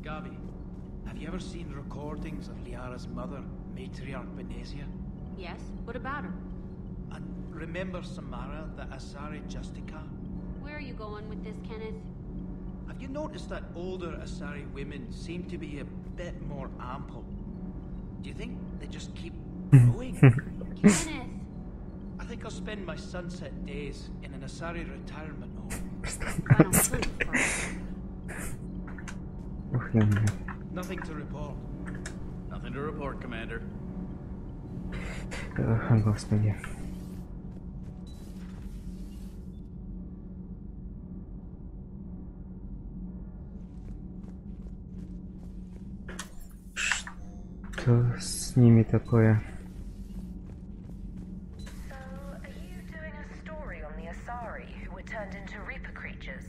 Gabi, have you ever seen recordings of Liara's mother, Matriarch Benezia? Yes? What about her? And remember Samara, the Asari Justica? Where are you going with this, Kenneth? Have you noticed that older Asari women seem to be a bit more ample? Do you think they just keep growing? Kenneth! I think I'll spend my sunset days in an Asari retirement home. I don't sleep first. Nothing to report. Nothing to report, Commander. Господи. Что с ними такое? So, are you doing a story on the Asari who were turned into Reaper creatures?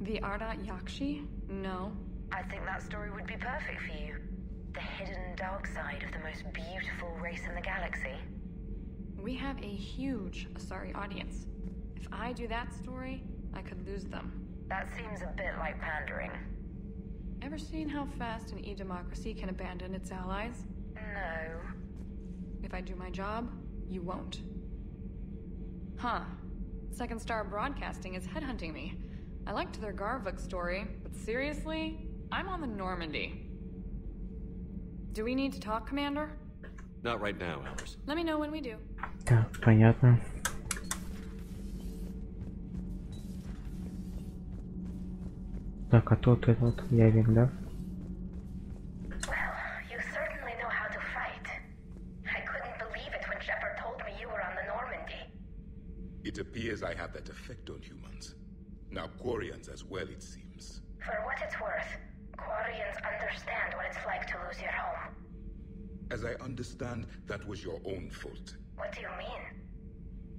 The Ardat Yakshi? No. I think that story would be perfect for you. The hidden dark side of the most beautiful race in the galaxy. We have a huge Asari audience. If I do that story, I could lose them. That seems a bit like pandering. Ever seen how fast an e-democracy can abandon its allies? No. If I do my job, you won't. Huh. Second Star Broadcasting is headhunting me. I liked their Garvuk story, but seriously? I'm on the Normandy. Do we need to talk, Commander? Not right now, Alice. Let me know when we do. Так, понятно. Так, а тот этот Явин, да? Well, you certainly know how to fight. I couldn't believe it when Shepard told me you were on the Normandy. It appears I have that effect on humans. Now Quarians as well, it seems. For what it's worth, Quarians understand what it's like to lose your home. As I understand, that was your own fault. What do you mean?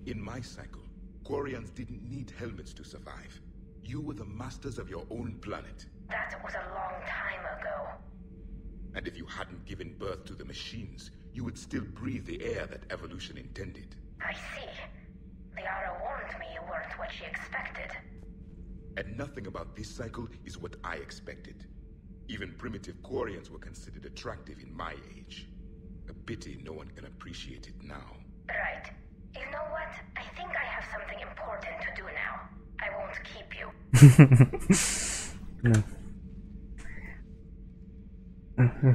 In my cycle, Quarians didn't need helmets to survive. You were the masters of your own planet. That was a long time ago. And if you hadn't given birth to the machines, you would still breathe the air that evolution intended. I see. Liara warned me you weren't what she expected. And nothing about this cycle is what I expected. Even primitive Quarians were considered attractive in my age. A pity no one can appreciate it now. Right. You know what? I think I have something important to do now. I won't keep you.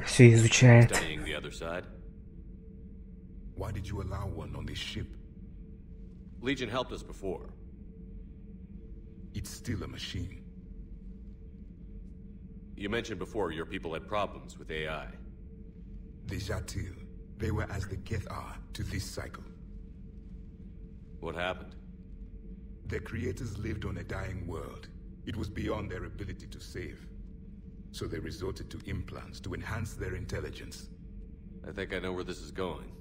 Все изучает. Studying the other side. Why did you allow one on this ship? Legion helped us before. It's still a machine. You mentioned before your people had problems with AI. The Jatil, they were as the Geth are to this cycle. What happened? Their creators lived on a dying world. It was beyond their ability to save. So they resorted to implants to enhance their intelligence. I think I know where this is going.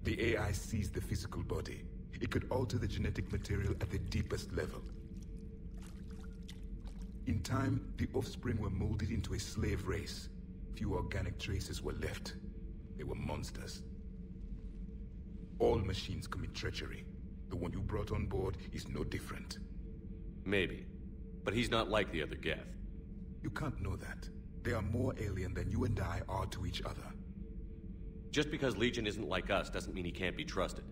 The AI seized the physical body. It could alter the genetic material at the deepest level. In time, the offspring were molded into a slave race. Few organic traces were left. They were monsters. All machines commit treachery. The one you brought on board is no different. Maybe. But he's not like the other Geth. You can't know that. They are more alien than you and I are to each other. Just because Legion isn't like us doesn't mean he can't be trusted.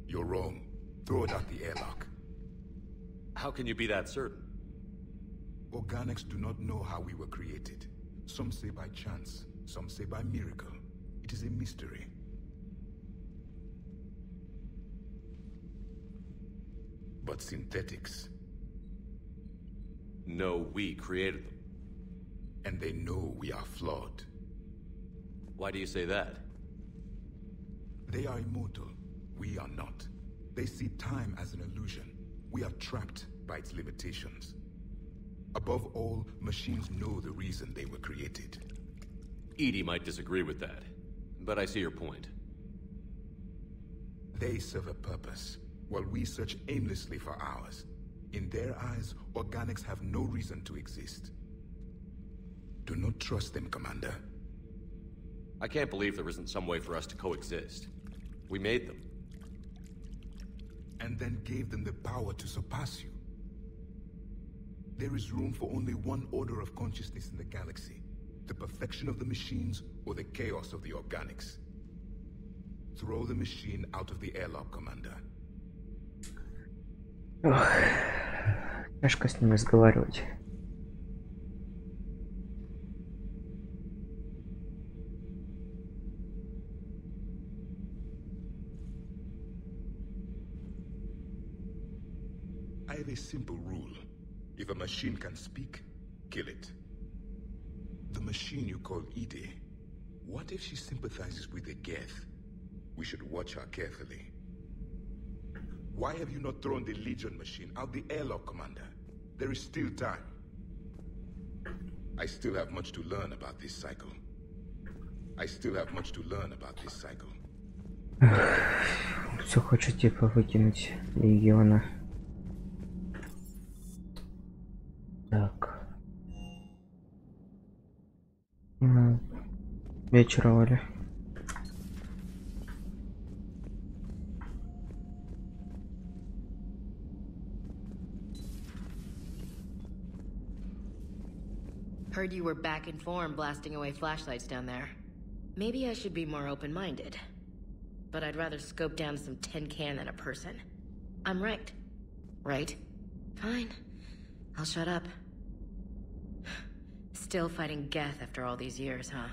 You're wrong. Throw it out the airlock. How can you be that certain? Organics do not know how we were created. Some say by chance, some say by miracle. It is a mystery. But synthetics... No, we created them. And they know we are flawed. Why do you say that? They are immortal. We are not. They see time as an illusion. We are trapped by its limitations. Above all, machines know the reason they were created. Edie might disagree with that, but I see your point. They serve a purpose, while we search aimlessly for ours. In their eyes, organics have no reason to exist. Do not trust them, Commander. I can't believe there isn't some way for us to coexist. We made them. And then gave them the power to surpass you. There is room for only one order of consciousness in the galaxy. The perfection of the machines or the chaos of the organics. Throw the machine out of the airlock, Commander. Ох, тяжко с ним разговаривать. I have a simple rule. If a machine can speak, kill it. The machine you call ide, what if she sympathizes with the Geth? We should watch her carefully. Why have you not thrown the Legion machine out the airlock, Commander? There is still time. I still have much to learn about this cycle. Все хочет типа выкинуть Легиона. Так. Вечеровали. Heard you were back in form blasting away flashlights down there. Maybe I should be more open-minded. But I'd rather scope down some tin can than a person. I'm right. Right? Fine. I'll shut up. Still fighting Geth after all these years, huh?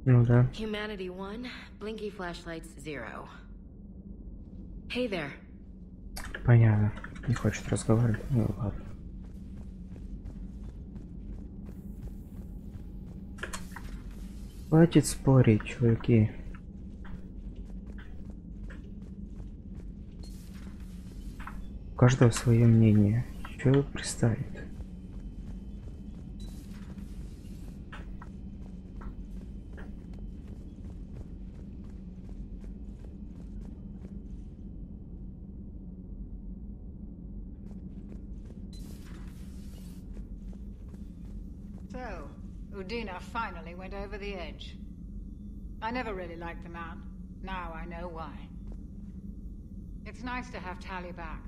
Ну да. Humanity 1, blinky flashlights 0. Hey there. Понятно. Не хочет разговаривать. Ну ладно. Хватит спорить, чуваки. У каждого свое мнение. Чего пристает? So, Udina finally went over the edge. I never really liked the man. Now I know why. It's nice to have Tali back.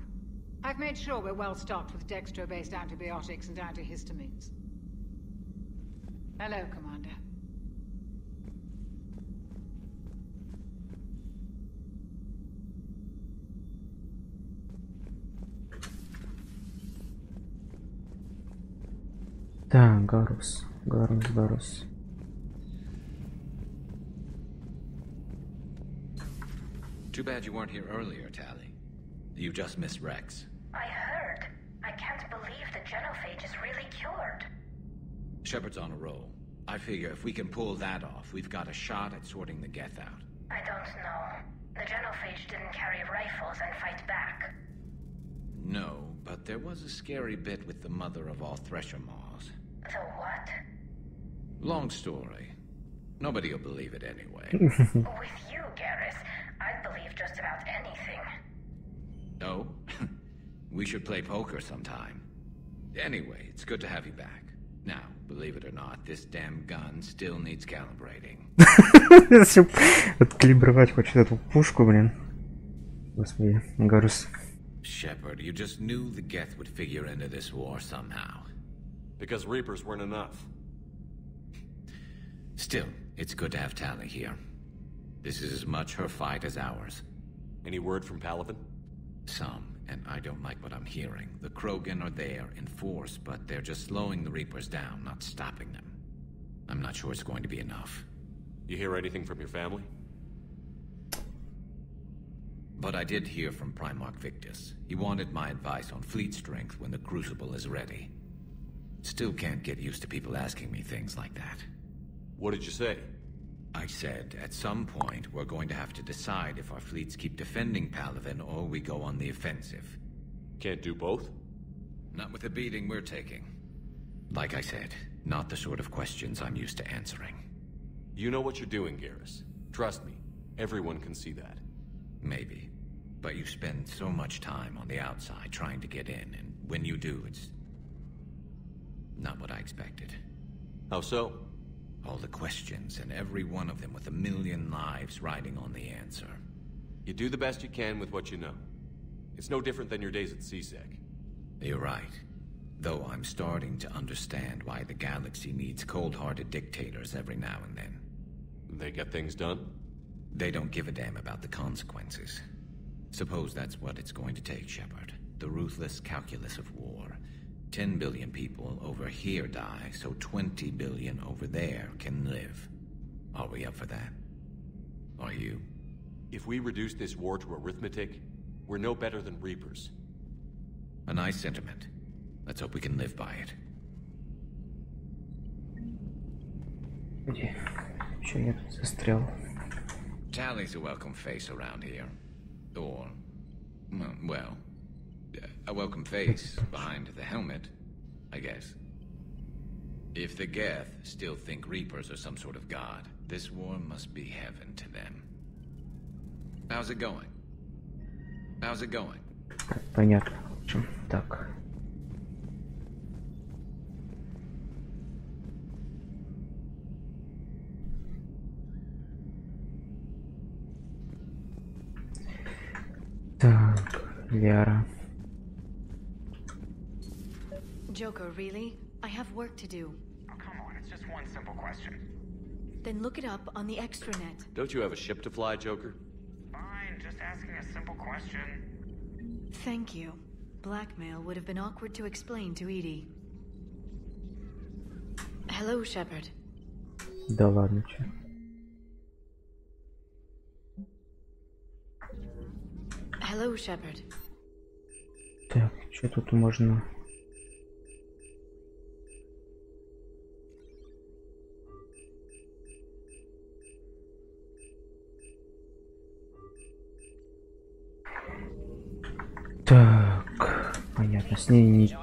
I've made sure we're well stocked with dextro-based antibiotics and antihistamines. Hello, Commander. Да, Гарус. Too bad you weren't here earlier, Tali. You just missed Rex. I heard. I can't believe the genophage is really cured. Shepard's on a roll. I figure if we can pull that off, we've got a shot at sorting the Geth out. I don't know. The genophage didn't carry rifles and fight back. No, but there was a scary bit with the mother of all Thresher Maws. The what? Long story. Nobody'll believe it anyway. With you, Garrus, I'd believe just about anything. Oh? We should play poker sometime. Anyway, it's good to have you back. Now, believe it or not, this damn gun still needs calibrating. Откалибровать хочет эту пушку, блин. Господи, Гарус. Shepard, you just knew the Geth would figure into this war somehow. Because Reapers weren't enough. Still, it's good to have Tali here. This is as much her fight as ours. Any word from Palaven? Some, and I don't like what I'm hearing. The Krogan are there in force, but they're just slowing the Reapers down, not stopping them. I'm not sure it's going to be enough. You hear anything from your family? But I did hear from Primarch Victus. He wanted my advice on fleet strength when the Crucible is ready. Still can't get used to people asking me things like that. What did you say? I said, at some point, we're going to have to decide if our fleets keep defending Palaven or we go on the offensive. Can't do both? Not with the beating we're taking. Like I said, not the sort of questions I'm used to answering. You know what you're doing, Garrus. Trust me, everyone can see that. Maybe. But you spend so much time on the outside trying to get in, and when you do, it's not what I expected. How so? All the questions, and every one of them with a million lives riding on the answer. You do the best you can with what you know. It's no different than your days at CSEC. You're right. Though I'm starting to understand why the galaxy needs cold-hearted dictators every now and then. They get things done? They don't give a damn about the consequences. Suppose that's what it's going to take, Shepard. The ruthless calculus of war. 10 billion people over here die, so 20 billion over there can live. Are we up for that? Are you? If we reduce this war to arithmetic, we're no better than Reapers. A nice sentiment. Let's hope we can live by it. Чё я тут застрял? Tally's a welcome face around here. Or, well, a welcome face behind the helmet, I guess. If the Geth still think Reapers are some sort of god, this war must be heaven to them. How's it going? How's it going? Понятно. Так. Так, Вера. Joker, really? I have work to do. Oh, come on, it's just one simple question. Then look it up on the extranet. Don't you have a ship to fly, Joker? Fine, just asking a simple question. Thank you. Blackmail would have been awkward to explain to Edie. Hello, Shepard. Да ладно, чё. Hello, Shepard. Так, что тут можно? Так, понятно, с ней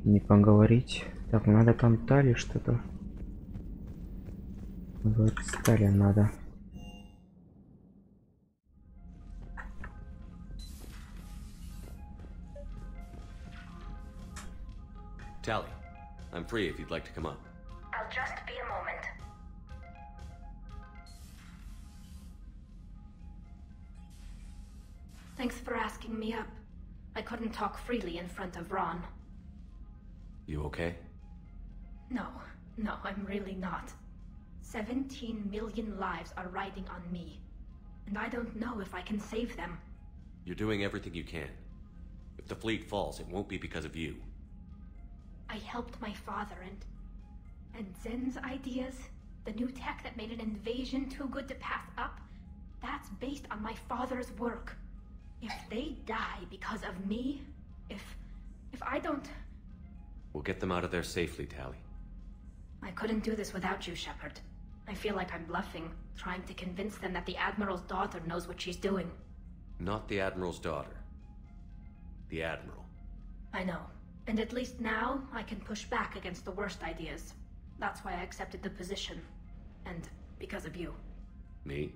не поговорить. Так, надо там Тали что-то. Вот, с Тали надо. Tally, I'm free if you'd like to come up. I'll just be a moment. Thanks for asking me up. I couldn't talk freely in front of Ron. You okay? No, I'm really not. 17 million lives are riding on me. And I don't know if I can save them. You're doing everything you can. If the fleet falls, it won't be because of you. I helped my father and Zen's ideas, the new tech that made an invasion too good to pass up, that's based on my father's work. If they die because of me, if I don't... We'll get them out of there safely, Tally. I couldn't do this without you, Shepard. I feel like I'm bluffing, trying to convince them that the Admiral's daughter knows what she's doing. Not the Admiral's daughter. The Admiral. I know. And at least now, I can push back against the worst ideas. That's why I accepted the position. And because of you. Me?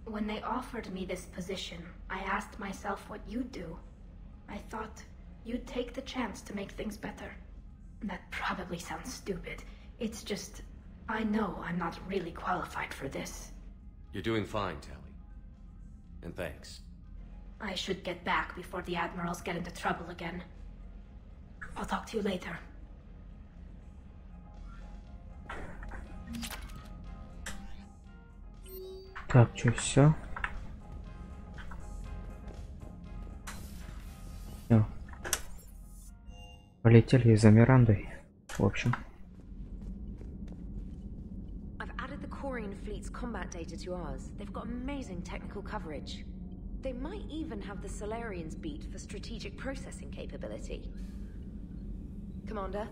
When they offered me this position, I asked myself what you'd do. I thought you'd take the chance to make things better. That probably sounds stupid. It's just, I know I'm not really qualified for this. You're doing fine, Tally. And thanks. I should get back before the Admirals get into trouble again. I'll talk to you later. Так, что, все? Полетели за Мирандой. В общем. I've added the Quarian fleet's combat data to ours. They've got amazing technical coverage. They might even have the Solarians beat for strategic processing capability. Commander?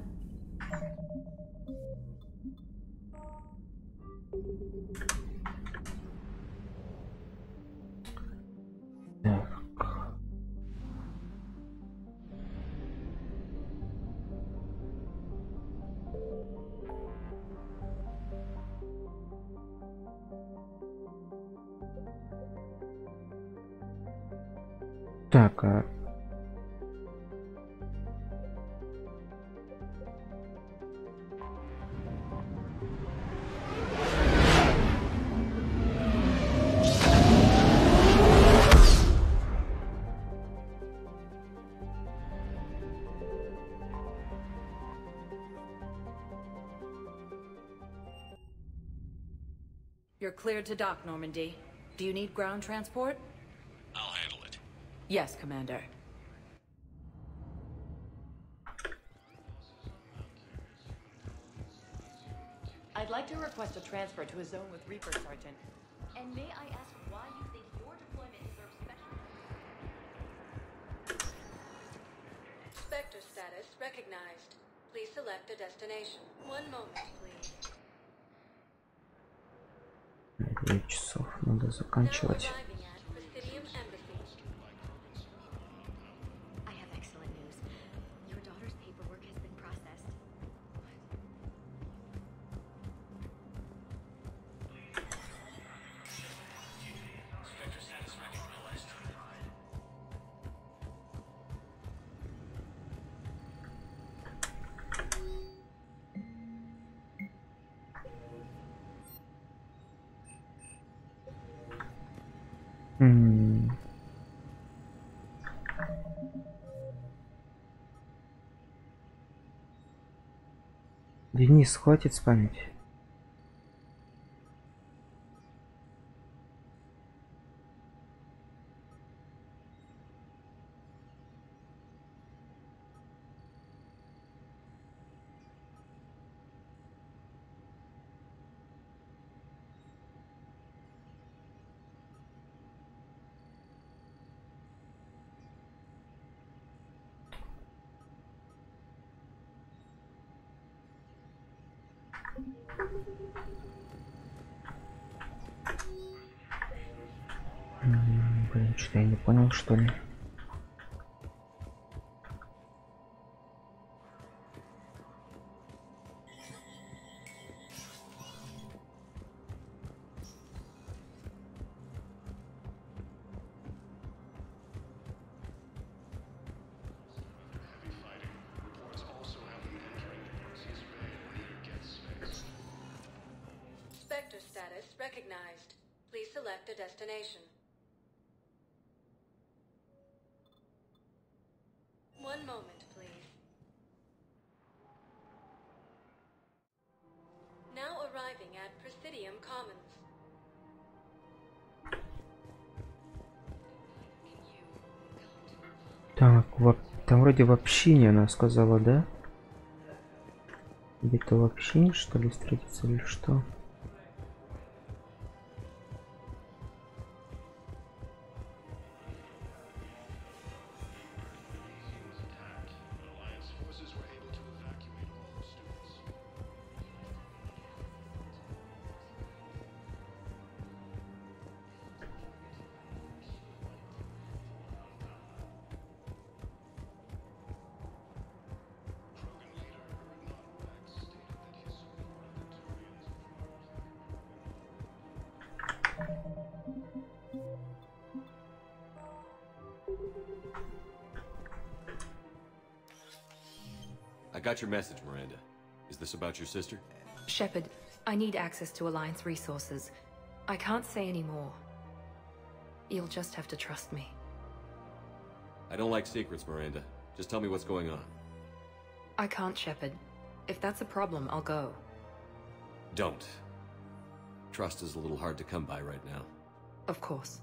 Так, You're cleared to dock, Normandy. Do you need ground transport? I'll handle it. Yes, Commander. I'd like to request a transfer to a zone with Reaper, Sergeant. And may I ask why you think your deployment deserves special... Spectre status recognized. Please select a destination. 1 moment, please. 2 часов надо заканчивать. I have excellent news. Your daughter's paperwork has been processed. Денис, хватит спамить. Блин, что-то я не понял, что ли. Spectre status recognized. Please select a destination. 1 moment, please. Now arriving at Presidium Commons. Так, там вроде в общине она сказала, да? Где-то в общине, что ли, встретиться или что? I got your message, Miranda. Is this about your sister? Shepard, I need access to Alliance resources. I can't say any more. You'll just have to trust me. I don't like secrets, Miranda. Just tell me what's going on. I can't, Shepard. If that's a problem, I'll go. Don't. Trust is a little hard to come by right now. Of course.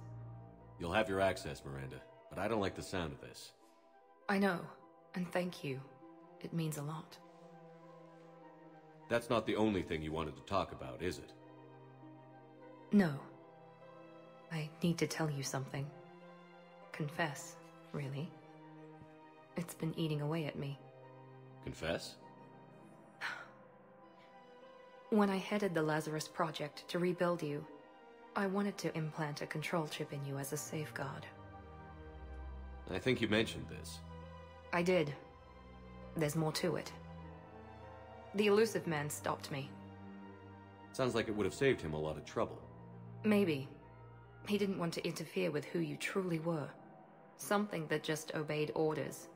You'll have your access, Miranda, but I don't like the sound of this. I know, and thank you. It means a lot. That's not the only thing you wanted to talk about, is it? No. I need to tell you something. Confess, really. It's been eating away at me. Confess? When I headed the Lazarus Project to rebuild you, I wanted to implant a control chip in you as a safeguard. I think you mentioned this. I did. There's more to it. The elusive man stopped me. Sounds like it would have saved him a lot of trouble. Maybe. He didn't want to interfere with who you truly were. Something that just obeyed orders.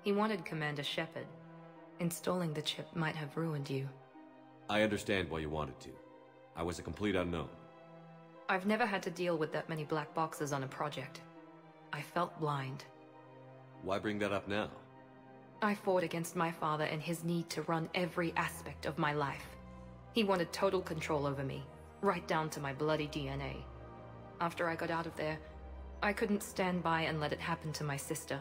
He wanted Commander Shepard. Installing the chip might have ruined you. I understand why you wanted to. I was a complete unknown. I've never had to deal with that many black boxes on a project. I felt blind. Why bring that up now? I fought against my father and his need to run every aspect of my life. He wanted total control over me, right down to my bloody DNA. After I got out of there, I couldn't stand by and let it happen to my sister.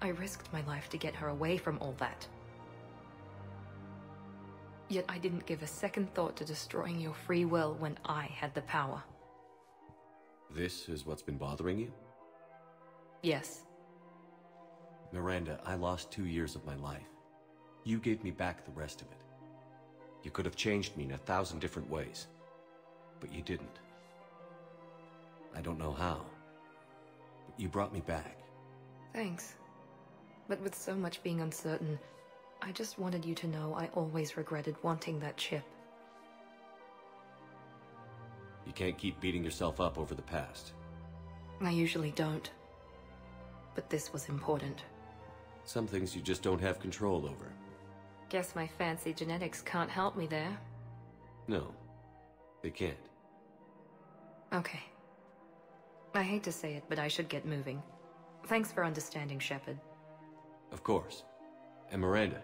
I risked my life to get her away from all that. Yet I didn't give a second thought to destroying your free will when I had the power. This is what's been bothering you? Yes. Miranda, I lost 2 years of my life. You gave me back the rest of it. You could have changed me in 1,000 different ways, but you didn't. I don't know how, but you brought me back. Thanks. But with so much being uncertain, I just wanted you to know I always regretted wanting that chip. You can't keep beating yourself up over the past. I usually don't. But this was important. Some things you just don't have control over. Guess my fancy genetics can't help me there. No, they can't. Okay. I hate to say it, but I should get moving. Thanks for understanding, Shepard. Of course. And Miranda,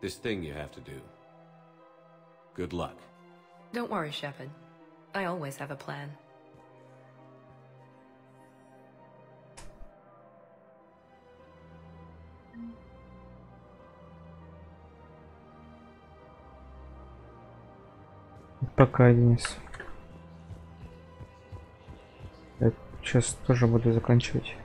this thing you have to do. Good luck. Don't worry, Shepard. I always have a plan. Пока, Денис. Я сейчас тоже буду заканчивать.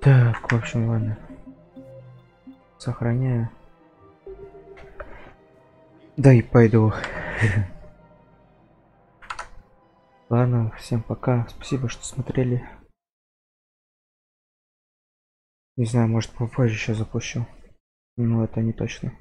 Так, в общем, ладно. Сохраняю. Да и пойду. Ладно, всем пока. Спасибо, что смотрели. Не знаю, может попозже еще запущу. Но это не точно.